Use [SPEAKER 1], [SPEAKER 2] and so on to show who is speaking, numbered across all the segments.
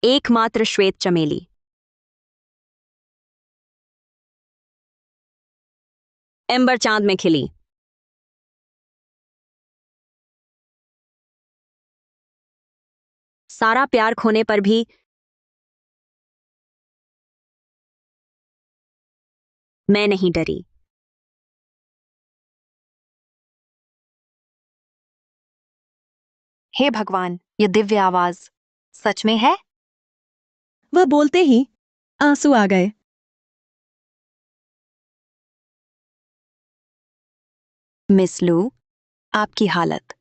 [SPEAKER 1] एकमात्र श्वेत चमेली। एम्बर चांद में खिली। सारा प्यार खोने पर भी मैं नहीं डरी।
[SPEAKER 2] हे भगवान, ये दिव्य आवाज सच में है?
[SPEAKER 3] वह बोलते ही आंसू आ गए।
[SPEAKER 2] मिस लू, आपकी हालत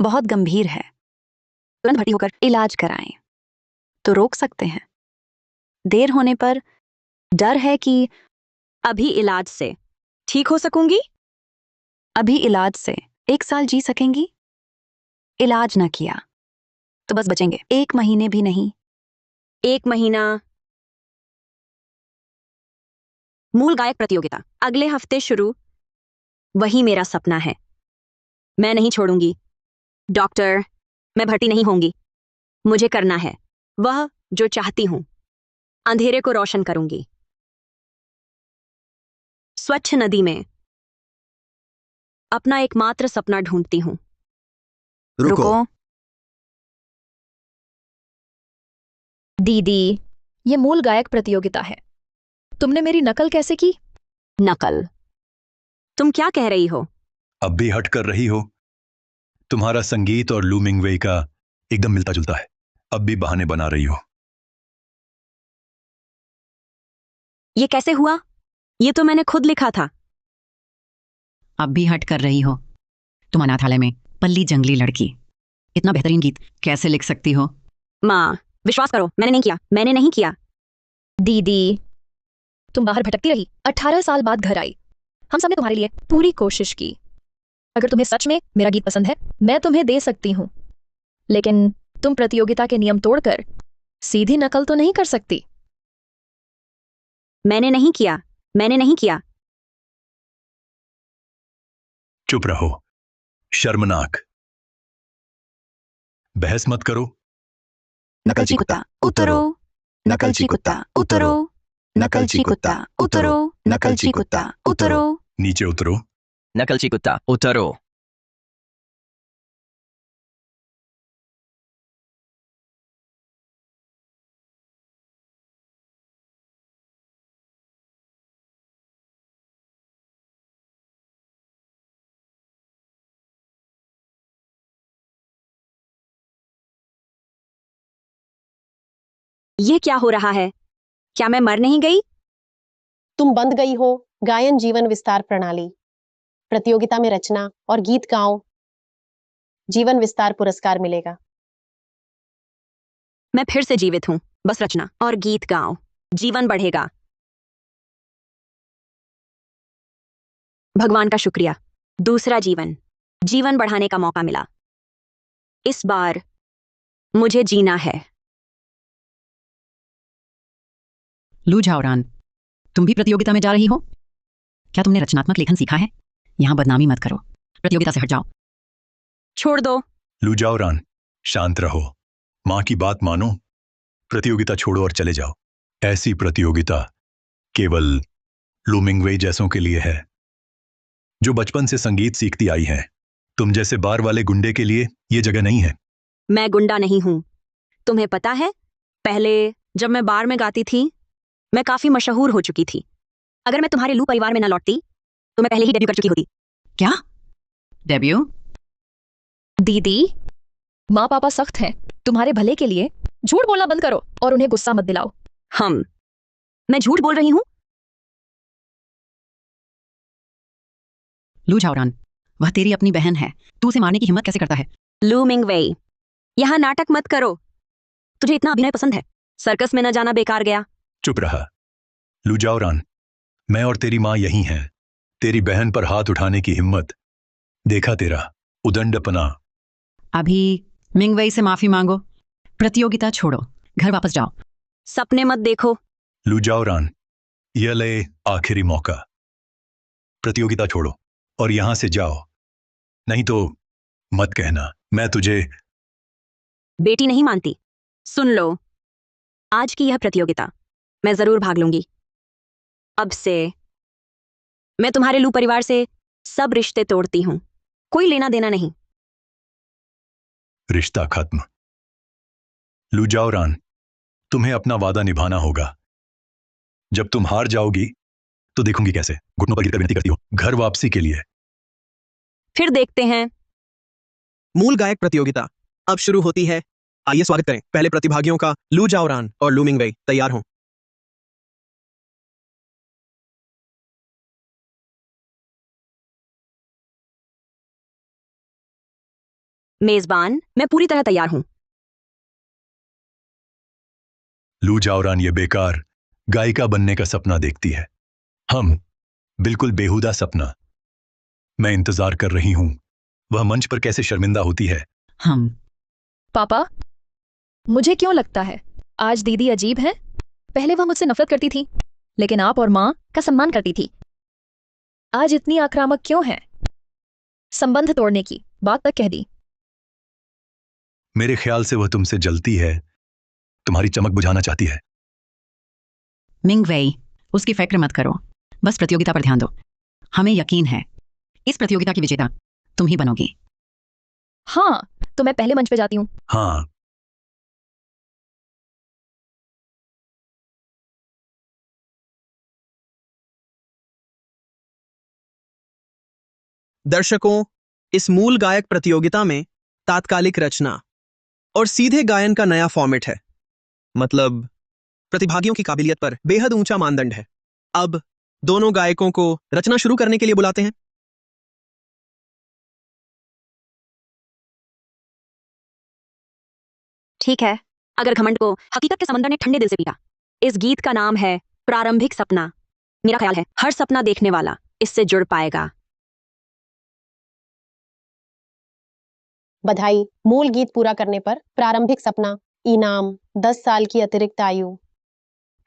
[SPEAKER 2] बहुत गंभीर है। तुरंत भर्ती होकर इलाज कराएं तो रोक सकते हैं। देर होने पर डर है कि
[SPEAKER 1] अभी इलाज से ठीक हो सकूंगी?
[SPEAKER 2] अभी इलाज से 1 साल जी सकेंगी। इलाज न किया तो बस बचेंगे 1 महीने भी नहीं।
[SPEAKER 1] 1 महीना। मूल गायक प्रतियोगिता अगले हफ्ते शुरू। वही मेरा सपना है। मैं नहीं छोड़ूंगी। डॉक्टर, मैं भर्ती नहीं होंगी। मुझे करना है वह जो चाहती हूं। अंधेरे को रोशन करूंगी। स्वच्छ नदी में अपना एकमात्र सपना ढूंढती हूं।
[SPEAKER 2] रुको।
[SPEAKER 4] दीदी, ये मूल गायक प्रतियोगिता है। तुमने मेरी नकल कैसे की?
[SPEAKER 1] नकल? तुम क्या कह रही हो?
[SPEAKER 5] अब भी हट कर रही हो? तुम्हारा संगीत और लू मिंगवे का एकदम मिलता जुलता है। अब भी बहाने बना रही हो।
[SPEAKER 1] ये कैसे हुआ? ये तो मैंने खुद लिखा था।
[SPEAKER 6] अब भी हट कर रही हो? तुम अनाथालय में पल्ली जंगली लड़की इतना बेहतरीन गीत कैसे लिख सकती हो?
[SPEAKER 1] माँ, विश्वास करो, मैंने नहीं किया। मैंने नहीं किया।
[SPEAKER 4] दीदी, तुम बाहर भटकती रही, 18 साल बाद घर आई। हम सबने तुम्हारे लिए पूरी कोशिश की। अगर तुम्हें सच में मेरा गीत पसंद है, मैं तुम्हें दे सकती हूँ। लेकिन तुम प्रतियोगिता के नियम तोड़कर सीधी नकल तो नहीं कर सकती।
[SPEAKER 1] मैंने नहीं किया। मैंने नहीं किया।
[SPEAKER 5] चुप रहो, शर्मनाक। बहस मत करो।
[SPEAKER 2] नकलची कुत्ता उतरो, नकलची कुत्ता उतरो, नकलची कुत्ता उतरो, नकलची कुत्ता उतरो।
[SPEAKER 5] नीचे उतरो।
[SPEAKER 7] नकलची कुत्ता उतरो।
[SPEAKER 1] ये क्या हो रहा है? क्या मैं मर नहीं गई?
[SPEAKER 8] तुम बंद गई हो गायन जीवन विस्तार प्रणाली। प्रतियोगिता में रचना और गीत गाओ। जीवन विस्तार पुरस्कार मिलेगा।
[SPEAKER 1] मैं फिर से जीवित हूं। बस रचना और गीत गाओ। जीवन बढ़ेगा। भगवान का शुक्रिया। दूसरा जीवन, जीवन बढ़ाने का मौका मिला। इस बार मुझे जीना है।
[SPEAKER 6] लू झाओरान, तुम भी प्रतियोगिता में जा रही हो? क्या तुमने रचनात्मक लेखन सीखा है? यहां बदनामी मत करो। प्रतियोगिता से हट जाओ।
[SPEAKER 1] छोड़ दो।
[SPEAKER 5] लू जाओरान, शांत रहो। मां की बात मानो। प्रतियोगिता छोड़ो और चले जाओ। ऐसी प्रतियोगिता केवल लू मिंगवे जैसों के लिए है, जो बचपन से संगीत सीखती आई हैं। तुम जैसे बार वाले गुंडे के लिए ये जगह नहीं है।
[SPEAKER 1] मैं गुंडा नहीं हूं। तुम्हें पता है, पहले जब मैं बार में गाती थी, मैं काफी मशहूर हो चुकी थी। अगर मैं तुम्हारे लू परिवार में न लौटती तो मैं पहले ही डेब्यू कर चुकी होती।
[SPEAKER 6] क्या डेब्यू?
[SPEAKER 4] दीदी, माँ पापा सख्त हैं। तुम्हारे भले के लिए झूठ बोलना बंद करो और उन्हें गुस्सा मत दिलाओ।
[SPEAKER 1] मैं झूठ बोल रही हूं?
[SPEAKER 6] लू झाओरान, वह तेरी अपनी बहन है। तू उसे मारने की हिम्मत कैसे करता है?
[SPEAKER 1] लू मिंगवेई, यहां नाटक मत करो। तुझे इतना अभिनय पसंद है, सर्कस में न जाना बेकार गया।
[SPEAKER 5] चुप रहा। लू जाओरान, मैं और तेरी मां यही हैं। तेरी बहन पर हाथ उठाने की हिम्मत देखा तेरा उदंडपना।
[SPEAKER 6] अभी मिंगवेई से माफी मांगो। प्रतियोगिता छोड़ो, घर वापस जाओ।
[SPEAKER 1] सपने मत देखो।
[SPEAKER 5] लू जाओरान, यह ले आखिरी मौका। प्रतियोगिता छोड़ो और यहां से जाओ, नहीं तो मत कहना मैं तुझे
[SPEAKER 1] बेटी नहीं मानती। सुन लो, आज की यह प्रतियोगिता मैं जरूर भाग लूंगी। अब से मैं तुम्हारे लू परिवार से सब रिश्ते तोड़ती हूं, कोई लेना देना नहीं।
[SPEAKER 5] रिश्ता खत्म। लू जाओरान, तुम्हें अपना वादा निभाना होगा। जब तुम हार जाओगी तो देखूंगी कैसे घुटनों पर गिरकर विनती करती हो घर वापसी के लिए।
[SPEAKER 1] फिर देखते हैं।
[SPEAKER 9] मूल गायक प्रतियोगिता अब शुरू होती है। आइए स्वागत करें पहले प्रतिभागियों का। लू जाओरान और लू मिंगवेई तैयार हों।
[SPEAKER 1] मेजबान, मैं पूरी तरह तैयार हूं।
[SPEAKER 5] लू जाओरान ये बेकार गायिका बनने का सपना देखती है। हम बिल्कुल बेहुदा सपना। मैं इंतजार कर रही हूं वह मंच पर कैसे शर्मिंदा होती है।
[SPEAKER 6] हम
[SPEAKER 4] पापा, मुझे क्यों लगता है आज दीदी अजीब है? पहले वह मुझसे नफरत करती थी, लेकिन आप और माँ का सम्मान करती थी। आज इतनी आक्रामक क्यों है? संबंध तोड़ने की बात तक कह दी।
[SPEAKER 5] मेरे ख्याल से वह तुमसे जलती है, तुम्हारी चमक बुझाना चाहती है।
[SPEAKER 6] मिंगवेई, उसकी फिक्र मत करो, बस प्रतियोगिता पर ध्यान दो। हमें यकीन है इस प्रतियोगिता की विजेता तुम ही बनोगी।
[SPEAKER 4] हाँ, तो मैं पहले मंच पे जाती हूँ।
[SPEAKER 5] हाँ,
[SPEAKER 9] दर्शकों, इस मूल गायक प्रतियोगिता में तात्कालिक रचना और सीधे गायन का नया फॉर्मेट है। मतलब प्रतिभागियों की काबिलियत पर बेहद ऊंचा मानदंड है। अब दोनों गायकों को रचना शुरू करने के लिए बुलाते हैं।
[SPEAKER 1] ठीक है, अगर घमंड को हकीकत के समंदर ने ठंडे दिल से पीटा। इस गीत का नाम है प्रारंभिक सपना। मेरा ख्याल है हर सपना देखने वाला इससे जुड़ पाएगा।
[SPEAKER 8] बधाई, मूल गीत पूरा करने पर प्रारंभिक सपना इनाम 10 साल की अतिरिक्त आयु।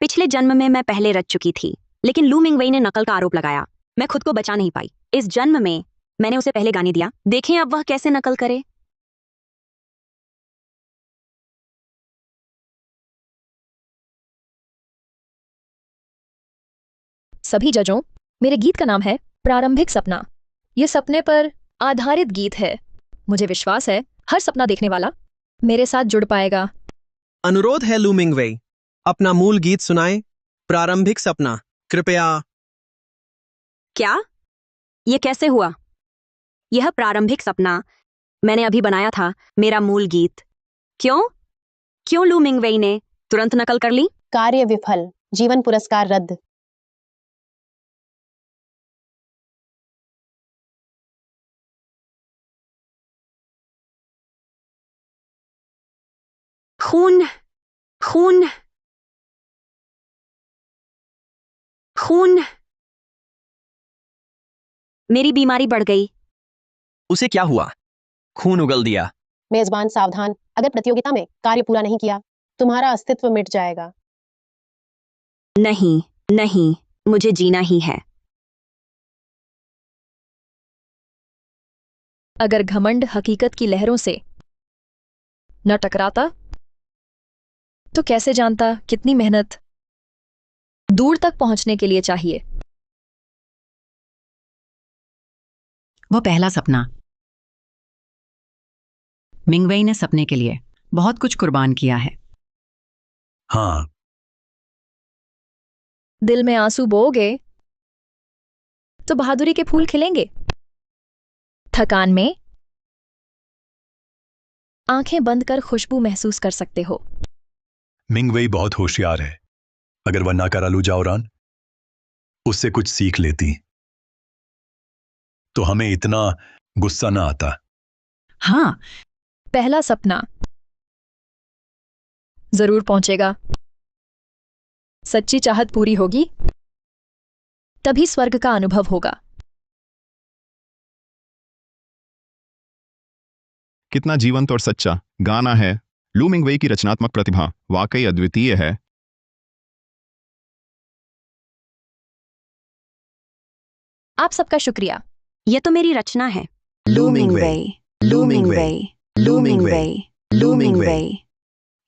[SPEAKER 1] पिछले जन्म में मैं पहले रच चुकी थी, लेकिन लू मिंगवेई ने नकल का आरोप लगाया। मैं खुद को बचा नहीं पाई। इस जन्म में मैंने उसे पहले गाने दिया। देखें अब वह कैसे नकल करे।
[SPEAKER 4] सभी जजों, मेरे गीत का नाम है प्रारंभिक सपना। ये सपने पर आधारित गीत है। मुझे विश्वास है हर सपना देखने वाला मेरे साथ जुड़ पाएगा।
[SPEAKER 9] अनुरोध है लू मिंगवेई, अपना मूल गीत सुनाएं। प्रारंभिक सपना, कृपया।
[SPEAKER 1] क्या? यह कैसे हुआ? यह प्रारंभिक सपना मैंने अभी बनाया था, मेरा मूल गीत। क्यों क्यों लू मिंगवेई ने तुरंत नकल कर ली?
[SPEAKER 8] कार्य विफल, जीवन पुरस्कार रद्द।
[SPEAKER 1] खून खून खून। मेरी बीमारी बढ़ गई।
[SPEAKER 7] उसे क्या हुआ? खून उगल दिया।
[SPEAKER 8] मेजबान सावधान, अगर प्रतियोगिता में कार्य पूरा नहीं किया, तुम्हारा अस्तित्व मिट जाएगा।
[SPEAKER 1] नहीं नहीं, मुझे जीना ही है।
[SPEAKER 4] अगर घमंड हकीकत की लहरों से न टकराता तो कैसे जानता कितनी मेहनत दूर तक पहुंचने के लिए चाहिए।
[SPEAKER 6] वो पहला सपना। मिंगवेई ने सपने के लिए बहुत कुछ कुर्बान किया है।
[SPEAKER 5] हाँ,
[SPEAKER 4] दिल में आंसू बोओगे तो बहादुरी के फूल खिलेंगे। थकान में आंखें बंद कर खुशबू महसूस कर सकते हो।
[SPEAKER 5] मिंगवेई बहुत होशियार है। अगर वह ना करा लू जाओरान, उससे कुछ सीख लेती तो हमें इतना गुस्सा ना आता।
[SPEAKER 6] हाँ,
[SPEAKER 4] पहला सपना जरूर पहुंचेगा। सच्ची चाहत पूरी होगी तभी स्वर्ग का अनुभव होगा।
[SPEAKER 10] कितना जीवंत और सच्चा गाना है। लू मिंगवेई की रचनात्मक प्रतिभा वाकई अद्वितीय है।
[SPEAKER 4] आप सबका शुक्रिया।
[SPEAKER 1] यह तो मेरी रचना है।
[SPEAKER 2] लू मिंगवेई, लू मिंगवेई, लू मिंगवेई, लू मिंगवेई।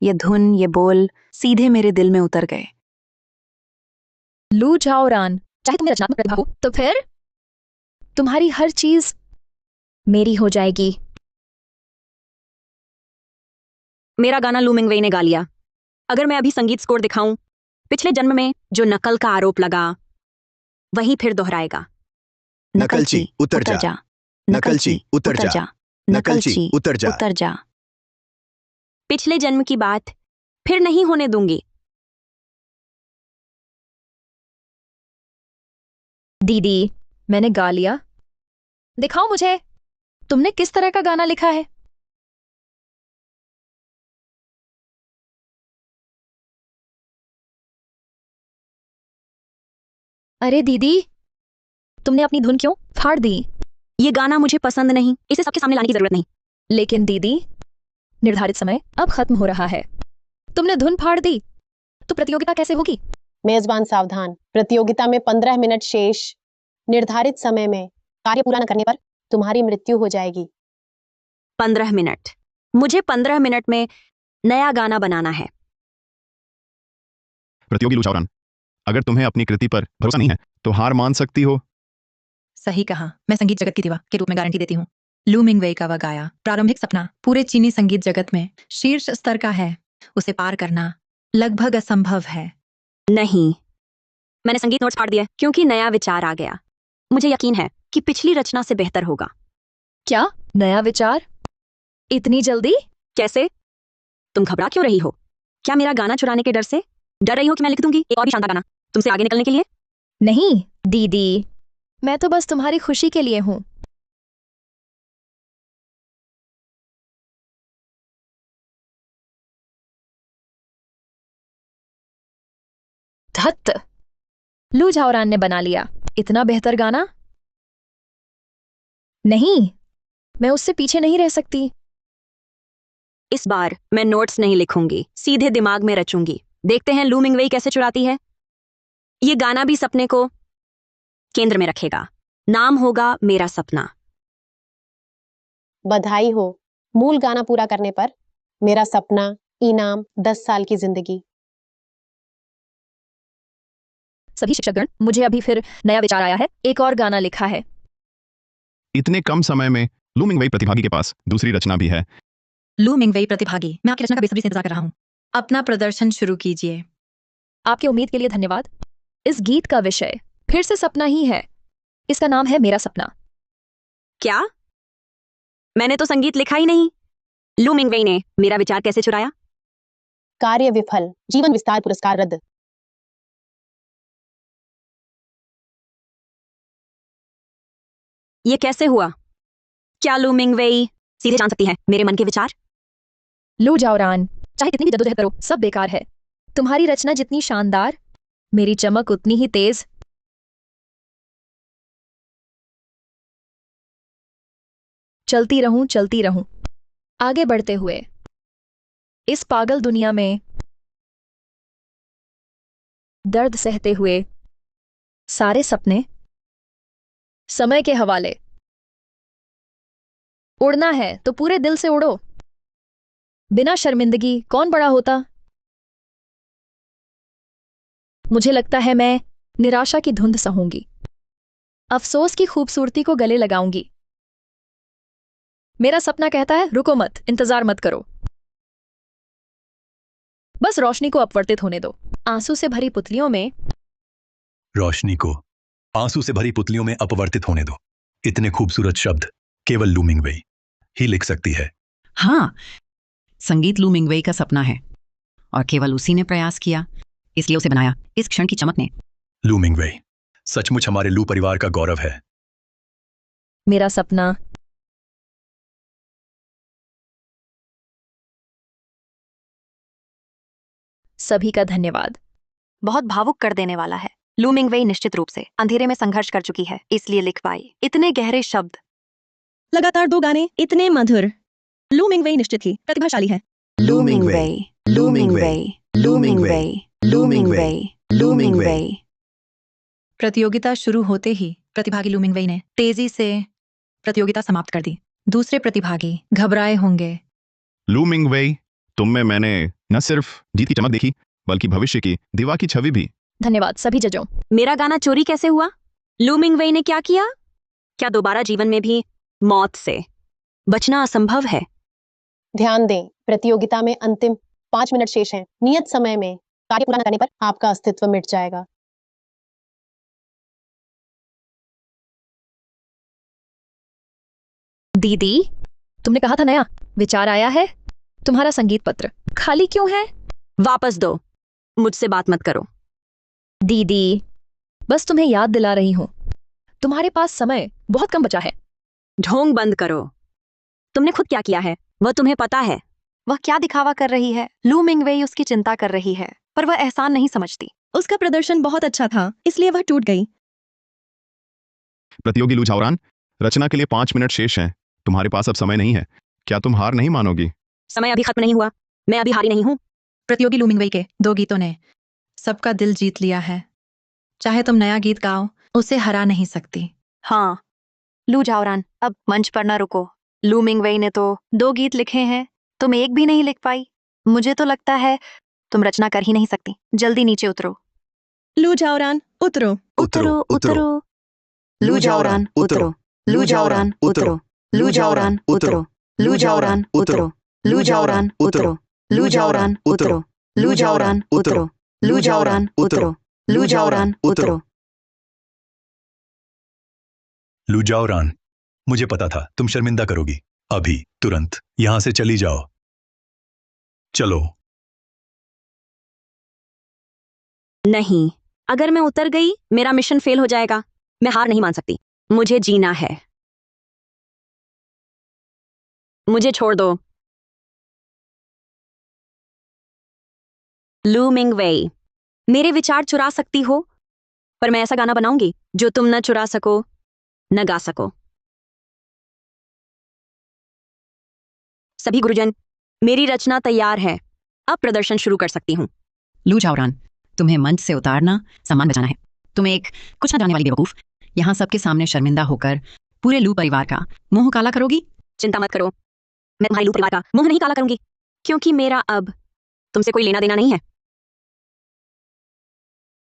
[SPEAKER 2] ये धुन, ये बोल सीधे मेरे दिल में उतर गए।
[SPEAKER 4] लू झाओरान, चाहे तुम्हें रचनात्मक प्रतिभा हो तो फिर तुम्हारी हर चीज मेरी हो जाएगी।
[SPEAKER 1] मेरा गाना लू मिंगवेई ने गा लिया। अगर मैं अभी संगीत स्कोर दिखाऊं, पिछले जन्म में जो नकल का आरोप लगा वही फिर दोहराएगा।
[SPEAKER 10] नकलची उतर जा, नकलची उतर जा, नकलची उतर जा।
[SPEAKER 2] उतर जा।
[SPEAKER 1] पिछले जन्म की बात फिर नहीं होने दूंगी।
[SPEAKER 4] दीदी, मैंने गा लिया। दिखाओ मुझे, तुमने किस तरह का गाना लिखा है। अरे दीदी, तुमने अपनी धुन क्यों फाड़ दी?
[SPEAKER 1] ये गाना मुझे पसंद नहीं, इसे सबके सामने लाने की जरूरत नहीं।
[SPEAKER 4] लेकिन दीदी, निर्धारित समय अब खत्म हो रहा है। तुमने धुन फाड़ दी तो प्रतियोगिता कैसे होगी?
[SPEAKER 8] मेजबान सावधान, प्रतियोगिता में 15 मिनट शेष। निर्धारित समय में कार्य पूरा न करने पर तुम्हारी मृत्यु हो जाएगी।
[SPEAKER 1] 15 मिनट। मुझे 15 मिनट में नया गाना बनाना है।
[SPEAKER 10] प्रतियोगी लू झाओरान, अगर तुम्हें अपनी कृति पर भरोसा नहीं है तो हार मान सकती हो।
[SPEAKER 6] सही कहा। मैं संगीत जगत की दिवा के रूप में गारंटी देती हूँ। लू मिंगवेई का वह गाया प्रारंभिक सपना पूरे चीनी संगीत जगत में शीर्ष स्तर का है। उसे पार करना लगभग असंभव है।
[SPEAKER 1] नहीं, मैंने संगीत नोट्स फाड़ दिए क्योंकि नया विचार आ गया। मुझे यकीन है कि पिछली रचना से बेहतर होगा।
[SPEAKER 4] क्या नया विचार? इतनी जल्दी?
[SPEAKER 1] कैसे? तुम घबरा क्यों रही हो? क्या मेरा गाना चुराने के डर से डर रही हो कि मैं लिख दूंगी एक और भी शानदार गाना तुमसे आगे निकलने के लिए?
[SPEAKER 4] नहीं दीदी, मैं तो बस तुम्हारी खुशी के लिए हूं। धत्त, लू झाओरान ने बना लिया इतना बेहतर गाना। नहीं, मैं उससे पीछे नहीं रह सकती।
[SPEAKER 1] इस बार मैं नोट्स नहीं लिखूंगी, सीधे दिमाग में रचूंगी। देखते हैं लू मिंगवेई कैसे चुराती है। ये गाना भी सपने को केंद्र में रखेगा। नाम होगा मेरा सपना।
[SPEAKER 8] बधाई हो, मूल गाना पूरा करने पर मेरा सपना, इनाम 10 साल की जिंदगी।
[SPEAKER 4] सभी शिक्षकगण, मुझे अभी फिर नया विचार आया है। एक और गाना लिखा है।
[SPEAKER 10] इतने कम समय में लू मिंगवेई प्रतिभागी के पास दूसरी रचना भी है।
[SPEAKER 6] लू मिंगवेई प्रतिभागी, मैं आपकी रचना का बेसब्री से इंतजार कर रहा हूँ। अपना प्रदर्शन शुरू कीजिए।
[SPEAKER 4] आपकी उम्मीद के लिए धन्यवाद। इस गीत का विषय फिर से सपना ही है। इसका नाम है मेरा सपना।
[SPEAKER 1] क्या? मैंने तो संगीत लिखा ही नहीं। लू मिंगवेई ने मेरा विचार कैसे चुराया?
[SPEAKER 8] कार्य विफल, जीवन विस्तार पुरस्कार रद्द।
[SPEAKER 1] ये कैसे हुआ? क्या लू मिंगवेई सीधे जान सकती है मेरे मन के विचार?
[SPEAKER 4] लू झाओरान, चाहे कितनी भी जद्दोजहद करो, सब बेकार है। तुम्हारी रचना जितनी शानदार, मेरी चमक उतनी ही तेज। चलती रहूं आगे बढ़ते हुए इस पागल दुनिया में, दर्द सहते हुए सारे सपने समय के हवाले। उड़ना है तो पूरे दिल से उड़ो, बिना शर्मिंदगी कौन बड़ा होता। मुझे लगता है मैं निराशा की धुंध सहूंगी, अफसोस की खूबसूरती को गले लगाऊंगी। मेरा सपना कहता है रुको मत, इंतजार मत करो, बस रोशनी को अपवर्तित होने दो। आंसू से भरी पुतलियों में
[SPEAKER 5] रोशनी को आंसू से भरी पुतलियों में अपवर्तित होने दो। इतने खूबसूरत शब्द केवल लू मिंगवेई ही लिख सकती है।
[SPEAKER 6] हाँ, संगीत लू मिंगवेई का सपना है और केवल उसी ने प्रयास किया, इसलिए उसे बनाया इस क्षण की चमक ने।
[SPEAKER 5] लू मिंगवेई सचमुच हमारे लू परिवार का गौरव है।
[SPEAKER 4] मेरा सपना सभी का धन्यवाद।
[SPEAKER 2] बहुत भावुक कर देने वाला है। लू मिंगवेई निश्चित रूप से अंधेरे में संघर्ष कर चुकी है, इसलिए लिख पाई इतने गहरे शब्द।
[SPEAKER 3] लगातार 2 गाने इतने मधुर। लू मिंगवेई निश्चित ही प्रतिभाशाली है।
[SPEAKER 10] लू मिंगवेई, लू मिंगवेई, लू मिंगवेई, लू मिंगवेई, लू मिंगवेई।
[SPEAKER 6] प्रतियोगिता शुरू होते ही प्रतिभागी लू मिंगवेई ने तेजी से प्रतियोगिता समाप्त कर दी। दूसरे प्रतिभागी घबराए होंगे।
[SPEAKER 10] लू मिंगवेई तुम में मैंने न सिर्फ जीत की चमक देखी बल्कि भविष्य की दीवा की छवि भी।
[SPEAKER 4] धन्यवाद सभी जजों।
[SPEAKER 1] मेरा गाना चोरी कैसे हुआ? लू मिंगवेई ने क्या किया? क्या दोबारा जीवन में भी मौत से बचना असंभव है?
[SPEAKER 8] ध्यान दें, प्रतियोगिता में अंतिम 5 मिनट शेष हैं। नियत समय में कार्य पूरा न करने पर आपका अस्तित्व मिट जाएगा।
[SPEAKER 4] दीदी, तुमने कहा था नया विचार आया है। तुम्हारा संगीत पत्र खाली क्यों है?
[SPEAKER 1] वापस दो, मुझसे बात मत करो।
[SPEAKER 4] दीदी, बस तुम्हें याद दिला रही हूं, तुम्हारे पास समय बहुत कम बचा है।
[SPEAKER 1] ढोंग बंद करो। तुमने खुद क्या किया है वह तुम्हें पता है।
[SPEAKER 2] वह क्या दिखावा कर रही है? लू मिंगवेई उसकी चिंता कर रही है, पर वह एहसान नहीं समझती।
[SPEAKER 3] उसका प्रदर्शन बहुत अच्छा था, इसलिए वह टूट गई।
[SPEAKER 10] प्रतियोगी लू झाओरान, रचना के लिए 5 मिनट शेष हैं। तुम्हारे पास अब समय नहीं है। क्या तुम हार नहीं मानोगी?
[SPEAKER 1] समय अभी खत्म नहीं हुआ, मैं अभी हारी नहीं हूं।
[SPEAKER 6] प्रतियोगी लू मिंगवेई के 2 गीतों ने सबका दिल जीत लिया है। चाहे तुम नया गीत गाओ, उसे हरा नहीं सकती।
[SPEAKER 2] हाँ, लू झाओरान, अब मंच पर न रुको। लू मिंगवेई ने तो 2 गीत लिखे हैं, तुम एक भी नहीं लिख पाई। मुझे तो लगता है तुम रचना कर ही नहीं सकती। जल्दी नीचे उतरो।
[SPEAKER 3] लू झाओरान, उतरो।
[SPEAKER 2] उतरो, उतरो। लू झाओरान, उतरो। लू झाओरान, उतरो। लू झाओरान, उतरो। लू झाओरान, उतरो। लू झाओरान, उतरो। लू झाओरान, उतरो। लू झाओरान, उतरो। लू झाओरान, उतरो। लू झाओरान, उतरो।
[SPEAKER 5] लू जाओरान, मुझे पता था तुम शर्मिंदा करोगी। अभी तुरंत यहां से चली जाओ। चलो।
[SPEAKER 1] नहीं, अगर मैं उतर गई मेरा मिशन फेल हो जाएगा। मैं हार नहीं मान सकती, मुझे जीना है। मुझे छोड़ दो। लू मिंगवेई, मेरे विचार चुरा सकती हो, पर मैं ऐसा गाना बनाऊंगी जो तुम न चुरा सको न गा सको। सभी गुरुजन, मेरी रचना तैयार है। अब प्रदर्शन शुरू कर सकती हूँ।
[SPEAKER 11] लू झाओरान, तुम्हें मंच से उतारना सामान बचाना है। तुम एक कुछ न जाने वाली बेवकूफ यहाँ सबके सामने शर्मिंदा होकर पूरे लू परिवार का मुंह काला करोगी।
[SPEAKER 1] चिंता मत करो, मैं तुम्हारे लू परिवार का मुंह नहीं काला करूंगी, क्योंकि मेरा अब तुमसे कोई लेना देना नहीं है।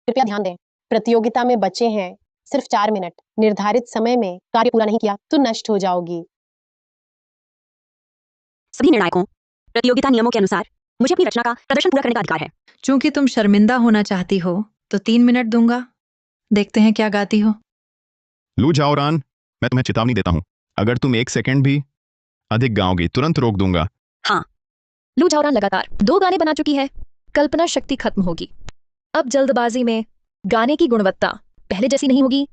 [SPEAKER 8] कृपया ध्यान दें, प्रतियोगिता में बचे हैं सिर्फ 4 मिनट। निर्धारित समय में कार्य पूरा नहीं किया तो नष्ट हो जाओगी।
[SPEAKER 1] सभी निर्णायकों, प्रतियोगिता नियमों के अनुसार मुझे अपनी रचना का प्रदर्शन पूरा करने का अधिकार है।
[SPEAKER 6] चूंकि तुम शर्मिंदा होना चाहती हो, तो 3 मिनट दूंगा। देखते हैं क्या गाती हो।
[SPEAKER 10] लू झाओरान, मैं तुम्हें चेतावनी देता हूं, अगर तुम 1 सेकंड भी अधिक गाओगी तुरंत रोक दूंगा।
[SPEAKER 1] हाँ,
[SPEAKER 4] लू झाओरान लगातार 2 गाने बना चुकी है। कल्पना शक्ति खत्म होगी। अब जल्दबाजी में गाने की गुणवत्ता पहले जैसी नहीं होगी।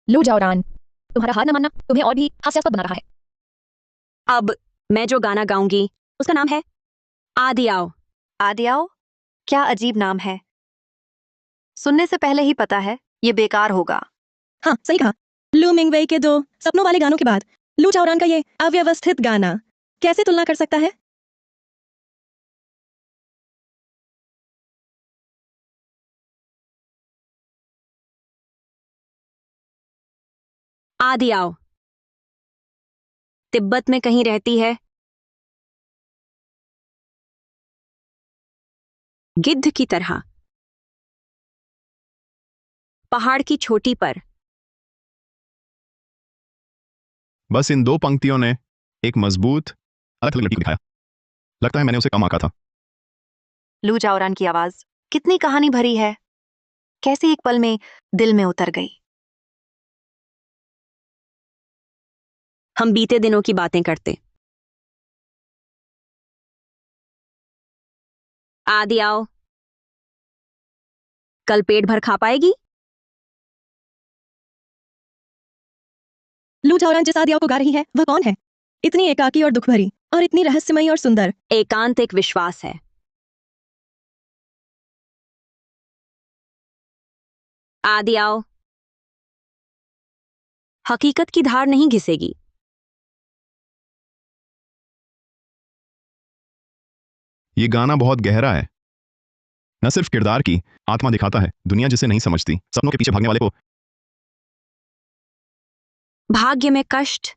[SPEAKER 4] लू झाओरान, तुम्हारा हार न मानना तुम्हें और भी हास्यास्पद बना रहा है।
[SPEAKER 1] अब मैं जो गाना गाऊंगी उसका नाम है आदि आओ।
[SPEAKER 2] आदि आओ? क्या अजीब नाम है। सुनने से पहले ही पता है ये बेकार होगा।
[SPEAKER 3] हाँ, सही कहा। लू मिंगवेई के 2 सपनों वाले गानों के बाद लू झाओरान का ये अव्यवस्थित गाना कैसे तुलना कर सकता है?
[SPEAKER 1] आदि आओ तिब्बत में कहीं रहती है, गिद्ध की तरह, पहाड़ की चोटी पर।
[SPEAKER 10] बस इन 2 पंक्तियों ने एक मजबूत अलग लड़की को दिखाया। लगता है मैंने उसे कम आंका था।
[SPEAKER 2] लू झाओरान की आवाज कितनी कहानी भरी है, कैसे एक पल में दिल में उतर गई।
[SPEAKER 1] हम बीते दिनों की बातें करते। आदि आओ, कल पेट भर खा पाएगी?
[SPEAKER 3] लू झाओरान जिस आदि आओ को गा रही है वह कौन है? इतनी एकाकी और दुख भरी और इतनी रहस्यमयी और सुंदर।
[SPEAKER 1] एकांत एक विश्वास है। आदि आओ, हकीकत की धार नहीं घिसेगी।
[SPEAKER 10] ये गाना बहुत गहरा है, न सिर्फ किरदार की आत्मा दिखाता है, दुनिया जिसे नहीं समझती, सपनों के पीछे भागने वाले को।
[SPEAKER 1] भाग्य में कष्ट,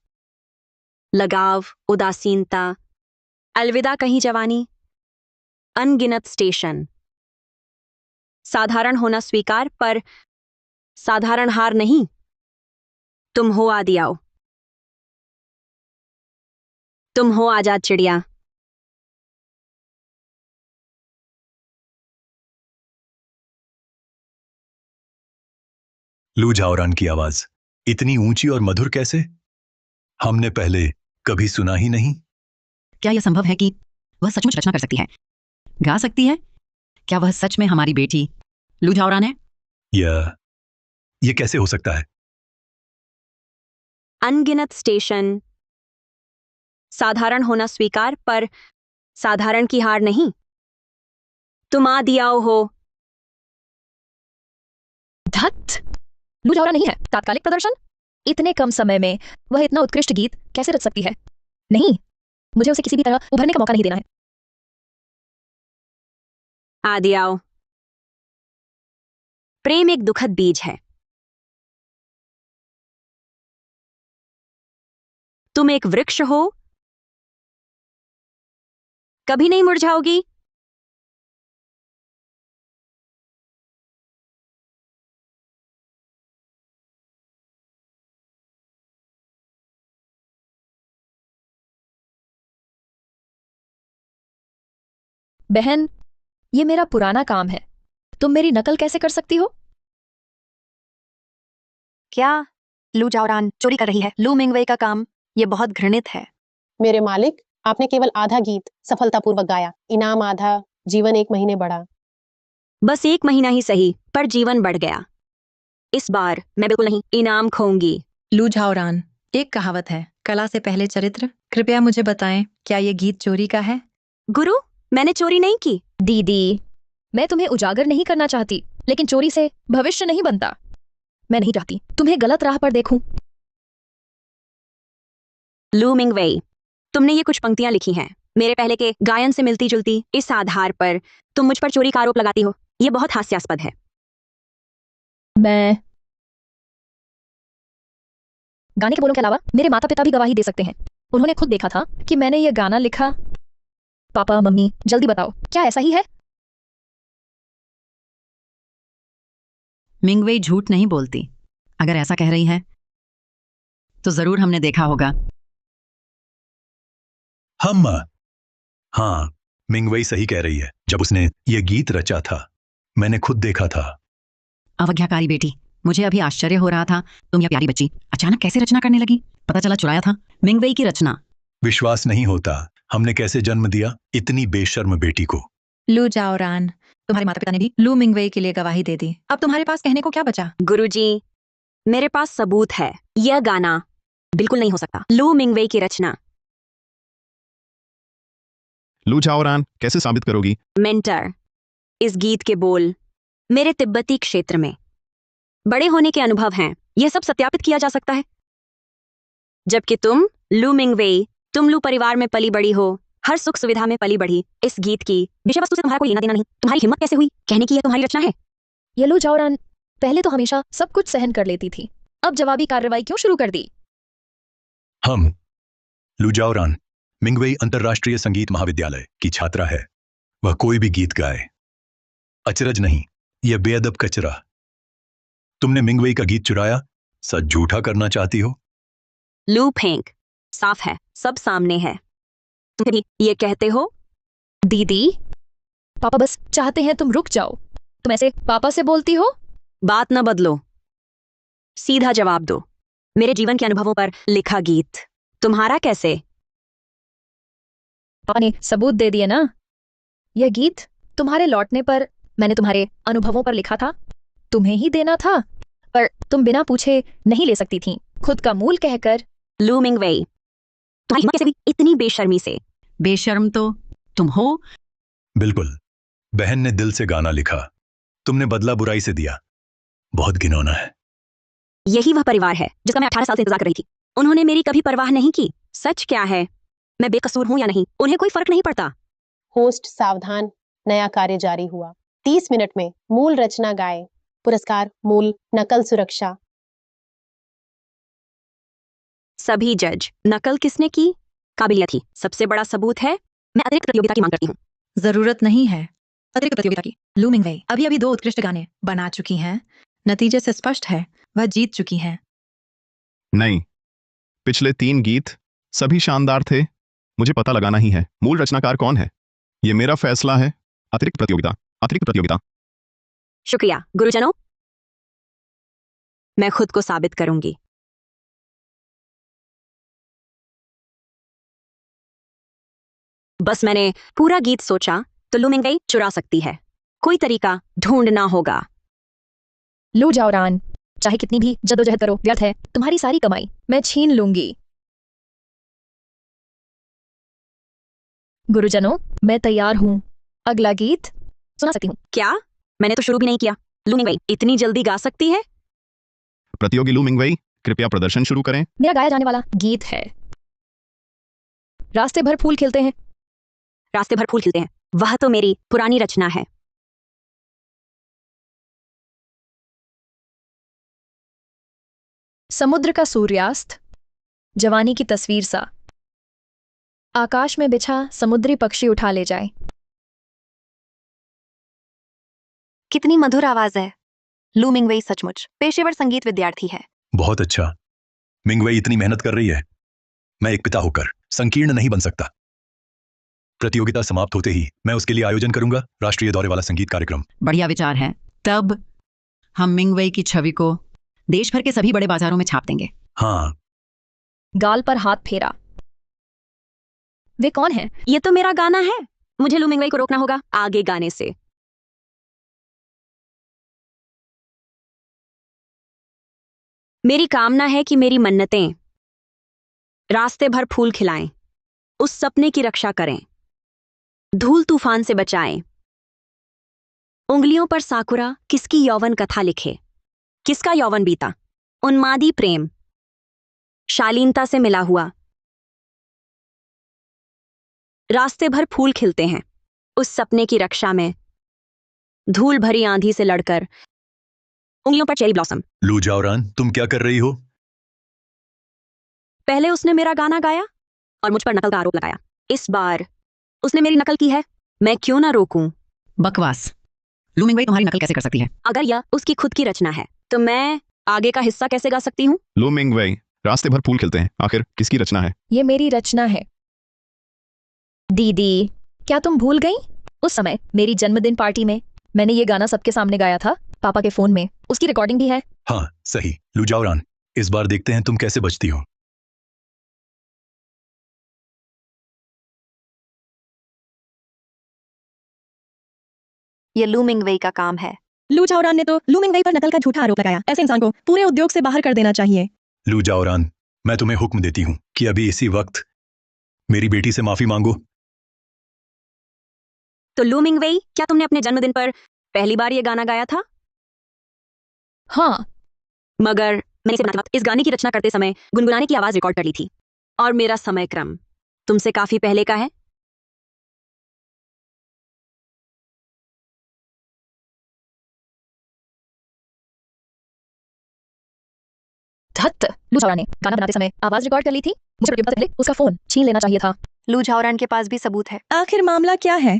[SPEAKER 1] लगाव, उदासीनता, अलविदा कहीं जवानी, अनगिनत स्टेशन। साधारण होना स्वीकार, पर साधारण हार नहीं। तुम हो आदि आओ। तुम हो आजाद चिड़िया।
[SPEAKER 5] लू झाओरान की आवाज इतनी ऊंची और मधुर कैसे? हमने पहले कभी सुना ही नहीं।
[SPEAKER 11] क्या यह संभव है कि वह सचमुच रचना कर सकती है, गा सकती है? क्या वह सच में हमारी बेटी लू झाओरान है?
[SPEAKER 5] यह कैसे हो सकता है?
[SPEAKER 1] अनगिनत स्टेशन। साधारण होना स्वीकार, पर साधारण की हार नहीं। तुम आदि आओ हो।
[SPEAKER 4] धत, लू झाओरान नहीं है। तात्कालिक प्रदर्शन? इतने कम समय में वह इतना उत्कृष्ट गीत कैसे रच सकती है? नहीं, मुझे उसे किसी भी तरह उभरने का मौका नहीं देना है।
[SPEAKER 1] आदि आओ। प्रेम एक दुखद बीज है। तुम एक वृक्ष हो, कभी नहीं मुरझाओगी।
[SPEAKER 4] बहन, ये मेरा पुराना काम है। तुम मेरी नकल कैसे कर सकती हो?
[SPEAKER 2] क्या लू झाओरान चोरी कर रही है लू मिंगवे का काम? ये बहुत घृणित है।
[SPEAKER 8] मेरे मालिक, आपने केवल आधा गीत सफलतापूर्वक गाया। इनाम आधा, जीवन 1 महीने बढ़ा।
[SPEAKER 1] बस 1 महीना ही सही, पर जीवन बढ़ गया। इस बार मैं बिल्कुल नहीं इनाम खोऊंगी।
[SPEAKER 6] लू झाओरान, एक कहावत है, कला से पहले चरित्र। कृपया मुझे बताएं, क्या ये गीत चोरी का है?
[SPEAKER 1] गुरु, मैंने चोरी नहीं की।
[SPEAKER 4] दीदी, मैं तुम्हें उजागर नहीं करना चाहती, लेकिन चोरी से भविष्य नहीं बनता। मैं नहीं चाहती तुम्हें गलत राह पर देखूं।
[SPEAKER 1] लू मिंगवेई, तुमने ये कुछ पंक्तियां लिखी हैं मेरे पहले के गायन से मिलती जुलती। इस आधार पर तुम मुझ पर चोरी का आरोप लगाती हो। ये बहुत हास्यास्पद है।
[SPEAKER 4] मैं गाने के बोलों के अलावा मेरे माता पिता भी गवाही दे सकते हैं। उन्होंने खुद देखा था कि मैंने ये गाना लिखा। पापा, मम्मी, जल्दी बताओ, क्या ऐसा ही है?
[SPEAKER 11] मिंगवेई झूठ नहीं बोलती। अगर ऐसा कह रही है तो जरूर हमने देखा होगा।
[SPEAKER 5] हाँ, मिंगवेई सही कह रही है। जब उसने यह गीत रचा था, मैंने खुद देखा था।
[SPEAKER 11] अवज्ञाकारी बेटी, मुझे अभी आश्चर्य हो रहा था, तुम यह प्यारी बच्ची अचानक कैसे रचना करने लगी? पता चला चुराया था मिंगवेई की रचना।
[SPEAKER 5] विश्वास नहीं होता, हमने कैसे जन्म दिया इतनी बेशर्म बेटी को।
[SPEAKER 6] लू झाओरान, तुम्हारे माता पिता ने भी लू मिंगवे के लिए गवाही दे दी। अब तुम्हारे पास कहने को क्या बचा?
[SPEAKER 1] गुरुजी, मेरे पास सबूत है। यह गाना बिल्कुल नहीं हो सकता लू मिंगवेई की रचना।
[SPEAKER 10] लू झाओरान, कैसे साबित करोगी?
[SPEAKER 1] मेंटर, इस गीत के बोल मेरे तिब्बती क्षेत्र में बड़े होने के अनुभव हैं। यह सब सत्यापित किया जा सकता है। जबकि तुम लू मिंगवेई, तुम लू परिवार में पली बड़ी हो, हर सुख सुविधा में पली बढ़ी। इस गीत की विषय वस्तु से तुम्हारा कोई लेना देना नहीं। तुम्हारी हिम्मत कैसे हुई कहने की यह तुम्हारी रचना है?
[SPEAKER 4] ये लू झाओरान पहले तो हमेशा सब कुछ सहन कर लेती थी, अब जवाबी कार्रवाई क्यों शुरू कर दी?
[SPEAKER 5] हम लू झाओरान मिंगवेई अंतर्राष्ट्रीय संगीत महाविद्यालय की छात्रा है। वह कोई भी गीत गाए, अचरज नहीं, यह बेअदब कचरा। तुमने मिंगवेई का गीत चुराया, सच झूठा करना चाहती हो?
[SPEAKER 1] लू फेंक, साफ है, सब सामने है। तुम भी ये कहते हो?
[SPEAKER 4] दीदी, पापा बस चाहते हैं तुम रुक जाओ। तुम ऐसे पापा से बोलती हो?
[SPEAKER 1] बात न बदलो, सीधा जवाब दो। मेरे जीवन के अनुभवों पर लिखा गीत तुम्हारा कैसे?
[SPEAKER 4] पापा ने सबूत दे दिए ना। यह गीत तुम्हारे लौटने पर मैंने तुम्हारे अनुभवों पर लिखा था। तुम्हें ही देना था, पर तुम बिना पूछे नहीं ले सकती थी, खुद का मूल कहकर।
[SPEAKER 1] लू मिंगवेई, तुम्हारी हिम्मत कैसे हुई इतनी बेशर्मी से?
[SPEAKER 11] बेशर्म तो तुम हो।
[SPEAKER 5] बिल्कुल, बहन ने दिल से गाना लिखा, तुमने बदला बुराई से दिया। बहुत घिनौना है।
[SPEAKER 1] यही वह परिवार है जिसका मैं 18 साल से इंतजार कर रही थी। उन्होंने मेरी कभी परवाह नहीं की। सच क्या है, मैं बेकसूर हूं या नहीं, उन्हें कोई फर्क नहीं पड़ता।
[SPEAKER 8] होस्ट सावधान, नया कार्य जारी हुआ। 30 मिनट में मूल रचना गाए। पुरस्कार मूल, नकल सुरक्षा।
[SPEAKER 1] सभी जज, नकल किसने की? काबिलियत ही सबसे बड़ा सबूत है। मैं अतिरिक्त प्रतियोगिता की मांग करती हूँ।
[SPEAKER 6] जरूरत नहीं है अतिरिक्त प्रतियोगिता की। लू मिंगवेई अभी अभी 2 उत्कृष्ट गाने बना चुकी हैं। नतीजे से स्पष्ट है वह जीत चुकी हैं।
[SPEAKER 10] नहीं, पिछले 3 गीत सभी शानदार थे। मुझे पता लगाना ही है मूल रचनाकार कौन है। ये मेरा फैसला है। अतिरिक्त प्रतियोगिता, अतिरिक्त प्रतियोगिता।
[SPEAKER 1] शुक्रिया गुरुजनों, मैं खुद को साबित करूंगी। बस मैंने पूरा गीत सोचा तो लू मिंगवेई चुरा सकती है। कोई तरीका ढूंढना होगा।
[SPEAKER 4] लू जाओरान, चाहे कितनी भी जद्दोजहद करो व्यर्थ है। तुम्हारी सारी कमाई मैं छीन लूंगी। गुरुजनों, मैं तैयार हूं। अगला गीत सुना सकती हूँ।
[SPEAKER 1] क्या? मैंने तो शुरू भी नहीं किया। लू मिंगवेई इतनी जल्दी गा सकती है?
[SPEAKER 10] प्रतियोगी लू मिंगवेई, कृपया प्रदर्शन शुरू करें।
[SPEAKER 4] मेरा गाया जाने वाला गीत है रास्ते भर फूल खिलते हैं।
[SPEAKER 1] रास्ते भर फूल खिलते हैं, वह तो मेरी पुरानी रचना है।
[SPEAKER 4] समुद्र का सूर्यास्त, जवानी की तस्वीर सा। आकाश में बिछा समुद्री पक्षी उठा ले जाए।
[SPEAKER 2] कितनी मधुर आवाज है। लू मिंगवेई सचमुच पेशेवर संगीत विद्यार्थी है।
[SPEAKER 5] बहुत अच्छा। मिंगवेई इतनी मेहनत कर रही है। मैं एक पिता होकर संकीर्ण नहीं बन सकता। प्रतियोगिता समाप्त होते ही मैं उसके लिए आयोजन करूंगा राष्ट्रीय दौरे वाला संगीत कार्यक्रम।
[SPEAKER 11] बढ़िया विचार है। तब हम मिंगवेई की छवि को देश भर के सभी बड़े बाजारों में छाप देंगे।
[SPEAKER 5] हाँ,
[SPEAKER 4] गाल पर हाथ फेरा। वे कौन है?
[SPEAKER 1] ये तो मेरा गाना है। मुझे लू मिंगवेई को रोकना होगा आगे गाने से। मेरी कामना है कि मेरी मन्नतें रास्ते भर फूल खिलाएं, उस सपने की रक्षा करें, धूल तूफान से बचाएं। उंगलियों पर साकुरा किसकी यौवन कथा लिखे। किसका यौवन बीता? उन्मादी प्रेम, शालीनता से मिला हुआ। रास्ते भर फूल खिलते हैं, उस सपने की रक्षा में, धूल भरी आंधी से लड़कर। उंगलियों पर चेरी ब्लॉसम।
[SPEAKER 5] लू जाओरान, तुम क्या कर रही हो?
[SPEAKER 1] पहले उसने मेरा गाना गाया और मुझ पर नकल का आरोप लगाया। इस बार उसने मेरी नकल की है। मैं क्यों ना रोकूं?
[SPEAKER 11] बकवास। लू मिंगवेई तुम्हारी नकल कैसे कर सकती है?
[SPEAKER 1] अगर यह उसकी खुद की रचना है तो मैं आगे का हिस्सा कैसे गा सकती हूँ?
[SPEAKER 10] लू मिंगवेई, रास्ते भर फूल खिलते हैं आखिर किसकी रचना है?
[SPEAKER 4] ये मेरी रचना है। दीदी, क्या तुम भूल गई? उस समय मेरी जन्मदिन पार्टी में मैंने ये गाना सबके सामने गाया था, पापा के फोन में। उसकी रिकॉर्डिंग भी है।
[SPEAKER 5] हाँ सही। लू जाओरान, इस बार देखते हैं तुम कैसे बचती हो।
[SPEAKER 2] ये लू मिंगवेई का काम है।
[SPEAKER 3] लू जाओरान ने तो लू मिंगवेई पर नकल का झूठा आरोप लगाया। ऐसे इंसान को पूरे उद्योग से बाहर कर देना चाहिए।
[SPEAKER 5] लू जाओरान, मैं तुम्हें हुक्म देती हूँ कि अभी इसी वक्त मेरी बेटी से माफी मांगो।
[SPEAKER 1] तो लू मिंगवेई, क्या तुमने अपने जन्मदिन पर पहली बार ये गाना गाया था?
[SPEAKER 4] हाँ,
[SPEAKER 1] मगर मैंने इसे बनाते वक्त इस गाने की रचना करते समय गुनगुनाने की आवाज रिकॉर्ड कर ली थी और मेरा समय क्रम तुमसे काफी पहले का है।
[SPEAKER 4] धत्त। लू जाओरान ने गाना बनाते समय आवाज रिकॉर्ड कर ली थी। मुझे प्रतियोगिता से पहले उसका फोन छीन लेना चाहिए था।
[SPEAKER 2] लू जाओरान के पास भी सबूत है।
[SPEAKER 3] आखिर मामला क्या है?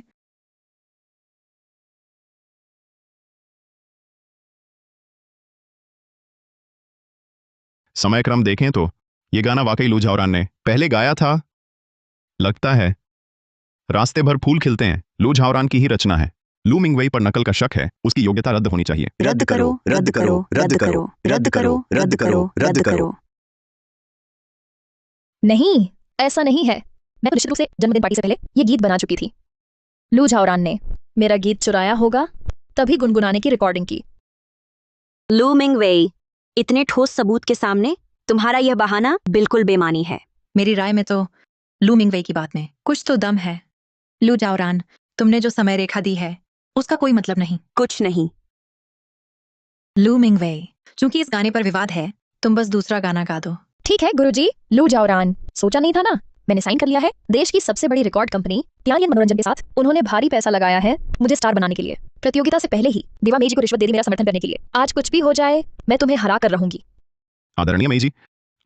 [SPEAKER 10] समय क्रम देखें तो ये गाना वाकई लू जाओरान ने पहले गाया था। लगता है रास्ते भर फूल खिलते हैं लू जाओरान की ही रचना है। लू मिंगवेई पर नकल का शक है, उसकी योग्यता रद्द होनी चाहिए।
[SPEAKER 2] रद्द करो, रद्द करो, रद्द करो, रद्द करो, रद्द करो, रद्द करो।
[SPEAKER 4] नहीं, ऐसा नहीं है। मैं तो निश्चित रूप से जन्मदिन पार्टी से पहले ये गीत बना चुकी थी। लू जाओरान ने मेरा गीत चुराया होगा, तभी गुनगुनाने की रिकॉर्डिंग की।
[SPEAKER 1] लू मिंगवेई, इतने ठोस सबूत के सामने तुम्हारा यह बहाना बिल्कुल बेमानी है।
[SPEAKER 6] मेरी राय में तो लू मिंगवेई की बात में कुछ तो दम है। लू जाओरान, तुमने जो समय रेखा दी है उसका कोई मतलब नहीं।
[SPEAKER 1] कुछ नहीं।
[SPEAKER 6] लू मिंगवेई, चूंकि इस गाने पर विवाद है, तुम बस दूसरा गाना गा दो।
[SPEAKER 4] ठीक है गुरुजी। लू जाओरान, सोचा नहीं था ना, मैंने साइन कर लिया है। देश की सबसे बड़ी रिकॉर्ड कंपनी तियानियन मनोरंजन के साथ उन्होंने भारी पैसा लगाया है मुझे स्टार बनाने के लिए। प्रतियोगिता से पहले ही देवा मेजी को रिश्वत दे दी मेरा समर्थन करने के लिए। आज कुछ भी हो जाए, मैं तुम्हें हरा कर रहूंगी।
[SPEAKER 10] आदरणीय मेई जी,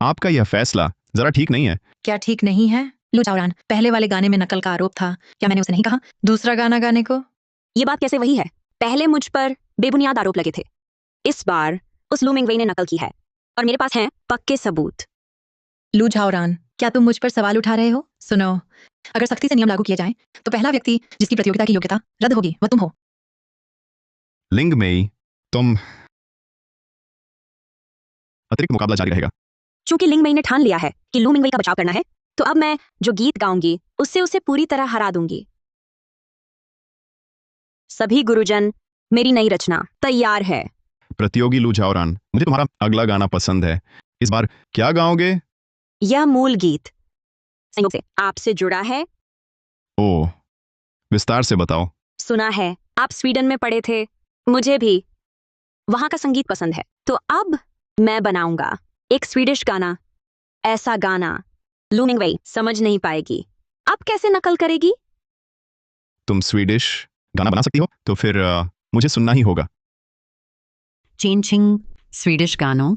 [SPEAKER 10] आपका यह फैसला जरा ठीक नहीं है।
[SPEAKER 6] क्या ठीक नहीं है? लू झाओरान, पहले वाले गाने में नकल का आरोप था, क्या मैंने उसे नहीं कहा दूसरा गाना गाने को?
[SPEAKER 1] ये बात कैसे वही है? पहले मुझ पर बेबुनियाद आरोप लगे थे, इस बार उस लू मिंगवेई ने नकल की है और मेरे पास हैं पक्के सबूत।
[SPEAKER 6] लू झाओरान, क्या तुम मुझ पर सवाल उठा रहे हो? सुनो, अगर सख्ती से नियम लागू किए जाएं, तो पहला व्यक्ति जिसकी प्रतियोगिता की योग्यता रद्द होगी वह तुम हो।
[SPEAKER 10] लिंग मेई, तुम अतिरिक्त मुकाबला जारी रहेगा।
[SPEAKER 1] चूंकि लिंग मेई ने ठान लिया है कि लू मिंगवेई का बचाव करना है, तो अब मैं जो गीत गाऊंगी उससे उसे पूरी तरह हरा दूंगी। सभी गुरुजन, मेरी नई रचना तैयार है।
[SPEAKER 10] प्रतियोगी लू झाओरान, मुझे तुम्हारा अगला गाना पसंद है। इस बार क्या गाओगे?
[SPEAKER 1] यह मूल गीत संयोग से आपसे जुड़ा है।
[SPEAKER 10] ओह, विस्तार से बताओ।
[SPEAKER 1] सुना है आप स्वीडन में पढ़े थे, मुझे भी वहां का संगीत पसंद है, तो अब मैं बनाऊंगा एक स्वीडिश गाना। ऐसा गाना लू मिंगवेई समझ नहीं पाएगी। अब कैसे नकल करेगी?
[SPEAKER 10] तुम स्वीडिश गाना बना सकती हो तो फिर मुझे सुनना ही होगा।
[SPEAKER 11] चेंचिंग स्वीडिश गानों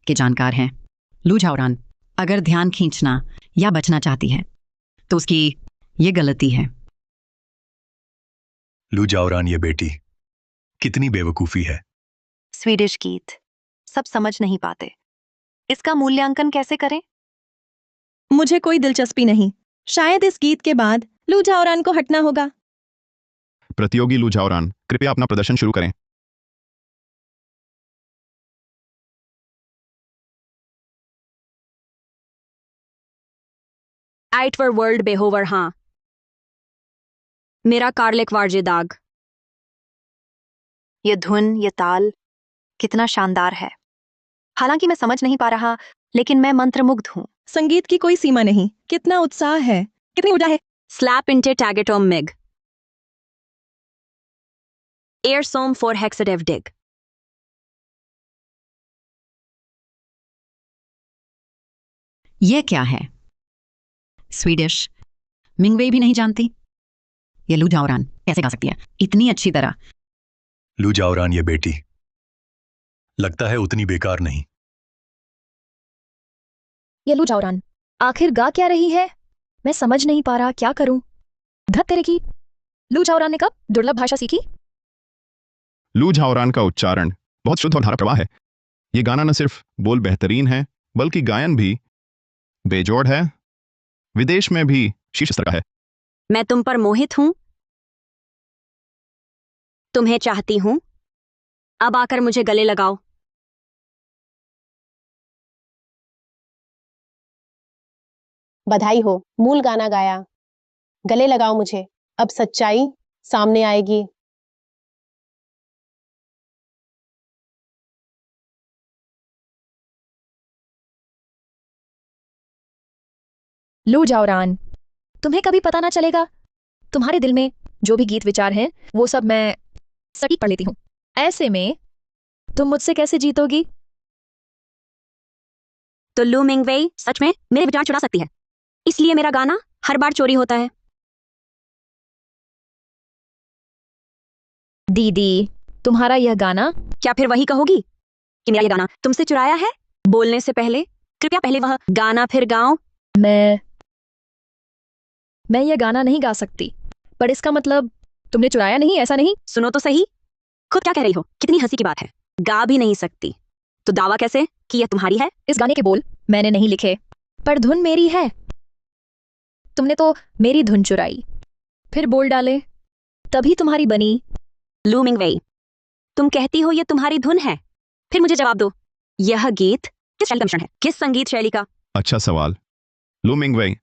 [SPEAKER 11] के जानकार हैं लू झाओरान। अगर ध्यान खींचना या बचना चाहती है तो उसकी ये गलती है।
[SPEAKER 5] लू झाओरान ये बेटी कितनी बेवकूफी है।
[SPEAKER 2] स्वीडिश गीत सब समझ नहीं पाते, इसका मूल्यांकन कैसे करें?
[SPEAKER 3] मुझे कोई दिलचस्पी नहीं। शायद इस गीत के बाद लू झाओरान को हटना होगा।
[SPEAKER 10] प्रतियोगी लू झाओरान, कृपया अपना प्रदर्शन शुरू करें।
[SPEAKER 1] आइटवर वर्ल्ड बेहोवर, हाँ, मेरा कार्लिक वारजे दाग।
[SPEAKER 2] ये धुन, ये ताल कितना शानदार है। हालांकि मैं समझ नहीं पा रहा, लेकिन मैं मंत्रमुग्ध हूं।
[SPEAKER 3] संगीत की कोई सीमा नहीं। कितना उत्साह है, कितनी ऊर्जा है।
[SPEAKER 1] स्लैप इंटे टैगेटोम मिग एयर सोम फॉर हेक्साडेव डिग।
[SPEAKER 11] ये क्या है? स्वीडिश मिंगवेई भी नहीं जानती। ये लू झाओरान कैसे गा सकती है इतनी अच्छी तरह?
[SPEAKER 5] लू झाओरान ये बेटी लगता है उतनी बेकार नहीं।
[SPEAKER 4] ये लू झाओरान आखिर गा क्या रही है? मैं समझ नहीं पा रहा, क्या करूं? धत तेरे की। लू झाओरान ने कब दुर्लभ भाषा सीखी?
[SPEAKER 10] लू झाओरान का उच्चारण बहुत शुद्ध और धारा प्रवाह है। ये गाना न सिर्फ बोल बेहतरीन है, बल्कि गायन भी बेजोड़ है। विदेश में भी शीर्ष स्तर का है।
[SPEAKER 1] मैं तुम पर मोहित हूं, तुम्हें चाहती हूं। अब आकर मुझे गले लगाओ।
[SPEAKER 8] बधाई हो, मूल गाना गाया। गले लगाओ मुझे, अब सच्चाई सामने आएगी।
[SPEAKER 4] लू झाओरान, तुम्हें कभी पता ना चलेगा। तुम्हारे दिल में जो भी गीत विचार हैं वो सब मैं सटीक पढ़ लेती हूं। ऐसे में तुम मुझसे कैसे जीतोगी?
[SPEAKER 1] तो लू मिंगवेई सच में मेरे विचार चुरा सकती है, इसलिए मेरा गाना हर बार चोरी होता है।
[SPEAKER 4] दीदी, तुम्हारा यह गाना।
[SPEAKER 1] क्या फिर वही कहोगी कि मेरा ये गाना तुमसे चुराया है? बोलने से पहले कृपया पहले वह गाना फिर गाओ।
[SPEAKER 4] मैं यह गाना नहीं गा सकती, पर इसका मतलब तुमने चुराया नहीं, ऐसा नहीं।
[SPEAKER 1] सुनो तो सही, खुद क्या कह रही हो? कितनी हंसी की बात है। गा भी नहीं सकती तो दावा कैसे कि यह तुम्हारी है?
[SPEAKER 4] इस गाने के बोल मैंने नहीं लिखे, पर धुन मेरी है। तुमने तो मेरी धुन चुराई, फिर बोल डाले, तभी तुम्हारी बनी।
[SPEAKER 1] लू मिंगवेई, तुम कहती हो यह तुम्हारी धुन है, फिर मुझे जवाब दो, यह गीत किस शैली का मिश्रण है? किस संगीत शैली का?
[SPEAKER 10] अच्छा सवाल। लू मिंगवेई,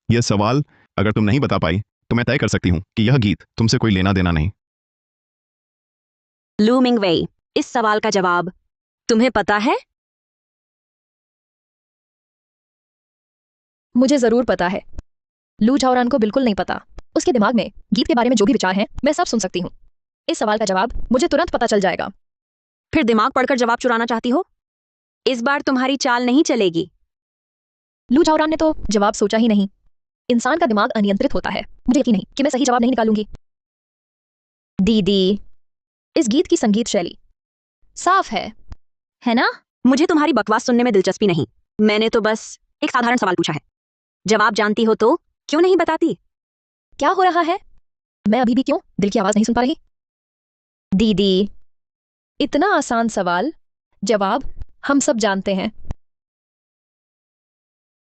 [SPEAKER 10] यह सवाल अगर तुम नहीं बता पाई तो मैं तय कर सकती हूं कि यह गीत तुमसे कोई लेना देना नहीं।
[SPEAKER 1] लू मिंगवेई, इस सवाल का जवाब तुम्हें पता है?
[SPEAKER 4] मुझे जरूर पता है। लू झाओरान को बिल्कुल नहीं पता। उसके दिमाग में गीत के बारे में जो भी विचार हैं मैं सब सुन सकती हूँ। इस सवाल का जवाब मुझे तुरंत पता चल जाएगा।
[SPEAKER 1] फिर दिमाग पढ़कर जवाब चुराना चाहती हो? इस बार तुम्हारी चाल नहीं चलेगी।
[SPEAKER 4] लू झाओरान ने तो जवाब सोचा ही नहीं। इंसान का दिमाग अनियंत्रित होता है। मुझे यकीन नहीं कि मैं सही जवाब नहीं निकालूंगी। दीदी, इस गीत की संगीत शैली साफ है ना?
[SPEAKER 1] मुझे तुम्हारी बकवास सुनने में दिलचस्पी नहीं। मैंने तो बस एक साधारण सवाल पूछा है। जवाब जानती हो तो क्यों नहीं बताती?
[SPEAKER 4] क्या हो रहा है? मैं अभी भी क्यों दिल की आवाज नहीं सुन पा रही? दीदी, इतना आसान सवाल, जवाब हम सब जानते हैं।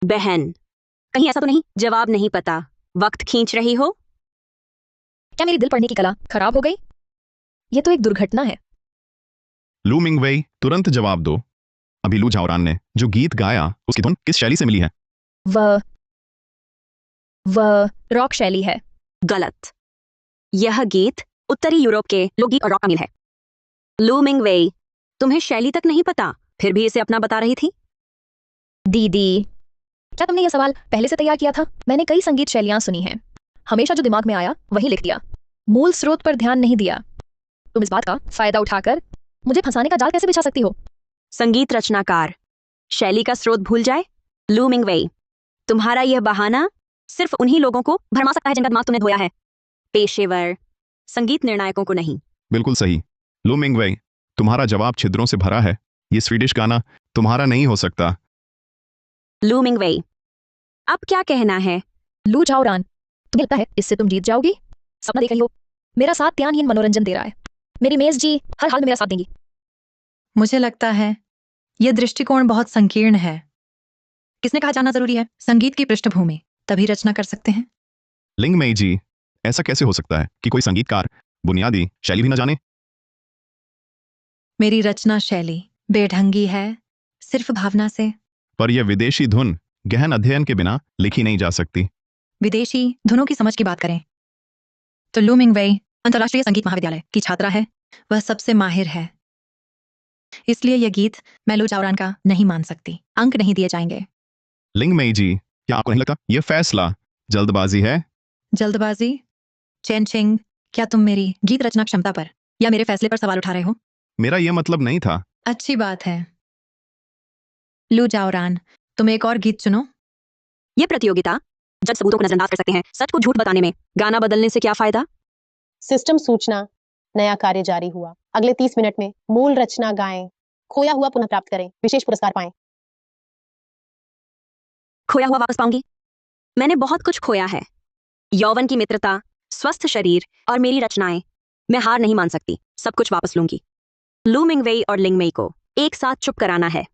[SPEAKER 1] बहन, कहीं ऐसा तो नहीं जवाब नहीं पता, वक्त खींच रही हो?
[SPEAKER 4] क्या मेरी दिल पढ़ने की कला खराब हो गई? ये तो एक दुर्घटना है।
[SPEAKER 10] लू मिंगवेई, तुरंत जवाब दो। अभी लू झाओरान ने जो गीत गाया उसकी धुन किस शैली से मिली है?
[SPEAKER 4] वह रॉक शैली है।
[SPEAKER 1] गलत। यह गीत उत्तरी यूरोप के लोकगीत और रॉक का मिल है। लू मिंगवेई, तुम्हें शैली तक नहीं पता, फिर भी इसे अपना बता रही थी।
[SPEAKER 4] दीदी, क्या तुमने यह सवाल पहले से तैयार किया था? मैंने कई संगीत शैलियां सुनी हैं, हमेशा जो दिमाग में आया वही लिख दिया, मूल स्रोत पर ध्यान नहीं दिया। तुम इस बात का फायदा उठाकर मुझे फंसाने का जाल कैसे बिछा सकती हो?
[SPEAKER 1] संगीत रचनाकार शैली का स्रोत भूल जाए? लू मिंगवेई, तुम्हारा यह बहाना सिर्फ उन्हीं लोगों को भरमा सकता है जिनका दिमाग तुमने धोया है, पेशेवर संगीत निर्णायकों को नहीं।
[SPEAKER 10] बिल्कुल सही। लू मिंगवेई, तुम्हारा जवाब छिद्रों से भरा है। ये स्वीडिश गाना तुम्हारा नहीं हो सकता।
[SPEAKER 1] लू मिंगवेई, अब क्या कहना है?
[SPEAKER 4] लू झाओरान, तुम्हें लगता है इससे तुम जीत जाओगी? सपना देख रही हो? मेरा साथ ध्यानहीन मनोरंजन दे रहा है। मेरी मेज जी हर हाल में मेरा साथ देंगी।
[SPEAKER 6] मुझे लगता है यह दृष्टिकोण बहुत संकीर्ण है। किसने कहा जानना जरूरी है? संगीत की पृष्ठभूमि, तभी रचना कर सकते हैं।
[SPEAKER 10] लिंगमेई जी, ऐसा कैसे हो सकता है कि कोई संगीतकार बुनियादी शैली भी न जाने?
[SPEAKER 6] मेरी रचना शैली बेढंगी है, सिर्फ भावना से।
[SPEAKER 10] पर यह विदेशी धुन गहन अध्ययन के बिना लिखी नहीं जा सकती।
[SPEAKER 6] विदेशी धुनों की समझ की बात करें तो लू मिंगवेई अंतर्राष्ट्रीय संगीत महाविद्यालय की छात्रा है, वह सबसे माहिर है। इसलिए यह गीत मैं लू झाओरान का नहीं मान सकती, अंक नहीं दिए जाएंगे।
[SPEAKER 10] लिंगमेई जी, क्या आपको नहीं लगता यह फैसला जल्दबाजी है?
[SPEAKER 6] जल्दबाजी? चेन चिंग, क्या तुम मेरी गीत रचना क्षमता पर या मेरे फैसले पर सवाल उठा रहे हो?
[SPEAKER 10] मेरा यह मतलब नहीं था।
[SPEAKER 6] अच्छी बात है। लू झाओरान, तुम एक और गीत चुनो।
[SPEAKER 1] ये प्रतियोगिता जज सबूतों को नजरअंदाज कर सकते हैं, सच को झूठ बताने में गाना बदलने से क्या फायदा?
[SPEAKER 8] सिस्टम सूचना, नया कार्य जारी हुआ। अगले 30 मिनट में मूल रचना गाएं, खोया हुआ पुनः प्राप्त करें, विशेष पुरस्कार पाएं।
[SPEAKER 1] खोया हुआ वापस पाऊंगी? मैंने बहुत कुछ खोया है, यौवन की मित्रता, स्वस्थ शरीर और मेरी रचनाएं। मैं हार नहीं मान सकती, सब कुछ वापस लूंगी। लू मिंगवेई और लिंगमेई को एक साथ चुप कराना है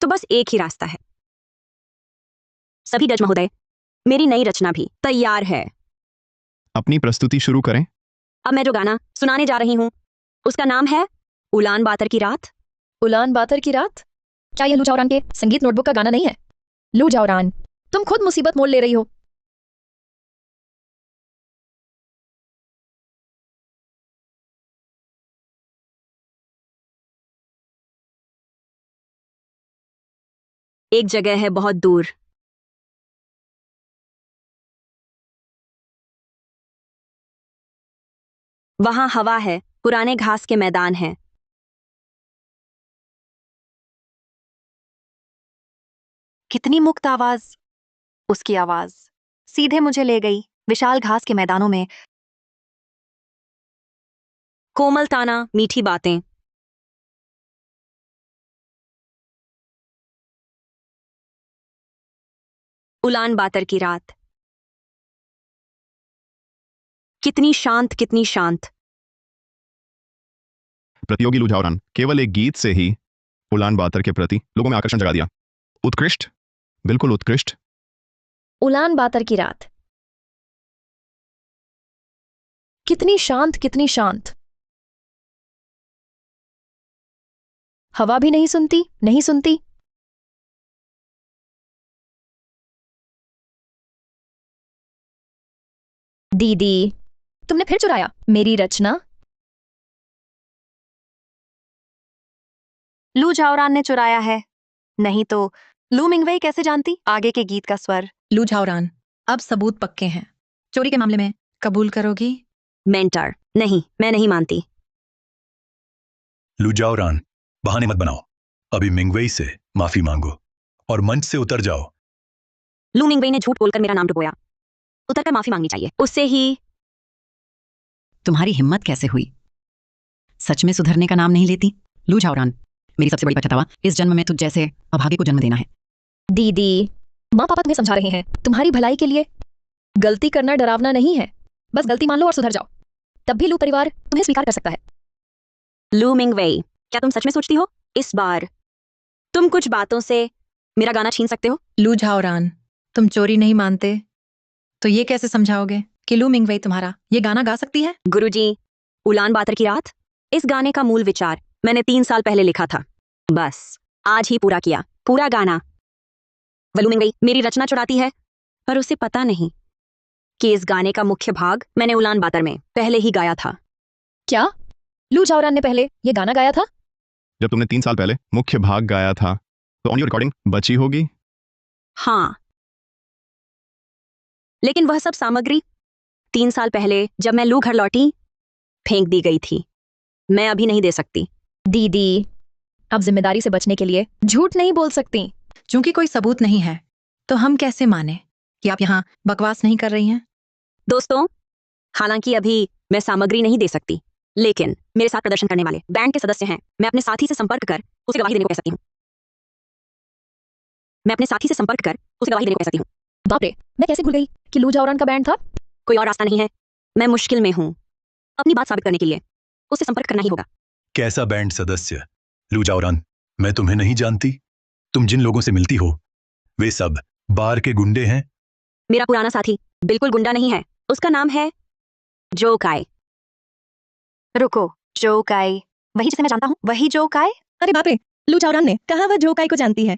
[SPEAKER 1] तो बस एक ही रास्ता है। सभी जज महोदय, मेरी नई रचना भी तैयार है।
[SPEAKER 10] अपनी प्रस्तुति शुरू करें।
[SPEAKER 1] अब मैं जो गाना सुनाने जा रही हूं उसका नाम है उलान बातर की रात।
[SPEAKER 4] उलान बातर की रात? क्या यह लू झाओरान के संगीत नोटबुक का गाना नहीं है? लू झाओरान, तुम खुद मुसीबत मोल ले रही हो।
[SPEAKER 1] एक जगह है बहुत दूर, वहां हवा है, पुराने घास के मैदान हैं।
[SPEAKER 2] कितनी मुक्त आवाज, उसकी आवाज सीधे मुझे ले गई विशाल घास के मैदानों में।
[SPEAKER 1] कोमल ताना, मीठी बातें। उलान बातर की रात, कितनी शांत, कितनी शांत।
[SPEAKER 10] प्रतियोगी लू झाओरान केवल एक गीत से ही उलान बातर के प्रति लोगों में आकर्षण जगा दिया। उत्कृष्ट, बिल्कुल उत्कृष्ट।
[SPEAKER 4] उलान बातर की रात, कितनी शांत, कितनी शांत। हवा भी नहीं सुनती, नहीं सुनती। दीदी, तुमने फिर चुराया मेरी रचना।
[SPEAKER 2] लू झाओरान ने चुराया है, नहीं तो लू मिंगवेई कैसे जानती आगे के गीत का स्वर?
[SPEAKER 6] लू झाओरान, अब सबूत पक्के हैं। चोरी के मामले में कबूल करोगी?
[SPEAKER 1] मेंटर, नहीं, मैं नहीं मानती।
[SPEAKER 5] लू झाओरान, बहाने मत बनाओ। अभी मिंगवेई से माफी मांगो और मंच से उतर जाओ।
[SPEAKER 1] लू मिंगवेई ने झूठ बोलकर मेरा नाम डुबोया, उतरकर माफी मांगनी चाहिए उससे ही।
[SPEAKER 11] तुम्हारी हिम्मत कैसे हुई? सच में सुधरने का नाम नहीं लेती? लू झाओरान, मेरी सबसे बड़ी पछतावा इस जन्म में तुझ जैसे अभागे को जन्म देना है।
[SPEAKER 4] दीदी, माँ पापा तुम्हें समझा रहे हैं, तुम्हारी भलाई के लिए। गलती करना डरावना नहीं है, बस गलती मान लो और सुधर जाओ, तब भी लू परिवार तुम्हें स्वीकार कर सकता है।
[SPEAKER 1] लू मिंगवेई, क्या तुम सच में सोचती हो इस बार तुम कुछ बातों से मेरा गाना छीन सकते हो?
[SPEAKER 6] लू झाओरान, तुम चोरी नहीं मानते तो ये कैसे समझाओगे कि लू मिंगवेई तुम्हारा ये गाना गा सकती है?
[SPEAKER 1] गुरुजी, उलान बातर की रात, इस गाने का मूल विचार मैंने 3 साल पहले लिखा था, बस आज ही पूरा किया। पूरा गाना। वलू मिंगवेई मेरी रचना चुराती है, पर उसे पता नहीं कि इस गाने का मुख्य भाग मैंने उलान बातर में पहले ही गाया था।
[SPEAKER 4] क्या लू झाओरान ने पहले ये गाना गाया था?
[SPEAKER 10] जब तुमने 3 साल पहले मुख्य भाग गाया था तो ऑडियो रिकॉर्डिंग बची होगी।
[SPEAKER 1] हाँ, लेकिन वह सब सामग्री 3 साल पहले जब मैं लू घर लौटी फेंक दी गई थी। मैं अभी नहीं दे सकती।
[SPEAKER 4] दीदी, आप जिम्मेदारी से बचने के लिए झूठ नहीं बोल सकती।
[SPEAKER 6] चूंकि कोई सबूत नहीं है तो हम कैसे माने कि आप यहाँ बकवास नहीं कर रही हैं?
[SPEAKER 1] दोस्तों, हालांकि अभी मैं सामग्री नहीं दे सकती, लेकिन मेरे साथ प्रदर्शन करने वाले बैंड के सदस्य हैं। मैं अपने साथी से संपर्क कर उसे गवाही देने को कह सकती हूँ। मैं अपने साथी से संपर्क कर उसे गवाही देने को कह सकती हूँ।
[SPEAKER 4] बाप रे, मैं कैसे भूल गई कि लू झाओरान का बैंड था।
[SPEAKER 1] कोई और रास्ता नहीं है। मैं मुश्किल में हूँ। अपनी बात साबित करने के लिए उसे संपर्क करना ही होगा।
[SPEAKER 5] कैसा बैंड सदस्य? लू जाओरान, मैं तुम्हें नहीं जानती। तुम जिन लोगों से मिलती हो वे सब बार के गुंडे हैं।
[SPEAKER 1] मेरा पुराना साथी बिल्कुल गुंडा नहीं है। उसका नाम है जो काय।
[SPEAKER 2] रुको, जो काई, वही जिसे मैं जानता हूँ, वही जो काई?
[SPEAKER 3] अरे बाप रे, लू झाओरान ने कहा वह जो काई को जानती है।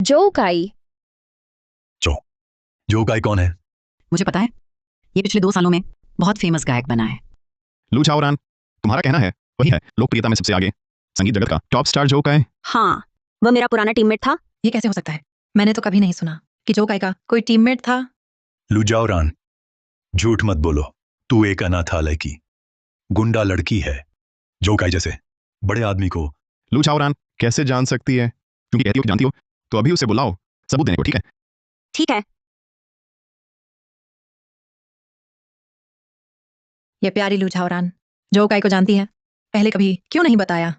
[SPEAKER 4] जो काई?
[SPEAKER 5] जो काय कौन है?
[SPEAKER 11] मुझे पता है, ये पिछले 2 सालों में बहुत फेमस गायक बना है।
[SPEAKER 10] लू झाओरान, तुम्हारा कहना है वही है लोकप्रियता में सबसे आगे, संगीत जगत का टॉप स्टार जो काय?
[SPEAKER 1] हाँ, वह मेरा पुराना टीममेट था।
[SPEAKER 6] ये कैसे हो सकता है? मैंने तो कभी नहीं सुना कि जो काय का कोई टीममेट था।
[SPEAKER 5] लू जाओरान, झूठ मत बोलो। तू एक अनाथालय की गुंडा लड़की है। जो काय जैसे बड़े आदमी को।
[SPEAKER 10] लू झाओरान कैसे जान सकती है? क्योंकि कहती हो कि जानती हो, तो अभी उसे बुलाओ सबूत देने को, ठीक है?
[SPEAKER 1] ठीक है।
[SPEAKER 6] ये प्यारी लू झाओरान जो काय को जानती है, पहले कभी क्यों नहीं बताया?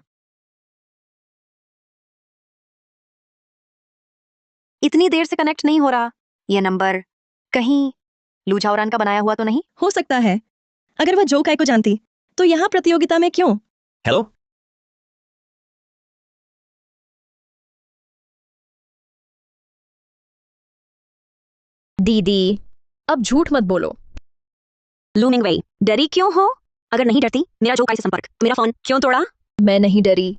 [SPEAKER 2] इतनी देर से कनेक्ट नहीं हो रहा ये नंबर, कहीं लू झाओरान का बनाया हुआ तो नहीं?
[SPEAKER 3] हो सकता है। अगर वह जो काई को जानती तो यहाँ प्रतियोगिता में क्यों?
[SPEAKER 7] हेलो,
[SPEAKER 4] दीदी, अब झूठ मत बोलो।
[SPEAKER 1] लू मिंगवेई, डरी क्यों हो? अगर नहीं डरती मेरा जो काय से संपर्क, मेरा फोन क्यों तोड़ा?
[SPEAKER 4] मैं नहीं डरी,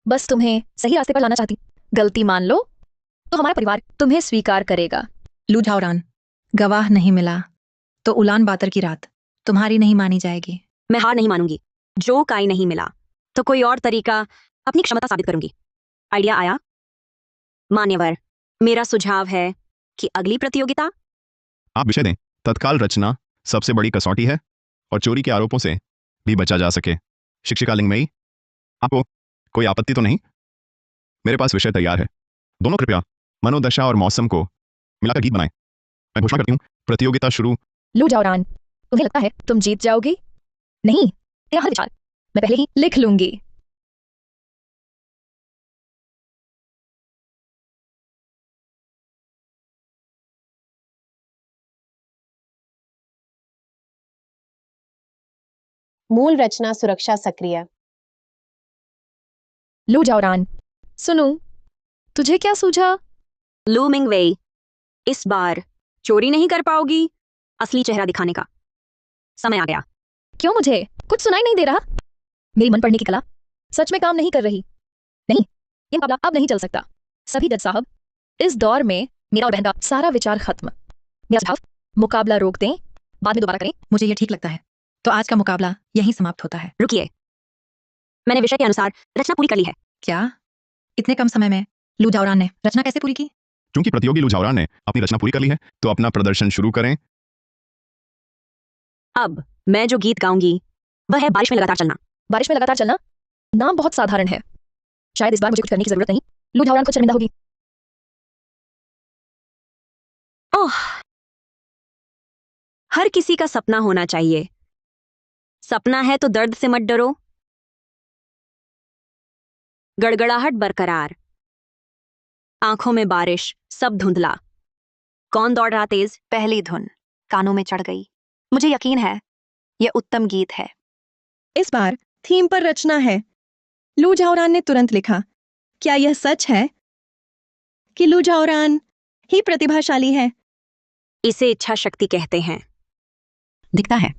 [SPEAKER 4] बस तुम्हें सही रास्ते पर लाना चाहती। गलती मान लो तो हमारा परिवार तुम्हें स्वीकार करेगा।
[SPEAKER 6] लू झाओरान, गवाह नहीं मिला तो उलान बातर की रात तुम्हारी नहीं मानी जाएगी।
[SPEAKER 1] मैं हार नहीं मानूंगी। जो काय नहीं मिला तो कोई और तरीका अपनी क्षमता साबित करूंगी। आइडिया आया? मान्यवर, मेरा सुझाव है कि अगली प्रतियोगिता
[SPEAKER 10] आप विषय दें, तत्काल रचना सबसे बड़ी कसौटी है और चोरी के आरोपों से भी बचा जा सके। शिक्षिका लिंगमयी, आपको कोई आपत्ति तो नहीं? मेरे पास विषय तैयार है। दोनों कृपया मनोदशा और मौसम को मिलाकर गीत बनाएं। मैं घोषणा करती हूँ, प्रतियोगिता शुरू।
[SPEAKER 4] लू झाओरान, तुम्हें लगता है तुम जीत जाओगी? नहीं, तेरा हर विचार मैं पहले ही लिख लूंगी।
[SPEAKER 8] मूल रचना सुरक्षा सक्रिय।
[SPEAKER 4] लू झाओरान, सुनो, तुझे क्या सूझा?
[SPEAKER 1] लू मिंगवेई, इस बार चोरी नहीं कर पाओगी। असली चेहरा दिखाने का समय आ गया।
[SPEAKER 4] क्यों मुझे कुछ सुनाई नहीं दे रहा? मेरी मन पढ़ने की कला सच में काम नहीं कर रही। नहीं, ये मुकाबला अब नहीं चल सकता। सभी जज साहब, इस दौर में मेरा और बहन का सारा विचार खत्म। मेरा सुझाव, मुकाबला रोक दें, बाद में दोबारा करें।
[SPEAKER 6] मुझे ये ठीक लगता है, तो आज का मुकाबला यहीं समाप्त होता है।
[SPEAKER 1] रुकिए, मैंने विषय के अनुसार रचना पूरी कर ली है।
[SPEAKER 6] क्या इतने कम समय में लू झाओरान ने रचना कैसे पूरी की?
[SPEAKER 10] क्योंकि प्रतियोगी लू झाओरान ने अपनी रचना पूरी कर ली है, तो अपना प्रदर्शन शुरू करें।
[SPEAKER 1] अब मैं जो गीत गाऊंगी वह है बारिश में लगातार चलना।
[SPEAKER 4] बारिश में लगातार चलना नाम बहुत साधारण है। शायद इस बार मुझे कुछ करने की जरूरत नहीं। लू झाओरान को शर्मिंदा होगी।
[SPEAKER 1] ओह, हर किसी का सपना होना चाहिए। सपना है तो दर्द से मत डरो। गड़गड़ाहट बरकरार, आंखों में बारिश, सब धुंधला। कौन दौड़ रहा तेज?
[SPEAKER 2] पहली धुन कानों में चढ़ गई। मुझे यकीन है यह उत्तम गीत है।
[SPEAKER 3] इस बार थीम पर रचना है। लू झाओरान ने तुरंत लिखा, क्या यह सच है कि लू झाओरान ही प्रतिभाशाली है?
[SPEAKER 1] इसे इच्छा शक्ति कहते हैं।
[SPEAKER 11] दिखता है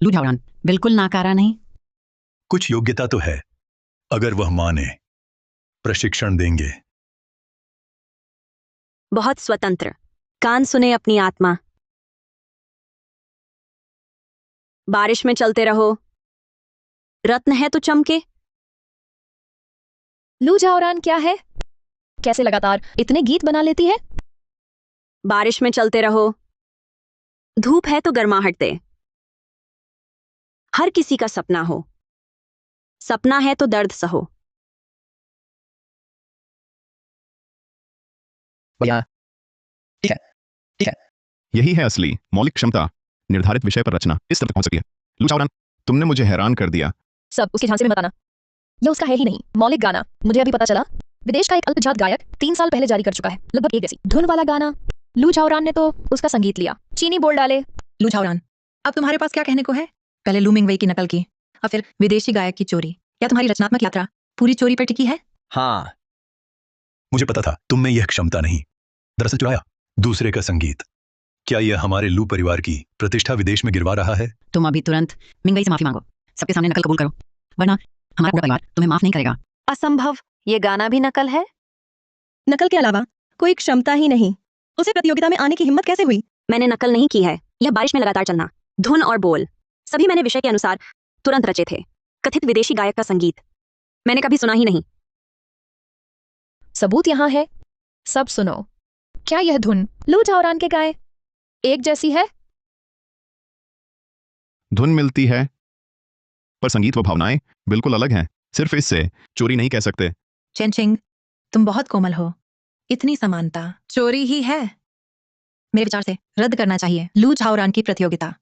[SPEAKER 11] लू झाओरान बिल्कुल नाकारा नहीं।
[SPEAKER 5] कुछ योग्यता तो है, अगर वह माने प्रशिक्षण देंगे।
[SPEAKER 1] बहुत स्वतंत्र, कान सुने अपनी आत्मा। बारिश में चलते रहो, रत्न है तो चमके।
[SPEAKER 4] लू झाओरान क्या है? कैसे लगातार इतने गीत बना लेती है?
[SPEAKER 1] बारिश में चलते रहो, धूप है तो गर्माहट दे। हर किसी का सपना हो, सपना है तो दर्द सहो।
[SPEAKER 10] यही है असली मौलिक क्षमता, निर्धारित विषय पर रचना इस तरह पहुंच सकती है। लू झाओरान, तुमने मुझे हैरान कर दिया।
[SPEAKER 4] सब उसके झांसे में मत आना। यह उसका है ही नहीं। मौलिक गाना, मुझे अभी पता चला, विदेश का एक अल्पजात गायक 3 साल पहले जारी कर चुका है लगभग एक जैसी धुन वाला गाना। लू झाओरान ने तो उसका संगीत लिया, चीनी बोल डाले।
[SPEAKER 6] लू झाओरान, अब तुम्हारे पास क्या कहने को है? पहले लू मिंगवेई की नकल की और फिर विदेशी गायक की चोरी। क्या तुम्हारी रचनात्मक यात्रा पूरी चोरी पर टिकी है?
[SPEAKER 7] हाँ,
[SPEAKER 5] मुझे पता था तुम में यह क्षमता नहीं, दरअसल चुराया दूसरे का संगीत। क्या यह हमारे लू परिवार की प्रतिष्ठा विदेश में गिरवा रहा है?
[SPEAKER 11] तुम अभी तुरंत मिंगवेई से माफी मांगो, सबके सामने नकल कबूल करो, वरना हमारा पूरा परिवार तुम्हें माफ नहीं करेगा।
[SPEAKER 2] असंभव, ये गाना भी नकल है?
[SPEAKER 3] नकल के अलावा कोई क्षमता ही नहीं। उसे प्रतियोगिता में आने की हिम्मत कैसे हुई?
[SPEAKER 1] मैंने नकल नहीं की है। यह बारिश में लगातार चलना, धुन और बोल सभी मैंने विषय के अनुसार तुरंत रचे थे। कथित विदेशी गायक का संगीत मैंने कभी सुना ही नहीं।
[SPEAKER 4] सबूत यहाँ है, सब सुनो। क्या यह धुन लू झाओरान के गाए एक जैसी है?
[SPEAKER 10] धुन मिलती है पर संगीत व भावनाएं बिल्कुल अलग हैं। सिर्फ इससे चोरी नहीं कह सकते।
[SPEAKER 6] चेनचिंग, तुम बहुत कोमल हो। इतनी समानता चोरी ही है। मेरे विचार से रद्द करना चाहिए लू झाओरान की प्रतियोगिता।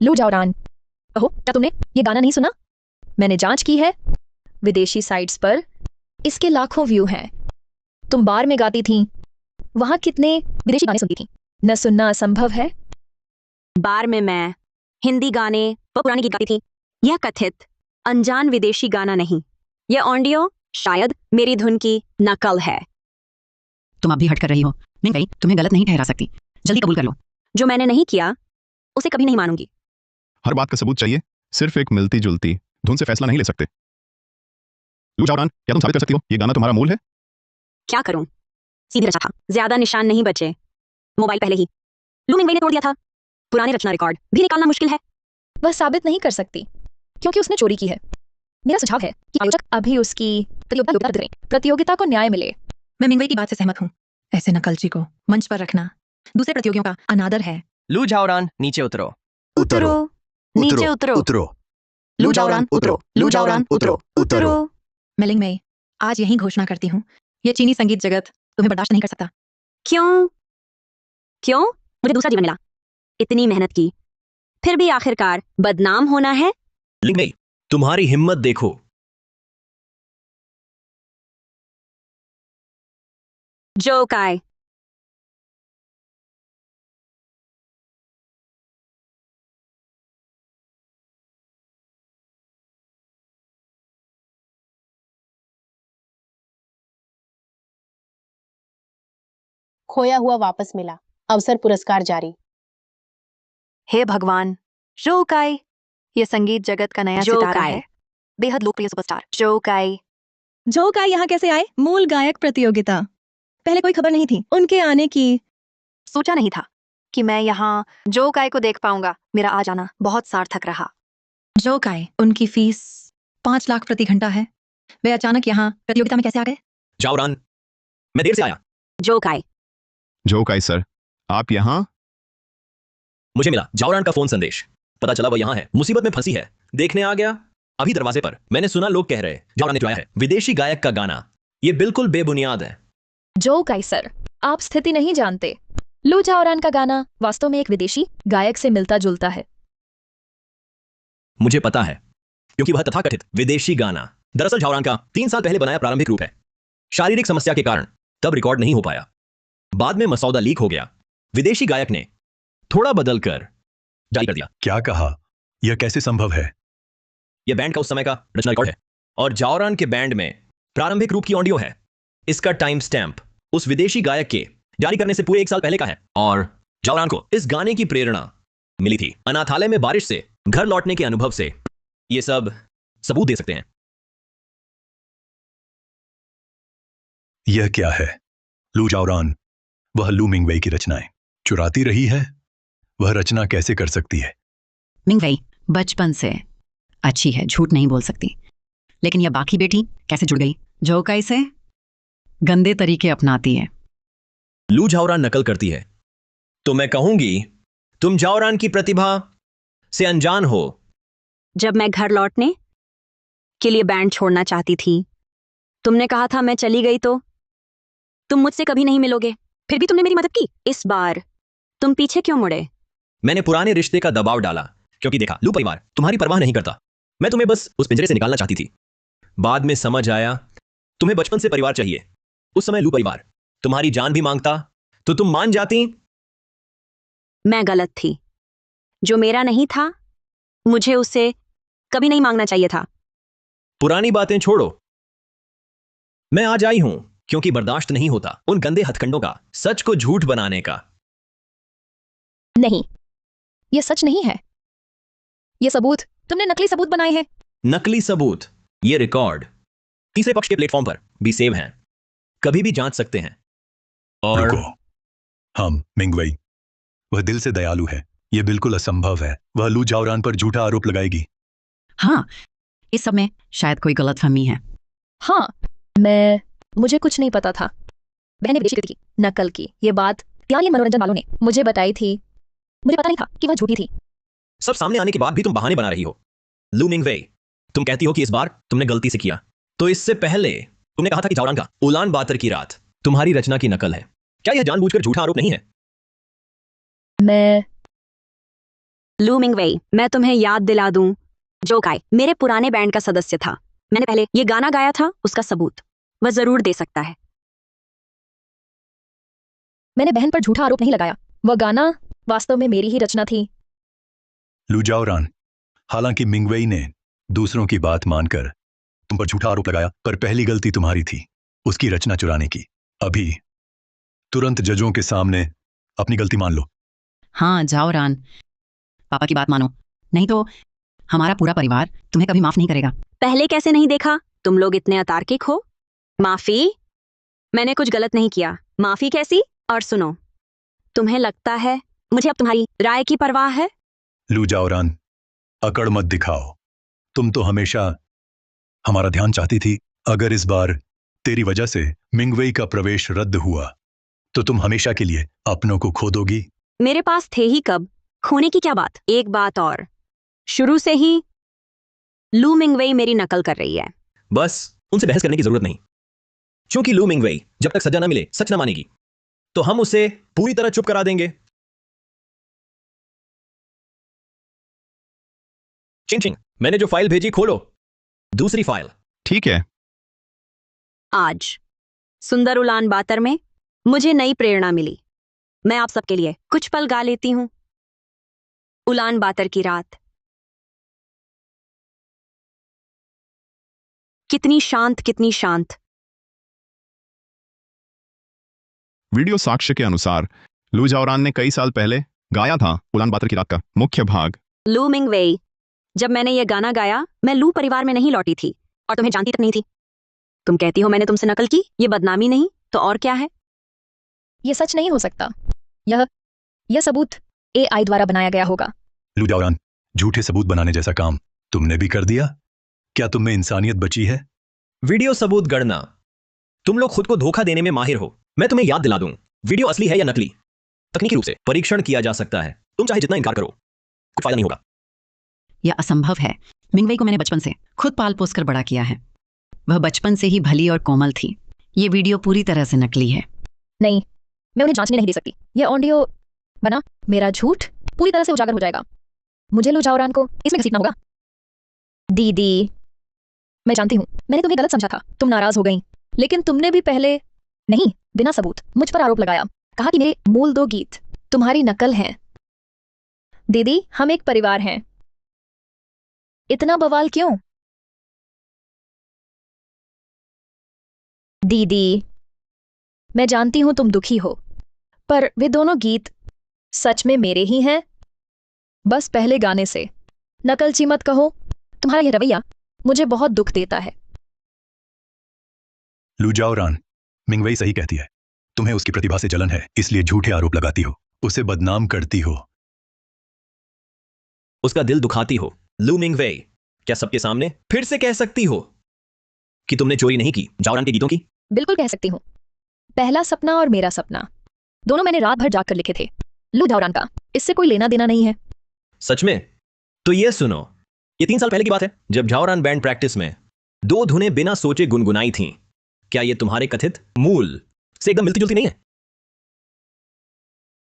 [SPEAKER 4] लू झाओरान, कहो, क्या तुमने ये गाना नहीं सुना? मैंने जांच की है, विदेशी साइट्स पर इसके लाखों व्यू हैं। तुम बार में गाती थीं, वहां कितने विदेशी गाने सुनती थीं? न सुनना असंभव है।
[SPEAKER 1] बार में मैं हिंदी गाने व पुराने गीत गाती थी। यह कथित अनजान विदेशी गाना नहीं, यह ऑडियो शायद मेरी धुन की नकल है।
[SPEAKER 11] तुम अब भी हट कर रही हो। मिंगवेई तुम्हें गलत नहीं ठहरा सकती, जल्दी कबूल कर लो।
[SPEAKER 1] जो मैंने नहीं किया उसे कभी नहीं मानूंगी।
[SPEAKER 10] हर बात का सबूत चाहिए, सिर्फ एक मिलती जुलती धुन से फैसला नहीं ले सकते। लू झाओरान, क्या तुम साबित कर सकती हो ये गाना तुम्हारा मूल है?
[SPEAKER 1] क्या करूं? सीधे रचा था, ज्यादा निशान नहीं बचे। मोबाइल पहले ही लू मिंगवेई ने तोड़ दिया था। पुराने रचना रिकॉर्ड भी निकालना मुश्किल है।
[SPEAKER 4] वह साबित नहीं कर सकती क्योंकि उसने चोरी की है। मेरा सुझाव है कि आयोजक अभी उसकी प्रतियोगिता रद्द करें, प्रतियोगिता को न्याय मिले।
[SPEAKER 6] मैं मिंगवेई की बात से सहमत हूँ। ऐसे नकलची को मंच पर रखना दूसरे प्रतियोगियों का अनादर है।
[SPEAKER 7] लू झाओरान नीचे उतरो।
[SPEAKER 2] उतरो, नीचे उतरो।
[SPEAKER 5] उतरो।
[SPEAKER 2] लू झाओरान उतरो, लू झाओरान उतरो, उतरो।
[SPEAKER 6] मैं मिंगवेई आज यही घोषणा करती हूँ, ये चीनी संगीत जगत तुम्हें बर्दाश्त नहीं कर सकता।
[SPEAKER 1] क्यों? क्यों? मुझे दूसरा जीवन मिला, इतनी मेहनत की, फिर भी आखिरकार बदनाम होना है।
[SPEAKER 7] नहीं, तुम्हारी हिम्मत देखो।
[SPEAKER 1] जो काय
[SPEAKER 8] खोया हुआ वापस मिला, अवसर पुरस्कार जारी।
[SPEAKER 2] हे भगवान, जो काई, ये संगीत जगत का नया
[SPEAKER 1] जो
[SPEAKER 2] सितारा
[SPEAKER 1] काई।
[SPEAKER 2] है, बेहद लोकप्रिय सुपरस्टार जो काई।
[SPEAKER 3] जो का यहाँ कैसे आए? मूल गायक प्रतियोगिता, पहले कोई खबर नहीं थी उनके आने की।
[SPEAKER 2] सोचा नहीं था कि मैं यहाँ जो काई को देख पाऊंगा। मेरा आ जाना बहुत सार्थक रहा।
[SPEAKER 6] जो काय, उनकी फीस 5 लाख प्रति घंटा है। वे अचानक यहाँ प्रतियोगिता में कैसे आ गए?
[SPEAKER 7] झाओरान, मैं देर से आया।
[SPEAKER 1] जो काय
[SPEAKER 10] जो काई सर, आप यहाँ?
[SPEAKER 7] मुझे मिला झाओरान का फोन संदेश, पता चला वो यहाँ है, मुसीबत में फंसी है। देखने आ गया, अभी दरवाजे पर। मैंने सुना लोग कह रहे झाओरान ने चुराया है विदेशी गायक का गाना। ये बिल्कुल बेबुनियाद है।
[SPEAKER 4] जो काइसर, आप स्थिति नहीं जानते। लू झाओरान का गाना वास्तव में एक विदेशी गायक से मिलता जुलता है।
[SPEAKER 7] मुझे पता है, क्योंकि वह तथाकथित विदेशी गाना दरअसल झाओरान का 3 साल पहले बनाया प्रारंभिक रूप है। शारीरिक समस्या के कारण तब रिकॉर्ड नहीं हो पाया। बाद में मसौदा लीक हो गया। विदेशी गायक ने थोड़ा बदलकर जारी कर दिया।
[SPEAKER 5] क्या कहा? यह कैसे संभव है?
[SPEAKER 7] यह बैंड का उस समय का रचना रिकॉर्ड है और जाओरान के बैंड में प्रारंभिक रूप की ऑडियो है। इसका टाइम स्टैम्प उस विदेशी गायक के जारी करने से पूरे 1 साल पहले का है और जाओरान को इस गाने की प्रेरणा मिली थी अनाथालय में बारिश से घर लौटने के अनुभव से। ये सब सबूत दे सकते हैं।
[SPEAKER 5] यह क्या है? लू जाओरान वह लू मिंगवेई की रचनाएं चुराती रही है। वह रचना कैसे कर सकती है?
[SPEAKER 11] मिंगवेई बचपन से अच्छी है, झूठ नहीं बोल सकती, लेकिन यह बाकी बेटी कैसे जुड़ गई जो का इसे गंदे तरीके अपनाती है?
[SPEAKER 7] लू जाओरान नकल करती है तो मैं कहूंगी तुम जाओरान की प्रतिभा से अनजान हो।
[SPEAKER 1] जब मैं घर लौटने के लिए बैंड छोड़ना चाहती थी, तुमने कहा था मैं चली गई तो तुम मुझसे कभी नहीं मिलोगे। फिर भी तुमने मेरी मदद की। इस बार तुम पीछे क्यों मुड़े?
[SPEAKER 7] मैंने पुराने रिश्ते का दबाव डाला क्योंकि देखा लू परिवार तुम्हारी परवाह नहीं करता। मैं तुम्हें बस उस पिंजरे से निकालना चाहती थी। बाद में समझ आया तुम्हें बचपन से परिवार चाहिए। उस समय लू परिवार तुम्हारी जान भी मांगता तो तुम मान जाती।
[SPEAKER 1] मैं गलत थी। जो मेरा नहीं था मुझे उसे कभी नहीं मांगना चाहिए था।
[SPEAKER 7] पुरानी बातें छोड़ो। मैं आज आई हूं क्योंकि बर्दाश्त नहीं होता उन गंदे हथकंडों का, सच को झूठ बनाने का।
[SPEAKER 4] नहीं, यह सच नहीं है। ये सबूत तुमने नकली सबूत बनाए हैं।
[SPEAKER 7] नकली सबूत? ये रिकॉर्ड तीसरे पक्ष के प्लेटफॉर्म पर भी सेव हैं, कभी भी जांच सकते हैं। और
[SPEAKER 5] रुको, हम मिंगवेई वह दिल से दयालु है। यह बिल्कुल असंभव है। वह लू जाओरान पर झूठा आरोप लगाएगी।
[SPEAKER 11] हाँ, इस सब में शायद कोई गलतफहमी है।
[SPEAKER 4] हाँ, मुझे कुछ नहीं पता था। बहन ने विदेशी कृति की नकल की। ये बात इतालियन मनोरंजन वालों ने मुझे बताई थी। मुझे पता नहीं था कि वह झूठी थी।
[SPEAKER 7] सब सामने आने के बाद भी तुम बहाने बना रही हो। लू मिंगवेई, तुम कहती हो कि इस बार तुमने गलती से किया, तो इससे पहले तुमने कहा था कि जाओरान का उलान बातर की रात तुम्हारी रचना की नकल है। क्या यह जानबूझकर झूठा आरोप नहीं है?
[SPEAKER 1] लू मिंगवेई, मैं तुम्हें याद दिला दूं, जो गाय मेरे पुराने बैंड का सदस्य था, मैंने पहले ये गाना गाया था, उसका सबूत वह जरूर दे सकता है।
[SPEAKER 4] मैंने बहन पर झूठा आरोप नहीं लगाया। वह गाना वास्तव में मेरी ही रचना थी।
[SPEAKER 5] लू जाओरान, हालांकि मिंगवेई ने दूसरों की बात मानकर तुम पर झूठा आरोप लगाया, पर पहली गलती तुम्हारी थी उसकी रचना चुराने की। अभी तुरंत जजों के सामने अपनी गलती मान लो।
[SPEAKER 11] हाँ जाओरान, पापा की बात मानो, नहीं तो हमारा पूरा परिवार तुम्हें कभी माफ नहीं करेगा।
[SPEAKER 1] पहले कैसे नहीं देखा? तुम लोग इतने अतार्किक हो। माफी? मैंने कुछ गलत नहीं किया। माफी कैसी? और सुनो, तुम्हें लगता है मुझे अब तुम्हारी राय की परवाह है?
[SPEAKER 5] लू जाओरान, अकड़ मत दिखाओ। तुम तो हमेशा हमारा ध्यान चाहती थी। अगर इस बार तेरी वजह से मिंगवेई का प्रवेश रद्द हुआ तो तुम हमेशा के लिए अपनों को खो दोगी।
[SPEAKER 1] मेरे पास थे ही कब, खोने की क्या बात। एक बात और, शुरू से ही लू मिंगवेई मेरी नकल कर रही है।
[SPEAKER 7] बस उनसे बहस करने की जरूरत नहीं, क्योंकि लू मिंगवेई जब तक सजा ना मिले सच ना मानेगी, तो हम उसे पूरी तरह चुप करा देंगे। चिंग चिंग, मैंने जो फाइल भेजी खोलो। दूसरी फाइल।
[SPEAKER 10] ठीक है।
[SPEAKER 1] आज सुंदर उलान बातर में मुझे नई प्रेरणा मिली। मैं आप सबके लिए कुछ पल गा लेती हूं। उलान बातर की रात कितनी शांत, कितनी शांत।
[SPEAKER 10] वीडियो साक्ष्य के अनुसार लू जाओरान ने कई साल पहले गाया था उलान बातर की रात का मुख्य भाग।
[SPEAKER 1] लू मिंगवेई, जब मैंने ये गाना गाया मैं लू परिवार में नहीं लौटी थी और तुम्हें जानती तक नहीं थी। तुम कहती हो मैंने तुमसे नकल की, ये बदनामी नहीं तो और क्या है?
[SPEAKER 4] यह सच नहीं हो सकता। यह सबूत AI द्वारा बनाया गया होगा।
[SPEAKER 5] लू जाओरान, झूठे सबूत बनाने जैसा काम तुमने भी कर दिया। क्या तुम में इंसानियत बची है?
[SPEAKER 7] वीडियो सबूत गढ़ना। तुम लोग खुद को धोखा देने में माहिर हो। मैं तुम्हें याद दिला दूं, वीडियो असली है या नकली, तकनीकी रूप से परीक्षण किया जा सकता है। तुम चाहे जितना इनकार करो, कोई फायदा नहीं होगा।
[SPEAKER 11] यह असंभव है। मिंगवेई को मैंने बचपन से खुद पाल पोस कर बड़ा किया है। वह बचपन से ही भली और कोमल थी। ये वीडियो पूरी तरह से नकली है।
[SPEAKER 4] नहीं, मैं उन्हें जांचने नहीं दे सकती। यह ऑडियो बना मेरा झूठ पूरी तरह से उजागर हो जाएगा। मुझे लू जाओरान को इसमें घसीटना होगा। दीदी, मैं जानती हूं मैंने तुम्हें गलत समझा था। तुम नाराज हो गई। लेकिन तुमने भी पहले नहीं, बिना सबूत मुझ पर आरोप लगाया, कहा कि मेरे मूल 2 गीत तुम्हारी नकल हैं। दीदी, हम एक परिवार हैं। इतना बवाल क्यों? दीदी, मैं जानती हूं तुम दुखी हो, पर वे दोनों गीत सच में मेरे ही हैं। बस पहले गाने से नकलची मत कहो। तुम्हारा यह रवैया मुझे बहुत दुख देता है।
[SPEAKER 5] लू जाओरान, मिंगवई सही कहती है। तुम्हें उसकी प्रतिभा से जलन है, इसलिए झूठे आरोप लगाती हो, उसे बदनाम करती हो।
[SPEAKER 7] उसका दिल दुखाती हो। लू मिंगवे, क्या सबके सामने फिर से कह सकती हो कि तुमने चोरी नहीं की जाओरान के गीतों की?
[SPEAKER 4] बिल्कुल कह सकती हूं। पहला सपना और मेरा सपना दोनों मैंने रात भर जाकर लिखे थे। लू जाओरान का इससे कोई लेना देना नहीं है।
[SPEAKER 7] सच में? तो ये सुनो, ये 3 साल पहले की बात है, जब जाओरान बैंड प्रैक्टिस में 2 धुनें बिना सोचे गुनगुनाई थीं। क्या ये तुम्हारे कथित मूल से एकदम मिलती जुलती नहीं है?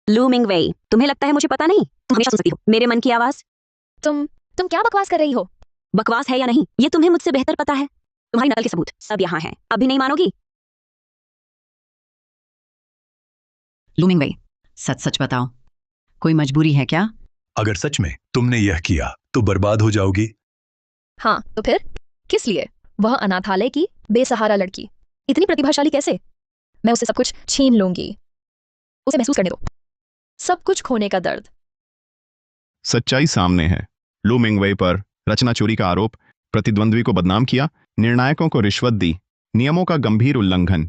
[SPEAKER 1] लू मिंगवेई, तुम्हें लगता है मुझे पता नहीं? तुम हमेशा सुन सकती हो मेरे मन की आवाज।
[SPEAKER 4] तुम क्या बकवास कर रही हो?
[SPEAKER 1] बकवास है या नहीं, ये तुम्हें मुझसे बेहतर पता है। तुम्हारी नकल के सबूत सब यहाँ हैं। अभी नहीं मानोगी?
[SPEAKER 11] लूमिंग वही, सच सच बताओ, कोई मजबूरी है क्या?
[SPEAKER 5] अगर सच में तुमने यह किया तो बर्बाद हो जाओगी।
[SPEAKER 4] हाँ, तो फिर किस लिए? वह अनाथालय की बेसहारा लड़की इतनी प्रतिभाशाली कैसे? मैं उसे सब कुछ छीन लूंगी। उसे महसूस करने दो सब कुछ खोने का दर्द।
[SPEAKER 10] सच्चाई सामने है। लू मिंगवे पर रचना चोरी का आरोप, प्रतिद्वंद्वी को बदनाम किया, निर्णायकों को रिश्वत दी, नियमों का गंभीर उल्लंघन।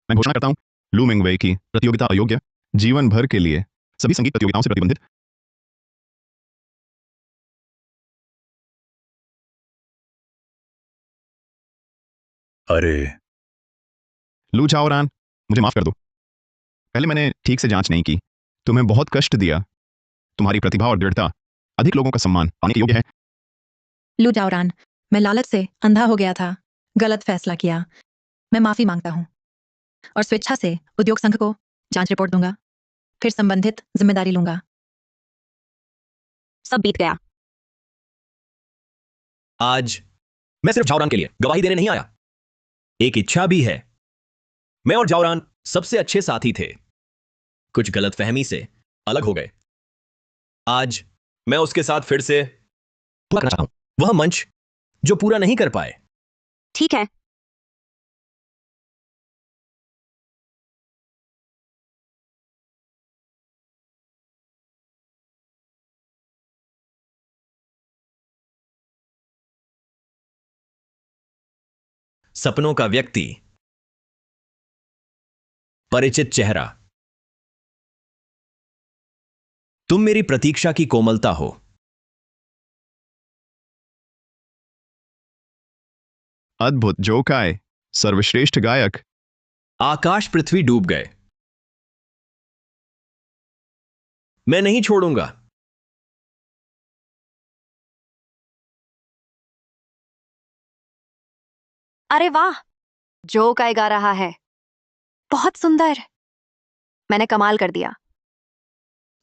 [SPEAKER 10] मैं घोषणा करता हूं, लू मिंगवे की प्रतियोगिता अयोग्य, जीवन भर के लिए सभी संगीत प्रतियोगिताओं से प्रतिबंधित।
[SPEAKER 5] अरे
[SPEAKER 10] लू जाओरान, मुझे माफ कर दो। पहले मैंने ठीक से जांच नहीं की, तुम्हें बहुत कष्ट दिया। तुम्हारी प्रतिभा और दृढ़ता अधिक लोगों का सम्मान पाने के योग्य है।
[SPEAKER 6] लू जाओरान, मैं लालच से अंधा हो गया था, गलत फैसला किया। मैं माफी मांगता हूं और स्वेच्छा से उद्योग संघ को जांच रिपोर्ट दूंगा, फिर संबंधित जिम्मेदारी लूंगा।
[SPEAKER 1] सब बीत गया।
[SPEAKER 7] आज मैं सिर्फ जाओरान के लिए गवाही देने नहीं आया, एक इच्छा भी है। मैं और जाओरान सबसे अच्छे साथी थे, कुछ गलतफहमी से अलग हो गए। आज मैं उसके साथ फिर से पूरा करना चाहता हूं वह मंच जो पूरा नहीं कर पाए।
[SPEAKER 1] ठीक है,
[SPEAKER 7] सपनों का व्यक्ति, परिचित चेहरा, तुम मेरी प्रतीक्षा की कोमलता हो।
[SPEAKER 10] अद्भुत जोकाय, सर्वश्रेष्ठ गायक।
[SPEAKER 7] आकाश पृथ्वी डूब गए, मैं नहीं छोड़ूंगा।
[SPEAKER 2] अरे वाह, जो काय गा रहा है, बहुत सुंदर। मैंने कमाल कर दिया।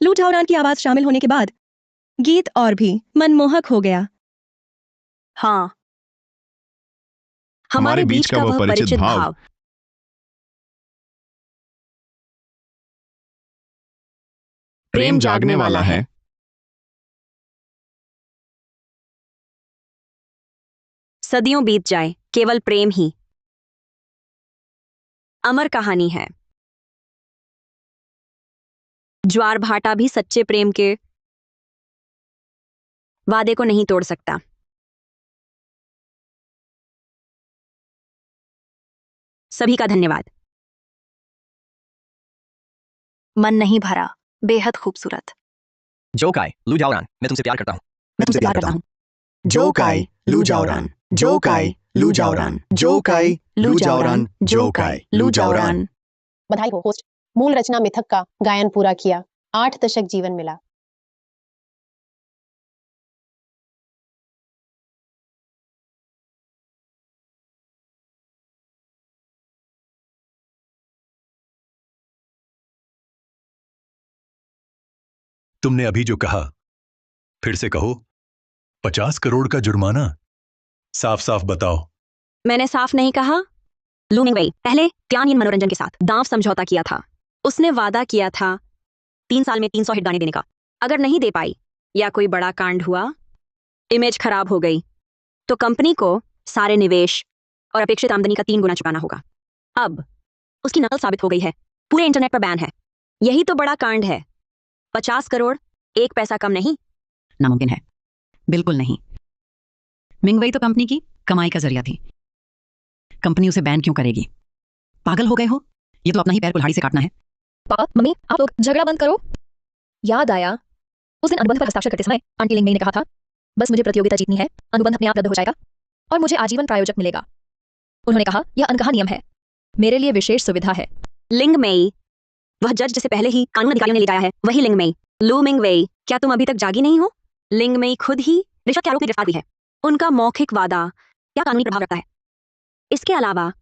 [SPEAKER 3] लू जाओरान की आवाज शामिल होने के बाद गीत और भी मनमोहक हो गया।
[SPEAKER 2] हाँ,
[SPEAKER 1] हमारे बीच का वह परिचित भाव।
[SPEAKER 10] प्रेम जागने वाला है।
[SPEAKER 1] सदियों बीत जाए, केवल प्रेम ही अमर कहानी है। ज्वार भाटा भी सच्चे प्रेम के वादे को नहीं तोड़ सकता। सभी का धन्यवाद।
[SPEAKER 2] मन नहीं भरा, बेहद खूबसूरत।
[SPEAKER 7] जोकाय, लू जाओरान, मैं तुमसे प्यार करता हूं।
[SPEAKER 2] मैं तुमसे प्यार करता हूँ।
[SPEAKER 9] जोकाय लू जाओरान, जोकाय लू जाओरान, जोकाय लू जाओरान, जोकाय लू जाओरान।
[SPEAKER 8] बधाई हो होस्ट। मूल रचना मिथक का गायन पूरा किया, 8 दशक जीवन मिला।
[SPEAKER 5] तुमने अभी जो कहा फिर से कहो। 50 करोड़ का जुर्माना? साफ साफ बताओ।
[SPEAKER 1] मैंने साफ नहीं कहा। लू मिंगवेई पहले त्यानयिन मनोरंजन के साथ दांव समझौता किया था। उसने वादा किया था 3 साल में 300 हिट गाने देने का। अगर नहीं दे पाई या कोई बड़ा कांड हुआ, इमेज खराब हो गई, तो कंपनी को सारे निवेश और अपेक्षित आमदनी का 3 गुना चुकाना होगा। अब उसकी नकल साबित हो गई है, पूरे इंटरनेट पर बैन है। यही तो बड़ा कांड है। 50 करोड़, 1 पैसा कम नहीं।
[SPEAKER 11] नामुमकिन है, बिल्कुल नहीं। मिंगवेई तो कंपनी की कमाई का जरिया थी। कंपनी उसे बैन क्यों करेगी? पागल हो गए हो? ये तो अपना ही पैर कुल्हाड़ी से काटना है।
[SPEAKER 4] पापा मम्मी, आप लोग झगड़ा बंद करो। याद आया उस दिन अनुबंध पर हस्ताक्षर करते समय आंटी लिंगमेई ने कहा था, बस मुझे प्रतियोगिता जीतनी है, अनुबंध अपने आप रद्द हो जाएगा और मुझे आजीवन प्रायोजक मिलेगा। उन्होंने कहा यह अनकहा नियम है, मेरे लिए विशेष सुविधा है।
[SPEAKER 1] लिंगमेई, वह जज जिसे पहले ही कानून अधिकारियों ने ले जाया है, वही लिंगमेई। लू मिंगवेई, क्या तुम अभी तक जागी नहीं हो? लिंगमेई खुद ही रिश्वत के आरोप में गिरफ्तार हुई है। उनका मौखिक वादा क्या कानूनी प्रभाव रखता है? इसके अलावा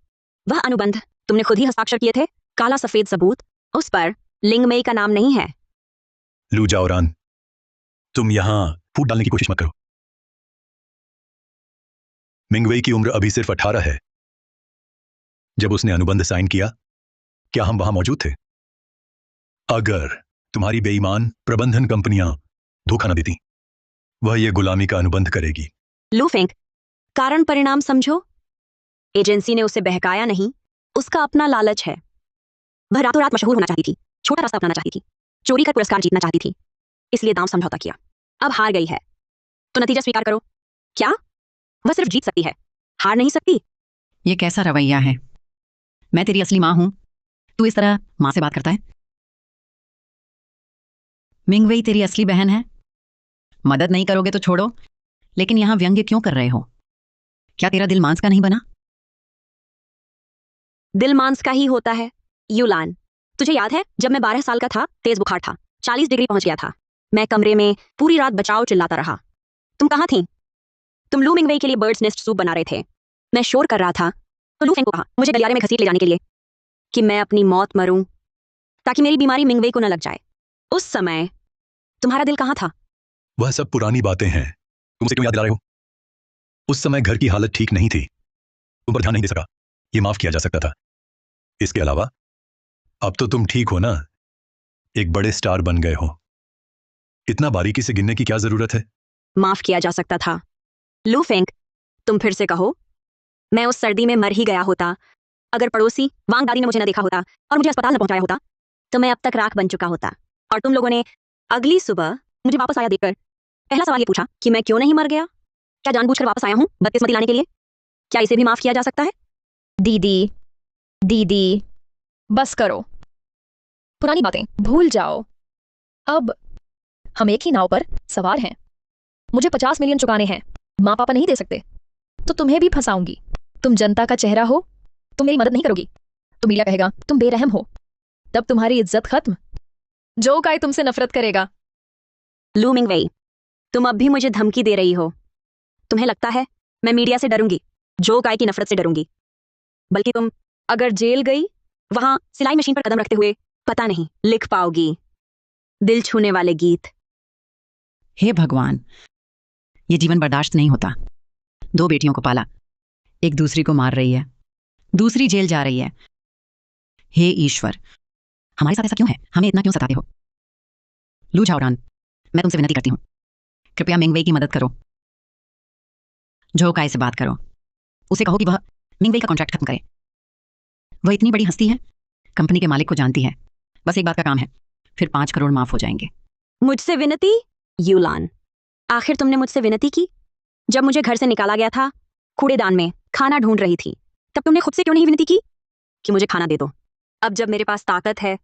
[SPEAKER 1] वह अनुबंध तुमने खुद ही हस्ताक्षर किए थे, काला सफेद सबूत, उस पर लिंगमेई का नाम नहीं है।
[SPEAKER 5] लू जाओरान, तुम यहां फूट डालने की कोशिश मत करो। मिंगवेई की उम्र अभी सिर्फ 18 है। जब उसने अनुबंध साइन किया, क्या हम वहां मौजूद थे? अगर तुम्हारी बेईमान प्रबंधन कंपनियां धोखा न देती, वह यह गुलामी का अनुबंध करेगी।
[SPEAKER 1] लू फेंक, कारण परिणाम समझो। एजेंसी ने उसे बहकाया नहीं, उसका अपना लालच है। वह रातों रात मशहूर होना चाहती थी, छोटा रास्ता अपनाना चाहती थी, चोरी का पुरस्कार जीतना चाहती थी, इसलिए दांव समझौता किया। अब हार गई है तो नतीजा स्वीकार करो। क्या वह सिर्फ जीत सकती है, हार नहीं सकती?
[SPEAKER 11] ये कैसा रवैया है? मैं तेरी असली माँ हूं, तू इस तरह माँ से बात करता है? मिंगवेई तेरी असली बहन है। मदद नहीं करोगे तो छोड़ो, लेकिन यहां व्यंग्य क्यों कर रहे हो? क्या तेरा दिल मांस का नहीं बना?
[SPEAKER 1] दिल मांस का ही होता है। यूलान, तुझे याद है जब मैं 12 साल का था, तेज बुखार था, 40 डिग्री पहुंच गया था। मैं कमरे में पूरी रात बचाओ चिल्लाता रहा। तुम कहाँ थी? तुम लू मिंगवेई के लिए बर्ड्स नेस्ट सूप बना रहे थे। मैं शोर कर रहा था तो लू फेंग को कहा मुझे गलियारे में घसीट ले जाने के लिए, कि मैं अपनी मौत मरूं ताकि मेरी बीमारी मिंगवेई को न लग जाए। उस समय तुम्हारा दिल कहाँ था?
[SPEAKER 5] वह सब पुरानी बातें हैं, तुम उसे क्यों याद दिला रहे हो? उस समय घर की हालत ठीक नहीं थी, तुम पर ध्यान नहीं दे सका, यह माफ किया जा सकता था। इसके अलावा अब तो तुम ठीक हो ना, एक बड़े स्टार बन गए हो, इतना बारीकी से गिनने की क्या जरूरत है?
[SPEAKER 1] माफ किया जा सकता था। लू फेंग, तुम फिर से कहो। मैं उस सर्दी में मर ही गया होता अगर पड़ोसी वांग दादी ने मुझे न देखा होता और मुझे अस्पताल न पहुंचाया होता, तो मैं अब तक राख बन चुका होता। और तुम लोगों ने अगली सुबह मुझे वापस आया देखकर पहला सवाल ये पूछा कि मैं क्यों नहीं मर गया। क्या जानबूझकर वापस आया हूं बदकिस्मती लाने के लिए? क्या इसे भी माफ किया जा सकता है?
[SPEAKER 4] दीदी दीदी, बस करो, पुरानी बातें भूल जाओ। अब हम एक ही नाव पर सवार हैं। मुझे 50 मिलियन चुकाने हैं, माँ पापा नहीं दे सकते तो तुम्हें भी फंसाऊंगी। तुम जनता का चेहरा हो, तुम मेरी मदद नहीं करोगी तो मीडिया कहेगा तुम बेरहम हो, तब तुम्हारी इज्जत खत्म। जो काय तुमसे नफरत करेगा।
[SPEAKER 1] लू मिंगवेई, तुम अब भी मुझे धमकी दे रही हो। तुम्हें लगता है मैं मीडिया से डरूंगी, जो काय की नफरत से डरूंगी? बल्कि तुम अगर जेल गई, वहां सिलाई मशीन पर कदम रखते हुए पता नहीं लिख पाओगी दिल छूने वाले गीत।
[SPEAKER 11] हे भगवान, ये जीवन बर्दाश्त नहीं होता। 2 बेटियों को पाला, एक दूसरी को मार रही है, दूसरी जेल जा रही है। हे ईश्वर, हमारे साथ ऐसा क्यों है? हमें इतना क्यों सताते हो? लू झाओरान, मैं तुमसे विनती करती हूं, कृपया मिंगवेई की मदद करो। जो काय से बात करो, उसे कहो कि वह मिंगवेई का कॉन्ट्रैक्ट खत्म करे। वह इतनी बड़ी हस्ती है, कंपनी के मालिक को जानती है। बस एक बात का काम है, फिर 5 करोड़ माफ हो जाएंगे।
[SPEAKER 1] मुझसे विनती? यूलान, आखिर तुमने मुझसे विनती की जब मुझे घर से निकाला गया था, कूड़ेदान में खाना ढूंढ रही थी, तब तुमने खुद से क्यों नहीं विनती की कि मुझे खाना दे दो? अब जब मेरे पास ताकत है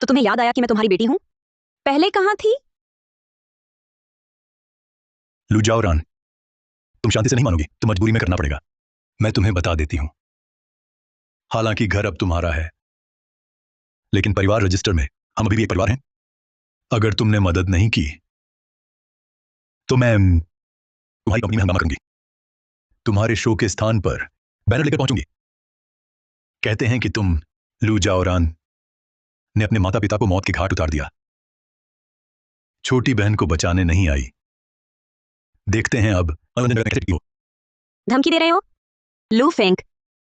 [SPEAKER 1] तो तुम्हें याद आया कि मैं तुम्हारी बेटी हूं? पहले कहां थी?
[SPEAKER 5] लू जाओरान, तुम शांति से नहीं मानोगी तो मजबूरी में करना पड़ेगा। मैं तुम्हें बता देती हूं, हालांकि घर अब तुम्हारा है, लेकिन परिवार रजिस्टर में हम अभी भी एक परिवार हैं। अगर तुमने मदद नहीं की तो मैं तुम्हारी कंपनी में हंगामा करूंगी, तुम्हारे शो के स्थान पर बैनर लेकर पहुंचूंगी। कहते हैं कि तुम लू जाओरान ने अपने माता पिता को मौत के घाट उतार दिया, छोटी बहन को बचाने नहीं आई। देखते हैं अब मनोरंजन कैसे टिकी हो।
[SPEAKER 1] धमकी दे रहे हो? लू फेंग,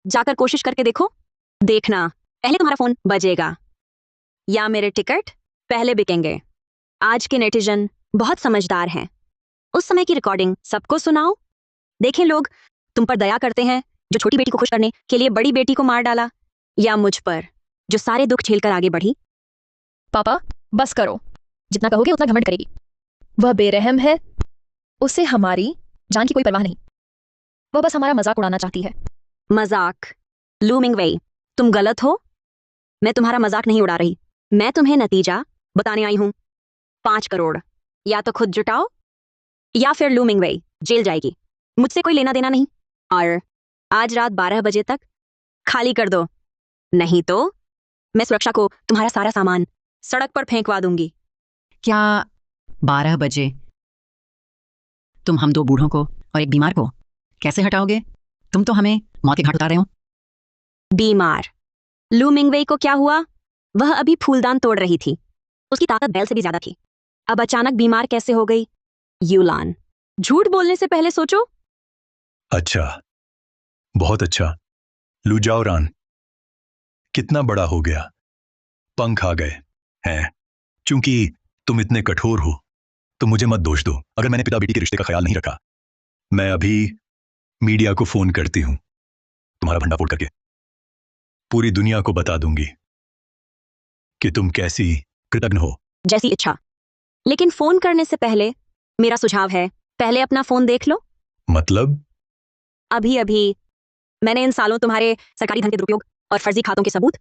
[SPEAKER 1] जाकर कोशिश करके देखो। देखना, पहले तुम्हारा फोन बजेगा या मेरे टिकट पहले बिकेंगे। आज के नेटिजन बहुत समझदार हैं। उस समय की रिकॉर्डिंग सबको सुनाओ। देखें लोग तुम पर दया करते हैं जो छोटी बेटी को खुश करने के लिए बड़ी बेटी को मार डाला, या मुझ पर जो सारे दुख झेलकर आगे बढ़ी।
[SPEAKER 4] पापा बस करो, जितना कहोगे उतना घमंड करेगी। वह बेरहम है, उसे हमारी जान की कोई परवाह नहीं। वह बस हमारा मजाक उड़ाना चाहती है।
[SPEAKER 1] मजाक? लू मिंगवेई, तुम गलत हो। मैं तुम्हारा मजाक नहीं उड़ा रही, मैं तुम्हें नतीजा बताने आई हूं। 5 करोड़ या तो खुद जुटाओ या फिर लू मिंगवेई जेल जाएगी। मुझसे कोई लेना देना नहीं, और आज रात 12 बजे तक खाली कर दो, नहीं तो मैं सुरक्षा को तुम्हारा सारा सामान सड़क पर फेंकवा दूंगी।
[SPEAKER 11] क्या 12 बजे? तुम हम 2 बूढ़ों को और एक बीमार को कैसे हटाओगे? तुम तो हमें मौत के घाट उतार रहे हो।
[SPEAKER 1] बीमार? लू मिंगवेई को क्या हुआ? वह अभी फूलदान तोड़ रही थी, उसकी ताकत बैल से भी ज्यादा थी। अब अचानक बीमार कैसे हो गई? यूलान, झूठ बोलने से पहले सोचो।
[SPEAKER 5] अच्छा, बहुत अच्छा। लू जाओरान, कितना बड़ा हो गया, पंख आ गए हैं। चूंकि तुम इतने कठोर हो तो मुझे मत दोष दो अगर मैंने पिता बेटी के रिश्ते का ख्याल नहीं रखा। मैं अभी मीडिया को फोन करती हूं, तुम्हारा भंडाफोड़ करके पूरी दुनिया को बता दूंगी कि तुम कैसी कृतज्ञ हो।
[SPEAKER 1] जैसी इच्छा, लेकिन फोन करने से पहले मेरा सुझाव है पहले अपना फोन देख लो।
[SPEAKER 5] मतलब?
[SPEAKER 1] अभी अभी मैंने इन सालों तुम्हारे सरकारी धन के दुरुपयोग और फर्जी खातों के सबूत,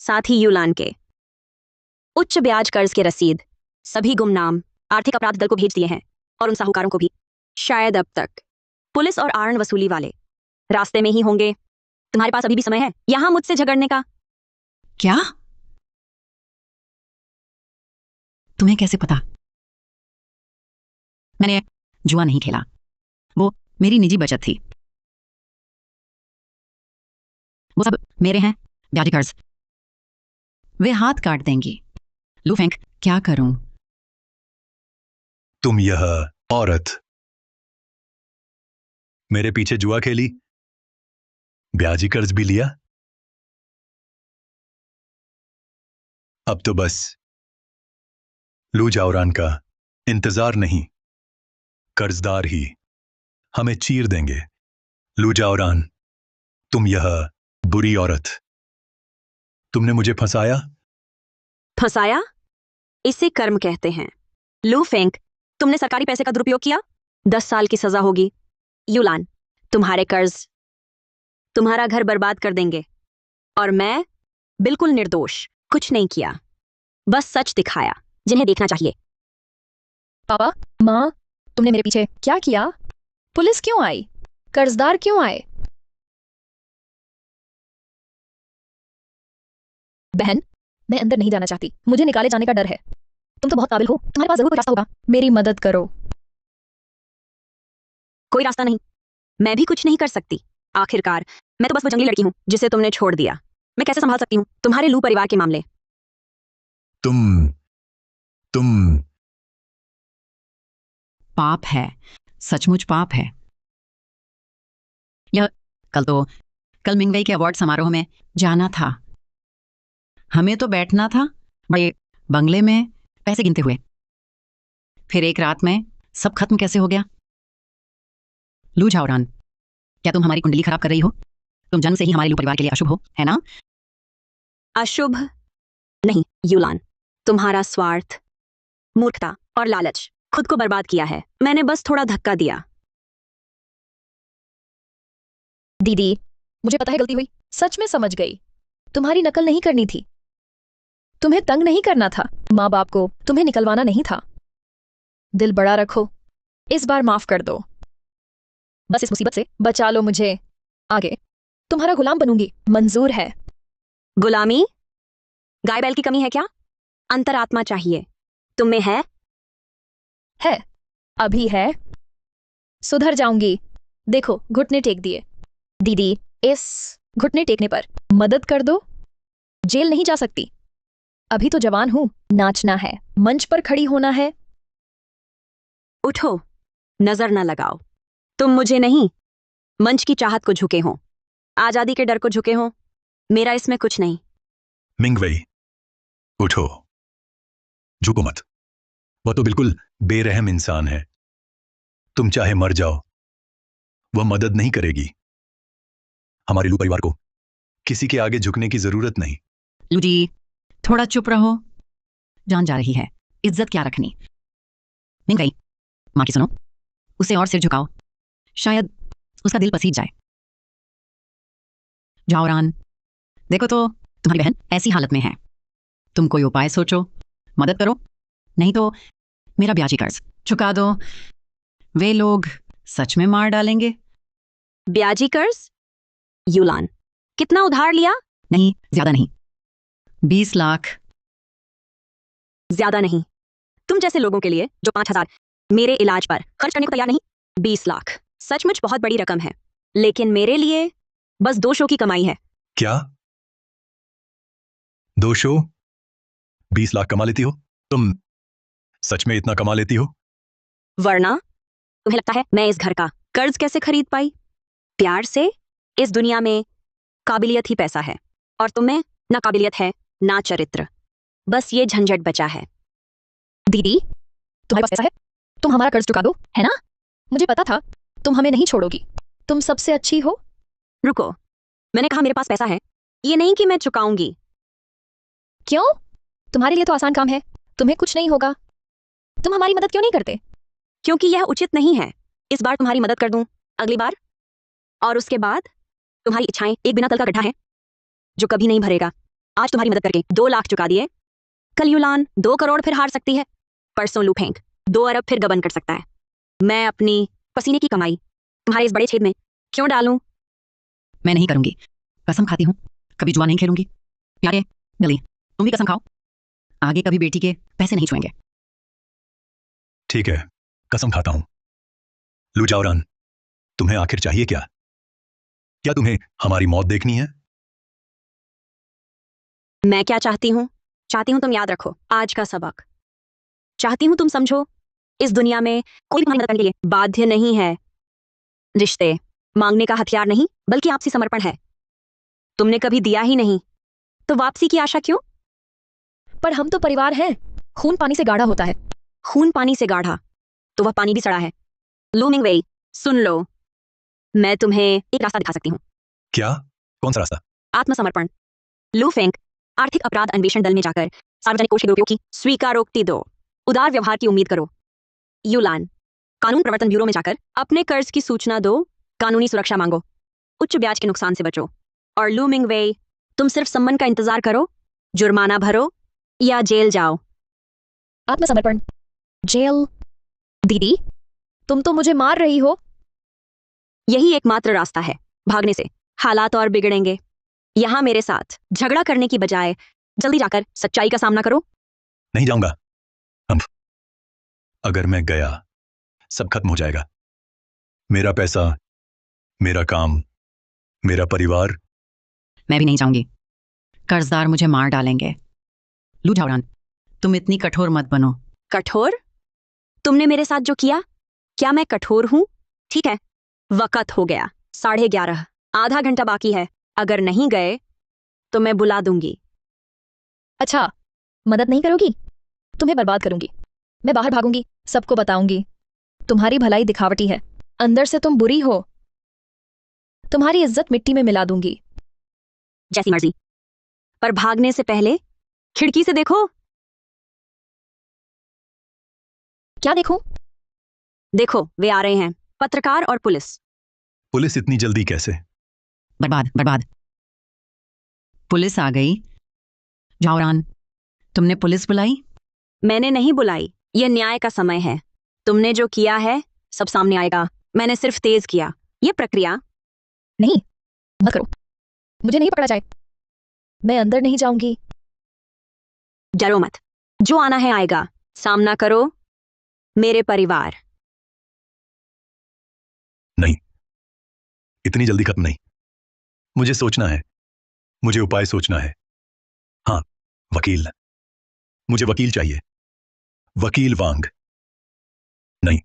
[SPEAKER 1] साथ ही यूलान के उच्च ब्याज कर्ज के रसीद, सभी गुमनाम आर्थिक अपराध दल को भेज दिए हैं, और उन साहूकारों को भी। शायद अब तक पुलिस और आरण वसूली वाले रास्ते में ही होंगे। तुम्हारे पास अभी भी समय है यहां मुझसे झगड़ने का।
[SPEAKER 11] क्या? तुम्हें कैसे पता? मैंने जुआ नहीं खेला, वो मेरी निजी बचत थी। वो सब मेरे हैं ब्याजी कर्ज, वे हाथ काट देंगी। लू फेंक, क्या करूं?
[SPEAKER 5] तुम यह औरत मेरे पीछे जुआ खेली, ब्याजी कर्ज भी लिया। अब तो बस लू जाओरान का इंतजार नहीं, कर्जदार ही हमें चीर देंगे। लू जाओरान, तुम यह बुरी औरत, तुमने मुझे फंसाया।
[SPEAKER 1] फंसाया? इसे कर्म कहते हैं। लू फेंक, तुमने सरकारी पैसे का दुरुपयोग किया, 10 साल की सजा होगी। यूलान, तुम्हारे कर्ज तुम्हारा घर बर्बाद कर देंगे, और मैं बिल्कुल निर्दोष, कुछ नहीं किया, बस सच दिखाया जिन्हें देखना चाहिए।
[SPEAKER 4] पापा, माँ, तुमने मेरे पीछे क्या किया? पुलिस क्यों आई? कर्जदार क्यों आए? बहन, मैं अंदर नहीं जाना चाहती, मुझे निकाले जाने का डर है। तुम तो बहुत काबिल हो, तुम्हारे पास जरूर कोई रास्ता होगा। मेरी मदद करो।
[SPEAKER 1] कोई रास्ता नहीं, मैं भी कुछ नहीं कर सकती। आखिरकार मैं तो बस वो जंगली लड़की हूं जिसे तुमने छोड़ दिया। मैं कैसे संभाल सकती हूँ तुम्हारे लू परिवार के मामले?
[SPEAKER 5] तुम
[SPEAKER 11] पाप है, सचमुच पाप है। यह कल मिंगवेई के अवार्ड समारोह में जाना था। हमें तो बैठना था बड़े बंगले में पैसे गिनते हुए। फिर एक रात में सब खत्म कैसे हो गया? लू जाओरान, क्या तुम हमारी कुंडली खराब कर रही हो? तुम जन्म से ही हमारे लू परिवार के लिए अशुभ हो, है ना?
[SPEAKER 1] अशुभ नहीं यूलान, तुम्हारा स्वार्थ, मूर्खता और लालच खुद को बर्बाद किया है। मैंने बस थोड़ा धक्का दिया।
[SPEAKER 4] दीदी, मुझे पता है गलती हुई, सच में समझ गई। तुम्हारी नकल नहीं करनी थी, तुम्हें तंग नहीं करना था, माँ बाप को तुम्हें निकलवाना नहीं था। दिल बड़ा रखो, इस बार माफ कर दो। बस इस मुसीबत से बचा लो मुझे। आगे तुम्हारा गुलाम बनूंगी, मंजूर है।
[SPEAKER 1] गुलामी? गाय बैल की कमी है क्या? अंतरात्मा चाहिए। तुम में है?
[SPEAKER 4] है, अभी है। सुधर जाऊंगी। देखो, घुटने टेक दिए। दीदी, इस घुटने टेकने पर मदद कर दो। जेल नहीं जा सकती, अभी तो जवान हूं। नाचना है, मंच पर खड़ी होना है।
[SPEAKER 1] उठो, नजर न लगाओ। तुम मुझे नहीं, मंच की चाहत को झुके हो। आजादी के डर को झुके हो। मेरा इसमें कुछ नहीं।
[SPEAKER 5] मिंगवेई, उठो, झुको मत। वह तो बिल्कुल बेरहम इंसान है। तुम चाहे मर जाओ, वह मदद नहीं करेगी। हमारे लू परिवार को किसी के आगे झुकने की जरूरत नहीं।
[SPEAKER 11] लू जी, थोड़ा चुप रहो। जान जा रही है, इज्जत क्या रखनी। मिंग गई, माँ की सुनो, उसे और सिर झुकाओ, शायद उसका दिल पसीज जाए। जाओरान, देखो तो तुम्हारी बहन ऐसी हालत में है। तुम कोई उपाय सोचो, मदद करो, नहीं तो मेरा ब्याजी कर्ज चुका दो। वे लोग सच में मार डालेंगे।
[SPEAKER 1] ब्याजी कर्ज? यूलान, कितना उधार लिया?
[SPEAKER 11] नहीं, ज्यादा नहीं, 20 लाख।
[SPEAKER 1] ज्यादा नहीं। तुम जैसे लोगों के लिए जो 5,000 मेरे इलाज पर खर्च करने को तैयार नहीं। 20 लाख सचमुच बहुत बड़ी रकम है, लेकिन मेरे लिए बस 2 शो की कमाई है।
[SPEAKER 5] क्या 2 शो 20 लाख कमा लेती हो? तुम सच में इतना कमा लेती हो?
[SPEAKER 1] वरना तुम्हें लगता है मैं इस घर का कर्ज कैसे खरीद पाई? प्यार से। इस दुनिया में काबिलियत ही पैसा है, और तुम्हें ना काबिलियत है ना चरित्र। बस ये झंझट बचा है।
[SPEAKER 4] दीदी, तुम्हारे पास पैसा है, तुम हमारा कर्ज चुका दो, है ना? मुझे पता था तुम हमें नहीं छोड़ोगी। तुम सबसे अच्छी हो।
[SPEAKER 1] रुको, मैंने कहा मेरे पास पैसा है, ये नहीं कि मैं चुकाऊंगी।
[SPEAKER 4] क्यों? तुम्हारे लिए तो आसान काम है, तुम्हें कुछ नहीं होगा। तुम हमारी मदद क्यों नहीं करते?
[SPEAKER 1] क्योंकि यह उचित नहीं है। इस बार तुम्हारी मदद कर दूं, अगली बार, और उसके बाद तुम्हारी इच्छाएं एक बिना तल का गड्ढा है जो कभी नहीं भरेगा। आज तुम्हारी मदद करके 2 लाख चुका दिए, कल यूलान 2 करोड़ फिर हार सकती है, परसों लू फेंक 2 अरब फिर गबन कर सकता है। मैं अपनी पसीने की कमाई तुम्हारे इस बड़े छेद में क्यों डालूं?
[SPEAKER 11] मैं नहीं करूंगी, कसम खाती हूँ, कभी जुआ नहीं खेलूंगी। प्यारे मिली, तुम भी कसम खाओ, आगे कभी बेटी के पैसे नहीं छुएंगे।
[SPEAKER 5] ठीक है, कसम खाता हूं। लू जाओरान, तुम्हें आखिर चाहिए क्या? क्या तुम्हें हमारी मौत देखनी है?
[SPEAKER 1] मैं क्या चाहती हूँ? चाहती हूँ तुम याद रखो आज का सबक। चाहती हूँ तुम समझो, इस दुनिया में कोई भी तुम्हारी मदद करने के लिए बाध्य नहीं है। रिश्ते मांगने का हथियार नहीं, बल्कि आपसी समर्पण है। तुमने कभी दिया ही नहीं, तो वापसी की आशा क्यों?
[SPEAKER 4] पर हम तो परिवार हैं। खून पानी से गाढ़ा होता है।
[SPEAKER 1] खून पानी से गाढ़ा, तो वह पानी भी सड़ा है। लू मिंगवेई, सुन लो, मैं तुम्हें एक रास्ता दिखा सकती हूँ।
[SPEAKER 5] क्या? कौन सा रास्ता?
[SPEAKER 1] आत्मसमर्पण। लू फेंक, आर्थिक अपराध अन्वेषण दल में जाकर सार्वजनिक कोष के दुरुपयोग की स्वीकारोक्ति दो। उदार व्यवहार की उम्मीद करो। यूलान, कानून प्रवर्तन ब्यूरो में जाकर अपने कर्ज की सूचना दो, कानूनी सुरक्षा मांगो, उच्च ब्याज के नुकसान से बचो। और लू मिंगवेई, तुम सिर्फ सम्मन का इंतजार करो, जुर्माना भरो या जेल जाओ।
[SPEAKER 4] आत्मसमर्पण, जेल। दीदी, तुम तो मुझे मार रही हो।
[SPEAKER 1] यही एकमात्र रास्ता है भागने से। हालात और बिगड़ेंगे। यहां मेरे साथ झगड़ा करने की बजाय जल्दी जाकर सच्चाई का सामना करो।
[SPEAKER 5] नहीं जाऊंगा। अब अगर मैं गया, सब खत्म हो जाएगा। मेरा पैसा, मेरा काम, मेरा परिवार।
[SPEAKER 11] मैं भी नहीं चाहूंगी, कर्जदार मुझे मार डालेंगे। लू जाओरान, तुम इतनी कठोर मत बनो।
[SPEAKER 1] कठोर? तुमने मेरे साथ जो किया, क्या मैं कठोर हूं? ठीक है, वक्त हो गया, 11:30, आधा घंटा बाकी है। अगर नहीं गए तो मैं बुला दूंगी।
[SPEAKER 4] अच्छा, मदद नहीं करोगी? तुम्हें बर्बाद करूंगी। मैं बाहर भागूंगी, सबको बताऊंगी। तुम्हारी भलाई दिखावटी है, अंदर से तुम बुरी हो। तुम्हारी इज्जत मिट्टी में मिला दूंगी।
[SPEAKER 1] जैसी मर्जी, पर भागने से पहले खिड़की से देखो।
[SPEAKER 4] क्या देखूं?
[SPEAKER 1] देखो, वे आ रहे हैं, पत्रकार और पुलिस।
[SPEAKER 5] पुलिस इतनी जल्दी कैसे?
[SPEAKER 11] बर्बाद बर्बाद। पुलिस आ गई। जाओरान, तुमने पुलिस बुलाई?
[SPEAKER 1] मैंने नहीं बुलाई, यह न्याय का समय है। तुमने जो किया है सब सामने आएगा। मैंने सिर्फ तेज किया। यह प्रक्रिया।
[SPEAKER 4] नहीं, मत करो, मुझे नहीं पकड़ा जाए। मैं अंदर नहीं जाऊंगी।
[SPEAKER 1] डरो मत, जो आना है आएगा। सामना करो, मेरे परिवार।
[SPEAKER 5] नहीं, इतनी जल्दी खत्म नहीं। मुझे सोचना है, मुझे उपाय सोचना है। हाँ, वकील। मुझे वकील चाहिए। वकील वांग। नहीं,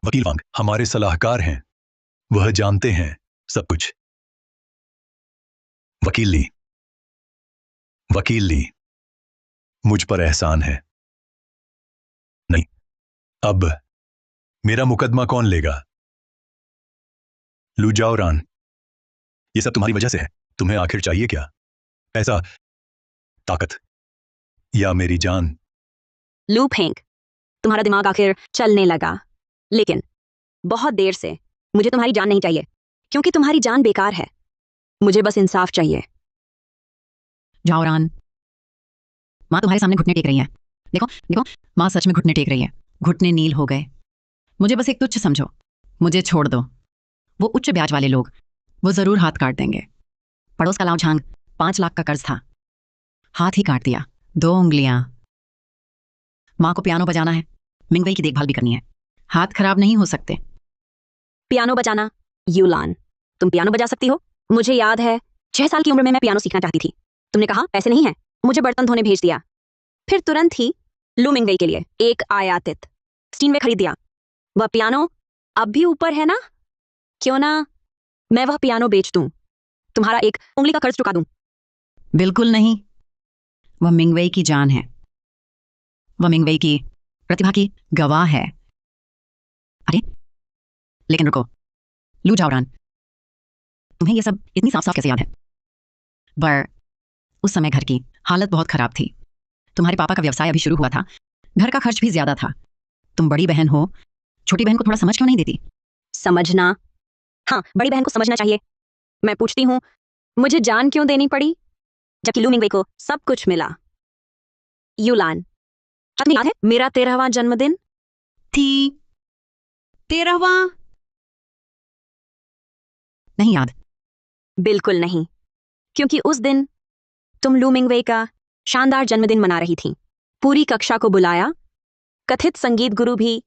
[SPEAKER 5] वकील वांग हमारे सलाहकार हैं। वह जानते हैं सब कुछ। वकील ली, वकील ली, मुझ पर एहसान है। नहीं, अब मेरा मुकदमा कौन लेगा? लू जाओरान, ये सब तुम्हारी वजह से है। तुम्हें आखिर चाहिए क्या? पैसा, ताकत या मेरी जान?
[SPEAKER 1] लू फेंक, तुम्हारा दिमाग आखिर चलने लगा, लेकिन बहुत देर से। मुझे तुम्हारी जान नहीं चाहिए, क्योंकि तुम्हारी जान बेकार है। मुझे बस इंसाफ चाहिए।
[SPEAKER 11] जाओरान, माँ तुम्हारे सामने घुटने टेक रही है। देखो देखो, माँ सच में घुटने टेक रही है। घुटने नील हो गए। मुझे बस एक तुच्छ समझो, मुझे छोड़ दो। वो उच्च ब्याज वाले लोग, वो जरूर हाथ काट देंगे। पड़ोस का लाव झांग 5 लाख का कर्ज था, हाथ ही काट दिया। 2 उंगलियां। माँ को पियानो बजाना है, मिंगवेई की देखभाल भी करनी है। हाथ खराब नहीं हो सकते।
[SPEAKER 1] पियानो बजाना? यूलान, तुम पियानो बजा सकती हो? मुझे याद है 6 साल की उम्र में मैं पियानो सीखना चाहती थी। तुमने कहा पैसे नहीं है, मुझे बर्तन धोने भेज दिया। फिर तुरंत ही लू मिंगवेई के लिए एक आयातित स्टीनवे खरीद दिया। वह पियानो अब भी ऊपर है ना? क्यों ना मैं वह पियानो बेच दूं, तुम्हारा एक उंगली का कर्ज चुका दूं।
[SPEAKER 11] बिल्कुल नहीं, वह मिंगवेई की जान है। वह मिंगवेई की प्रतिभा की गवाह है। अरे लेकिन रुको, लू जाओरान, तुम्हें यह सब इतनी साफ साफ कैसे याद है? उस समय घर की हालत बहुत खराब थी। तुम्हारे पापा का व्यवसाय अभी शुरू हुआ था, घर का खर्च भी ज्यादा था। तुम बड़ी बहन हो, छोटी बहन को थोड़ा समझ क्यों नहीं देती?
[SPEAKER 1] समझना? हाँ, बड़ी बहन को समझना चाहिए। मैं पूछती हूँ, मुझे जान क्यों देनी पड़ी, जबकि लू मिंगवेई को सब कुछ मिला? यूलान, क्या तुम्हें याद है मेरा 13वां जन्मदिन?
[SPEAKER 11] थी 13वां? नहीं याद।
[SPEAKER 1] बिल्कुल नहीं, क्योंकि उस दिन तुम लू मिंगवेई का शानदार जन्मदिन मना रही थी। पूरी कक्षा को बुलाया, कथित संगीत गुरु भी,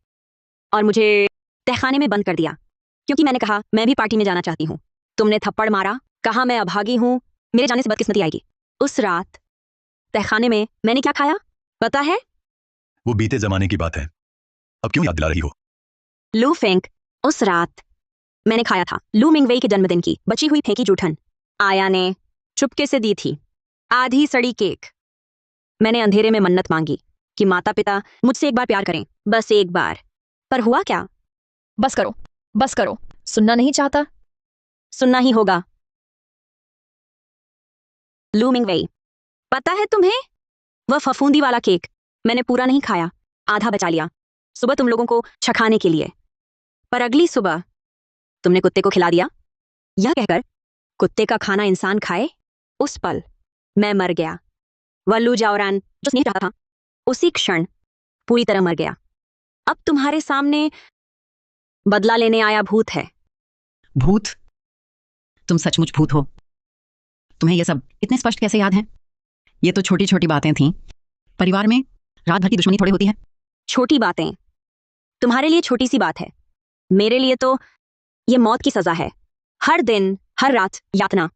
[SPEAKER 1] और मुझे तहखाने में बंद कर दिया क्योंकि मैंने कहा मैं भी पार्टी में जाना चाहती हूँ। तुमने थप्पड़ मारा, कहा मैं अभागी हूँ, मेरे जाने से बदकिस्मती आएगी। उस रात तहखाने में मैंने क्या खाया पता है?
[SPEAKER 5] वो बीते जमाने की बात है, अब क्यों याद दिला रही हो?
[SPEAKER 1] लू फेंक, उस रात मैंने खाया था लू मिंगवेई के जन्मदिन की बची हुई फेंकी जूठन। आया ने चुपके से दी थी आधी सड़ी केक। मैंने अंधेरे में मन्नत मांगी कि माता पिता मुझसे एक बार प्यार करें, बस एक बार। पर हुआ क्या?
[SPEAKER 4] बस करो, बस करो। सुनना नहीं चाहता?
[SPEAKER 1] सुनना ही होगा। लू मिंगवेई, पता है तुम्हें, वह फफूंदी वाला केक मैंने पूरा नहीं खाया, आधा बचा लिया सुबह तुम लोगों को छखाने के लिए। पर अगली सुबह तुमने कुत्ते को खिला दिया, यह कहकर कुत्ते का खाना इंसान खाए। उस पल मैं मर गया। वह लू जाओरान जो स्नेह चाहता था, उसी क्षण पूरी तरह मर गया। अब तुम्हारे सामने बदला लेने आया भूत है।
[SPEAKER 11] भूत? तुम सचमुच भूत हो? तुम्हें यह सब इतने स्पष्ट कैसे याद है? ये तो छोटी छोटी बातें थीं। परिवार में रात भर की दुश्मनी थोड़ी होती है।
[SPEAKER 1] छोटी बातें तुम्हारे लिए छोटी सी बात है, मेरे लिए तो यह मौत की सजा है। हर दिन हर रात यातना।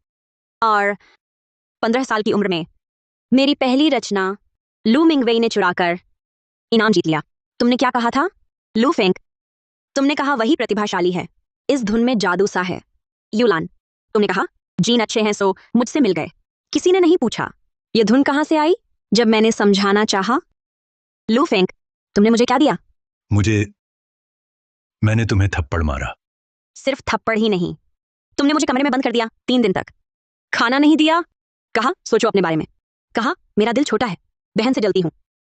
[SPEAKER 1] और 15 साल की उम्र में मेरी पहली रचना लू मिंगवेई ने चुराकर इनाम जीत लिया। तुमने क्या कहा था लू फेंक? तुमने कहा वही प्रतिभाशाली है, इस धुन में जादू सा है। यूलान, तुमने कहा जीन अच्छे हैं सो मुझसे मिल गए। किसी ने नहीं पूछा यह धुन कहां से आई जब मैंने समझाना चाहा। लू फेंक, तुमने मुझे क्या दिया?
[SPEAKER 5] मैंने तुम्हें थप्पड़ मारा।
[SPEAKER 1] सिर्फ थप्पड़ ही नहीं, तुमने मुझे कमरे में बंद कर दिया 3 दिन तक। खाना नहीं दिया, कहा सोचो अपने बारे में। कहा मेरा दिल छोटा है, बहन से जलती हूं।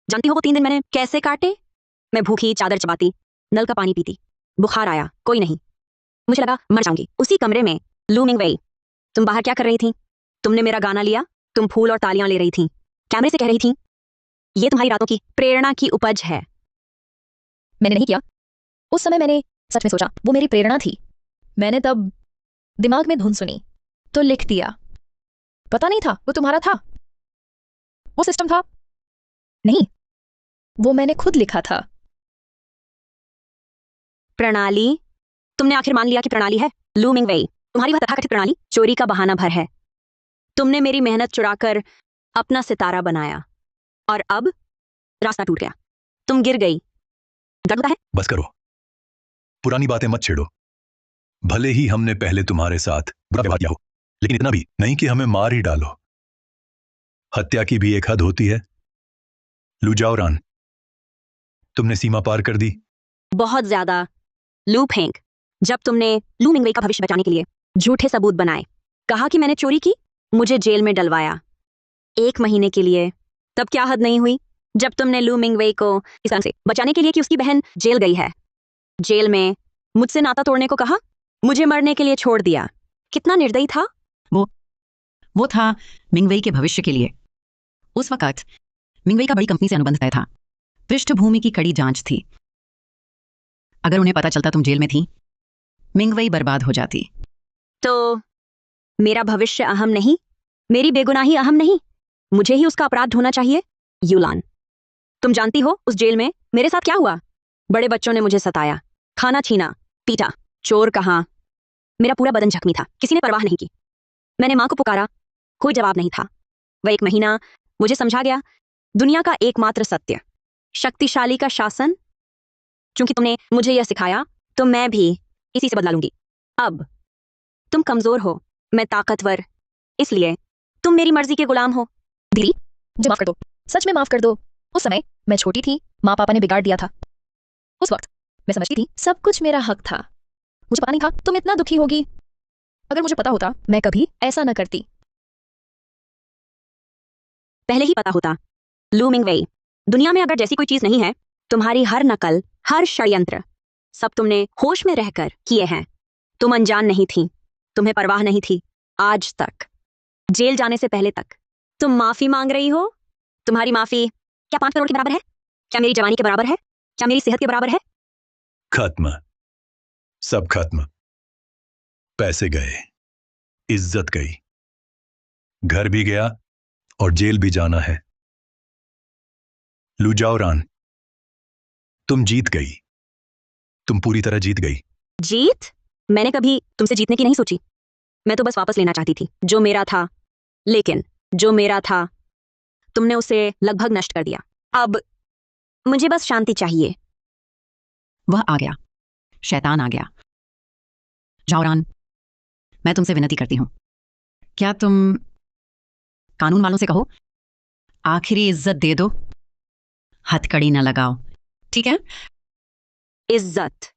[SPEAKER 1] जानती हो वो 3 दिन मैंने कैसे काटे? मैं भूखी चादर चबाती, नल का पानी पीती। बुखार आया, कोई नहीं, मुझे लगा मर जाऊंगी। उसी कमरे में लू मिंगवेई, तुम बाहर क्या कर रही थी? तुमने मेरा गाना लिया, तुम फूल और तालियां ले रही थी, कैमरे से कह रही थी ये तुम्हारी रातों की प्रेरणा की उपज है।
[SPEAKER 4] मैंने नहीं किया। उस समय मैंने सच में सोचा वो मेरी प्रेरणा थी। मैंने तब दिमाग में धुन सुनी तो लिख दिया। पता नहीं था वो तुम्हारा था, वो सिस्टम था नहीं, वो मैंने खुद लिखा था।
[SPEAKER 1] प्रणाली? तुमने आखिर मान लिया कि प्रणाली है? लू मिंगवेई, तुम्हारी वह तथाकथित प्रणाली चोरी का बहाना भर है। तुमने मेरी मेहनत चुराकर अपना सितारा बनाया और अब रास्ता टूट गया, तुम गिर गई। डर लगता है?
[SPEAKER 5] बस करो, पुरानी बातें मत छेड़ो। भले ही हमने पहले तुम्हारे साथ बुरा व्यवहार किया हो, लेकिन इतना भी नहीं कि हमें मार ही डालो। हत्या की भी एक हद होती है। लू जाओरान, तुमने सीमा पार कर दी।
[SPEAKER 1] बहुत ज्यादा। लू फेंक, जब तुमने लू मिंगवे का भविष्य बचाने के लिए झूठे सबूत बनाए, कहा कि मैंने चोरी की, मुझे जेल में डलवाया 1 महीने के लिए, तब क्या हद नहीं हुई जब तुमने लू मिंगवे को इस तरह से बचाने के लिए कि उसकी बहन जेल गई है, जेल में मुझसे नाता तोड़ने को कहा, मुझे मरने के लिए छोड़ दिया। कितना निर्दयी था।
[SPEAKER 11] वो था मिंगवेई के भविष्य के लिए। उस वक्त मिंगवेई का बड़ी कंपनी से अनुबंध तय था। पृष्ठभूमि की कड़ी जांच थी। अगर उन्हें पता चलता तुम जेल में थी, मिंगवेई बर्बाद हो जाती।
[SPEAKER 1] तो मेरा भविष्य अहम नहीं, मेरी बेगुनाही अहम नहीं, मुझे ही उसका अपराध ढूंढना चाहिए। यूलान, तुम जानती हो उस जेल में मेरे साथ क्या हुआ। बड़े बच्चों ने मुझे सताया, खाना छीना, पीटा। चोर कहाँ, मेरा पूरा बदन जख्मी था, किसी ने परवाह नहीं की। मैंने मां को पुकारा, कोई जवाब नहीं था। वह 1 महीना मुझे समझा गया, दुनिया का एकमात्र सत्य, शक्तिशाली का शासन। चूंकि तुमने मुझे यह सिखाया, तो मैं भी इसी से बदला लूंगी। अब तुम कमजोर हो, मैं ताकतवर, इसलिए तुम मेरी मर्जी के गुलाम हो।
[SPEAKER 4] दीदी, मुझे माफ कर दो, सच में माफ कर दो। उस समय मैं छोटी थी, माँ पापा ने बिगाड़ दिया था। उस वक्त मैं समझती थी सब कुछ मेरा हक था। मुझे पता नहीं था तुम इतना दुखी होगी। अगर मुझे पता होता, मैं कभी ऐसा न करती।
[SPEAKER 1] पहले ही पता होता। लू मिंगवेई, दुनिया में अगर जैसी कोई चीज नहीं है, तुम्हारी हर नकल, हर षड्यंत्र, सब तुमने होश में रहकर किए हैं। तुम अनजान नहीं थी, तुम्हें परवाह नहीं थी। आज तक, जेल जाने से पहले तक, तुम माफी मांग रही हो। तुम्हारी माफी क्या 5 करोड़ के बराबर है? क्या मेरी जवानी के बराबर है? क्या मेरी सेहत के बराबर है?
[SPEAKER 5] खत्म, सब खत्म। पैसे गए, इज्जत गई, घर भी गया और जेल भी जाना है। लू जाओरान, तुम जीत गई, तुम पूरी तरह जीत गई।
[SPEAKER 1] जीत? मैंने कभी तुमसे जीतने की नहीं सोची। मैं तो बस वापस लेना चाहती थी जो मेरा था। लेकिन जो मेरा था, तुमने उसे लगभग नष्ट कर दिया। अब मुझे बस शांति चाहिए।
[SPEAKER 11] वह आ गया, शैतान आ गया। जाओरान, मैं तुमसे विनती करती हूं, क्या तुम कानून वालों से कहो, आखिरी इज्जत दे दो, हथकड़ी न लगाओ, ठीक है?
[SPEAKER 1] इज्जत?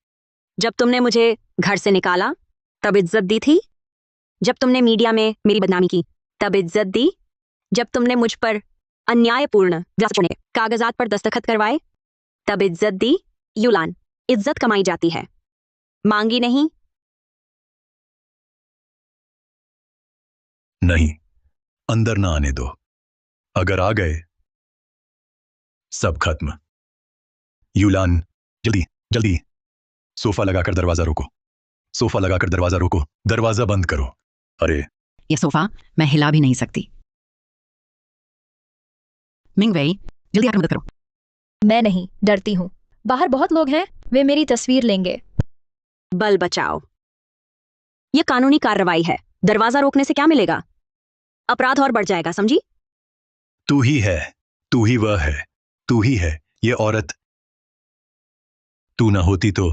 [SPEAKER 1] जब तुमने मुझे घर से निकाला, तब इज्जत दी थी। जब तुमने मीडिया में मेरी बदनामी की, तब इज्जत दी। जब तुमने मुझ पर अन्यायपूर्ण कागजात पर दस्तखत करवाए, तब इज्जत दी। यूलान, इज्जत कमाई जाती है, मांगी नहीं।
[SPEAKER 5] नहीं, अंदर ना आने दो। अगर आ गए, सब खत्म। यूलान, जल्दी जल्दी, सोफा लगाकर दरवाजा रोको, सोफा लगाकर दरवाजा रोको, दरवाजा बंद करो। अरे,
[SPEAKER 11] ये सोफा मैं हिला भी नहीं सकती। मिंगवेई, जल्दी आकर मदद करो।
[SPEAKER 4] मैं नहीं, डरती हूँ। बाहर बहुत लोग हैं, वे मेरी तस्वीर लेंगे।
[SPEAKER 1] बल बचाओ। यह कानूनी कार्रवाई है, दरवाजा रोकने से क्या मिलेगा? अपराध और बढ़ जाएगा, समझी?
[SPEAKER 5] तू ही है, तू ही वह है, तू ही है ये औरत। तू ना होती तो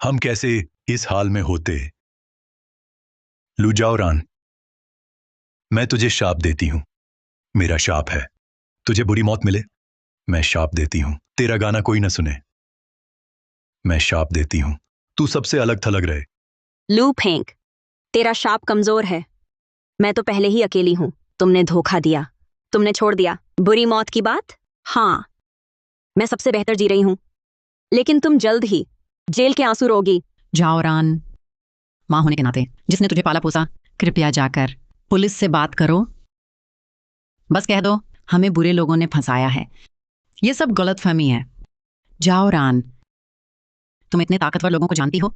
[SPEAKER 5] हम कैसे इस हाल में होते। लू जाओरान, मैं तुझे शाप देती हूं, मेरा शाप है, तुझे बुरी मौत मिले। मैं शाप देती हूं, तेरा गाना कोई ना सुने। मैं शाप देती हूं, तू सबसे अलग थलग रहे।
[SPEAKER 1] लू फेंक, तेरा शाप कमजोर है। मैं तो पहले ही अकेली हूं। तुमने धोखा दिया, तुमने छोड़ दिया। बुरी मौत की बात? हाँ, मैं सबसे बेहतर जी रही हूं, लेकिन तुम जल्द ही जेल के आंसू रोगी।
[SPEAKER 11] जाओरान, मां होने के नाते, जिसने तुझे पाला पोसा, कृपया जाकर पुलिस से बात करो। बस कह दो, हमें बुरे लोगों ने फंसाया है, ये सब गलतफहमी है। जाओरान, तुम इतने ताकतवर लोगों को जानती हो,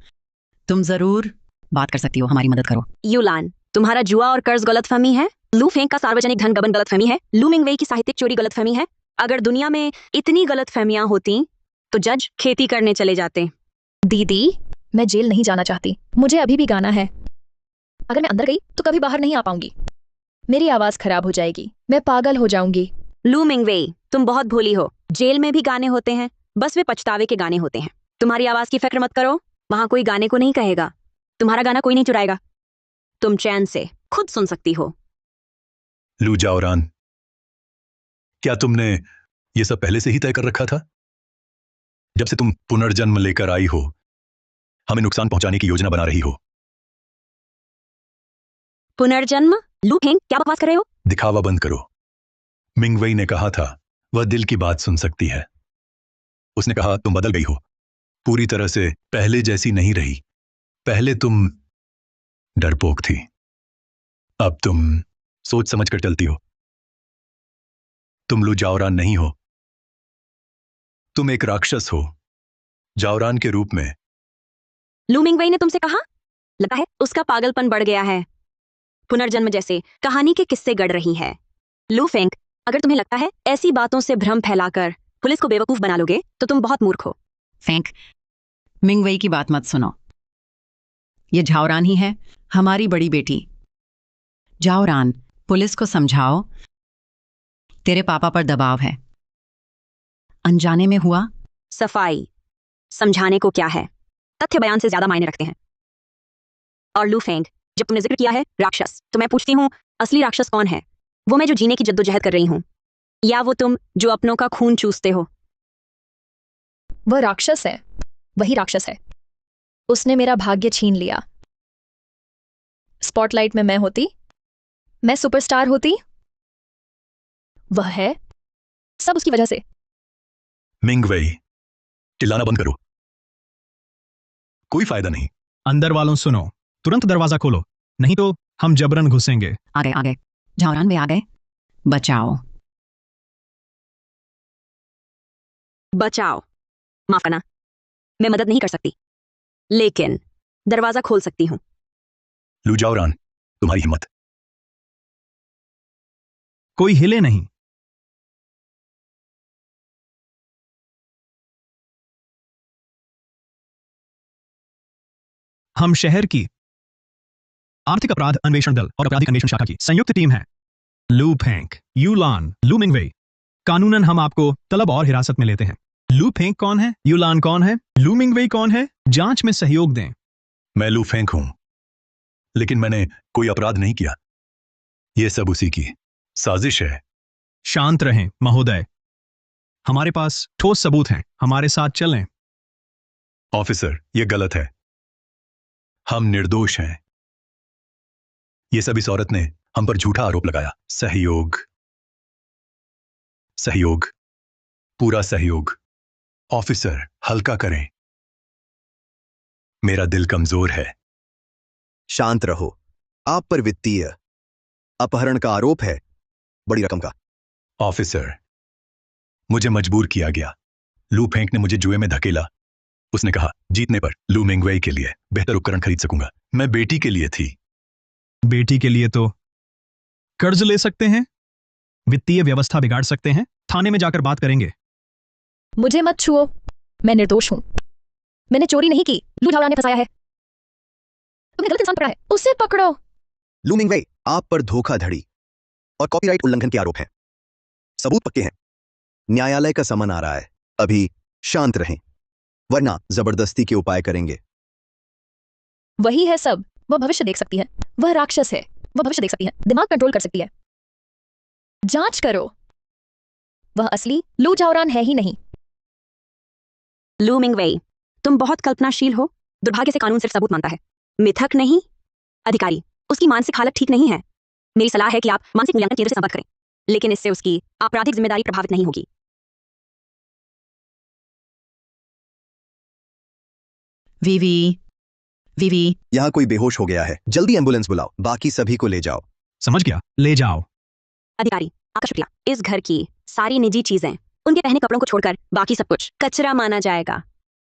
[SPEAKER 11] तुम जरूर बात कर सकती हो, हमारी मदद करो।
[SPEAKER 1] यूलान, तुम्हारा जुआ और कर्ज गलतफहमी है। लू फेंक का सार्वजनिक धन गबन गलतफहमी है। लू मिंगवेई की साहित्यिक चोरी गलतफहमी है। अगर दुनिया में इतनी गलतफहमियां होती तो जज खेती करने चले जाते।
[SPEAKER 4] दीदी, मैं जेल नहीं जाना चाहती, मुझे अभी भी गाना है। अगर मैं अंदर गई तो कभी बाहर नहीं आ पाऊंगी। मेरी आवाज खराब हो जाएगी, मैं पागल हो जाऊंगी।
[SPEAKER 1] लू मिंगवेई, तुम बहुत भोली हो। जेल में भी गाने होते हैं, बस वे पछतावे के गाने होते हैं। तुम्हारी आवाज की फिक्र मत करो, वहां कोई गाने को नहीं कहेगा। तुम्हारा गाना कोई नहीं चुराएगा। तुम चैन से खुद सुन सकती हो।
[SPEAKER 5] लू जाओरान, क्या तुमने ये सब पहले से ही तय कर रखा था? जब से तुम पुनर्जन्म लेकर आई हो, हमें नुकसान पहुंचाने की योजना बना रही हो।
[SPEAKER 1] पुनर्जन्म? लू फेंग, क्या बकवास कर रहे हो?
[SPEAKER 5] दिखावा बंद करो। मिंगवेई ने कहा था वह दिल की बात सुन सकती है। उसने कहा तुम बदल गई हो, पूरी तरह से पहले जैसी नहीं रही। पहले तुम डरपोक थी, अब तुम सोच समझ कर चलती हो। तुम लू जाओरान नहीं हो, तुम एक राक्षस हो, जाओरान के रूप में।
[SPEAKER 1] लू मिंगवेई ने तुमसे कहा? लगता है उसका पागलपन बढ़ गया है। पुनर्जन्म जैसे कहानी के किस्से गढ़ रही है। लू फेंग, अगर तुम्हें लगता है ऐसी बातों से भ्रम फैलाकर पुलिस को बेवकूफ बना लोगे तो तुम बहुत मूर्ख हो।
[SPEAKER 11] फेंक, मिंगवेई की बात मत सुनो। ये झाओरान ही है, हमारी बड़ी बेटी। जाओरान, पुलिस को समझाओ तेरे पापा पर दबाव है। अनजाने में हुआ।
[SPEAKER 1] सफाई, समझाने को क्या है, तथ्य बयान से ज्यादा मायने रखते हैं। और लू फेंग, जब तुमने जिक्र किया है राक्षस, तो मैं पूछती हूँ असली राक्षस कौन है? वो मैं जो जीने की जद्दोजहद कर रही हूँ, या वो तुम जो अपनों का खून चूसते हो?
[SPEAKER 4] वह राक्षस है, वही राक्षस है। उसने मेरा भाग्य छीन लिया। स्पॉटलाइट में मैं होती, मैं सुपरस्टार होती। वह है सब उसकी वजह से।
[SPEAKER 5] मिंगवेई, चिल्लाना बंद करो, कोई फायदा नहीं।
[SPEAKER 9] अंदर वालों सुनो, तुरंत दरवाजा खोलो, नहीं तो हम जबरन घुसेंगे।
[SPEAKER 11] आ गए झाओरान, वे आ गए। बचाओ।
[SPEAKER 1] बचाओ? माफ करना, मैं मदद नहीं कर सकती, लेकिन दरवाजा खोल सकती हूँ।
[SPEAKER 5] लू जाओरान, तुम्हारी हिम्मत।
[SPEAKER 9] कोई हिले नहीं। हम शहर की आर्थिक अपराध अन्वेषण दल और आपराधिक अन्वेषण शाखा की संयुक्त टीम है। लू फेंक, यूलान, लू मिंगवेई, कानूनन हम आपको तलब और हिरासत में लेते हैं। लू फेंक कौन है, यूलान कौन है, लू मिंगवेई कौन है? जांच में सहयोग दें।
[SPEAKER 5] मैं लू फेंक हूं, लेकिन मैंने कोई अपराध नहीं किया। यह सब उसी की साजिश है।
[SPEAKER 9] शांत रहें महोदय, हमारे पास ठोस सबूत हैं, हमारे साथ चलें।
[SPEAKER 5] ऑफिसर, यह गलत है। हम निर्दोष हैं। यह सब इस औरत ने हम पर झूठा आरोप लगाया। सहयोग, सहयोग, पूरा सहयोग। ऑफिसर, हल्का करें, मेरा दिल कमजोर है।
[SPEAKER 12] शांत रहो। आप पर वित्तीय अपहरण का आरोप है, बड़ी रकम का।
[SPEAKER 5] ऑफिसर, मुझे मजबूर किया गया। लू फेंक ने मुझे जुए में धकेला। उसने कहा जीतने पर लू मिंगवेई के लिए बेहतर उपकरण खरीद सकूंगा। मैं बेटी के लिए थी।
[SPEAKER 9] बेटी के लिए तो कर्ज ले सकते हैं, वित्तीय व्यवस्था बिगाड़ सकते हैं, थाने में जाकर बात करेंगे।
[SPEAKER 4] मुझे मत छुओ, मैं निर्दोष हूं। मैंने चोरी नहीं की, लू झाओरान ने फंसाया है। तुमने गलत इंसान पकड़ा है, उसे पकड़ो।
[SPEAKER 12] लू मिंगवेई, आप पर धोखाधड़ी और कॉपीराइट उल्लंघन के आरोप हैं। सबूत पक्के हैं। न्यायालय का समन आ रहा है, अभी शांत रहें, वरना जबरदस्ती के उपाय करेंगे।
[SPEAKER 4] वही है सब। वह भविष्य देख सकती है, वह राक्षस है। वह भविष्य देख सकती है, दिमाग कंट्रोल कर सकती है। जांच करो, वह असली लू झाओरान है ही नहीं।
[SPEAKER 1] लू मिंगवेई, तुम बहुत कल्पनाशील हो। दुर्भाग्य से कानून सिर्फ सबूत मानता है, मिथक नहीं। अधिकारी, उसकी मानसिक हालत ठीक नहीं है। मेरी सलाह है कि आप मानसिक मूल्यांकन केंद्र से संपर्क करें, लेकिन इससे उसकी आपराधिक जिम्मेदारी प्रभावित नहीं होगी।
[SPEAKER 11] वीवी, वीवी,
[SPEAKER 12] यहां कोई बेहोश हो गया है, जल्दी एम्बुलेंस बुलाओ, बाकी सभी को ले जाओ।
[SPEAKER 9] समझ गया, ले जाओ।
[SPEAKER 1] अधिकारी, आपका शुक्रिया। इस घर की सारी निजी चीजें, उनके पहने कपड़ों को छोड़कर बाकी सब कुछ कचरा माना जाएगा।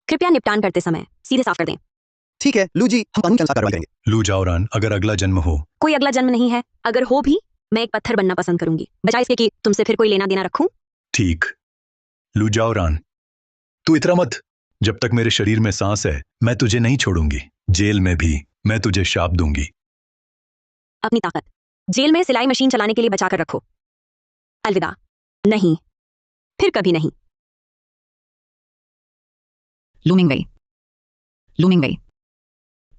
[SPEAKER 1] कृपया निपटान करते समय सीधे साफ कर दें।
[SPEAKER 12] ठीक है लू जी, हम कानून के अनुसार कार्रवाई करेंगे।
[SPEAKER 5] लू जाओरान, अगर अगला जन्म हो।
[SPEAKER 1] कोई अगला जन्म नहीं है। अगर हो भी, मैं एक पत्थर बनना पसंद करूंगी, बजाय इसके कि तुमसे फिर कोई लेना देना रखूं।
[SPEAKER 5] ठीक। लू जाओरान, तू इतना मत। जब तक मेरे शरीर में सांस है, मैं तुझे नहीं छोड़ूंगी। जेल में भी मैं तुझे शाप दूंगी।
[SPEAKER 1] अपनी ताकत जेल में सिलाई मशीन चलाने के लिए बचाकर रखो। अलविदा। नहीं, फिर कभी नहीं।
[SPEAKER 11] लू मिंगवेई, लू मिंगवेई,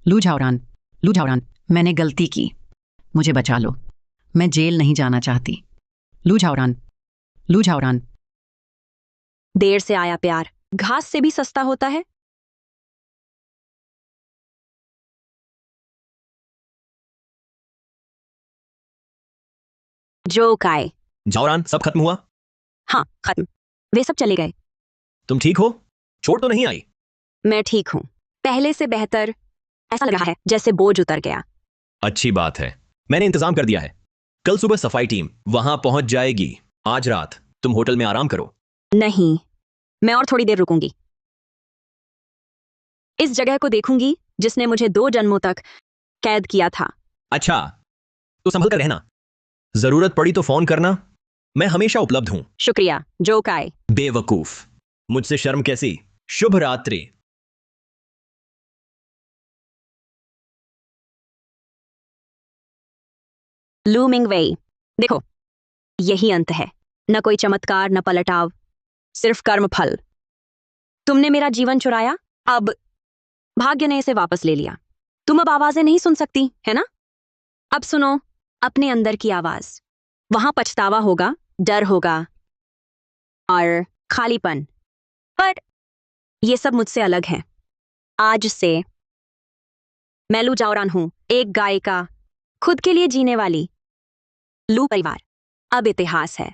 [SPEAKER 11] लू झाओरान, मैंने गलती की। मुझे बचा लो, मैं जेल नहीं जाना चाहती। लू झाओरान, लू झाओरान।
[SPEAKER 1] देर से आया प्यार घास से भी सस्ता होता है। जो काय।
[SPEAKER 7] जाओरान, सब खत्म हुआ?
[SPEAKER 1] हाँ, खत्म। वे सब चले गए।
[SPEAKER 7] तुम ठीक हो? चोट तो नहीं आई?
[SPEAKER 1] मैं ठीक हूं, पहले से बेहतर। ऐसा लग रहा है जैसे बोझ उतर गया।
[SPEAKER 7] अच्छी बात है, मैंने इंतजाम कर दिया है। कल सुबह सफाई टीम वहां पहुंच जाएगी। आज रात तुम होटल में आराम करो।
[SPEAKER 1] नहीं, मैं और थोड़ी देर रुकूंगी। इस जगह को देखूंगी जिसने मुझे 2 जन्मों तक कैद किया था।
[SPEAKER 7] अच्छा, तो संभल कर रहना। जरूरत पड़ी तो फोन करना, मैं हमेशा उपलब्ध हूं।
[SPEAKER 1] शुक्रिया, जो काय।
[SPEAKER 7] बेवकूफ, मुझसे शर्म कैसी। शुभ रात्रि।
[SPEAKER 1] लू मिंगवेई, देखो, यही अंत है। न कोई चमत्कार, न पलटाव, सिर्फ कर्म फल। तुमने मेरा जीवन चुराया, अब भाग्य ने इसे वापस ले लिया। तुम अब आवाजें नहीं सुन सकती, है ना? अब सुनो अपने अंदर की आवाज। वहां पछतावा होगा, डर होगा और खालीपन, पर ये सब मुझसे अलग है। आज से मैं लू जाओरान हूं, एक गायिका, खुद के लिए जीने वाली। लू परिवार अब इतिहास है।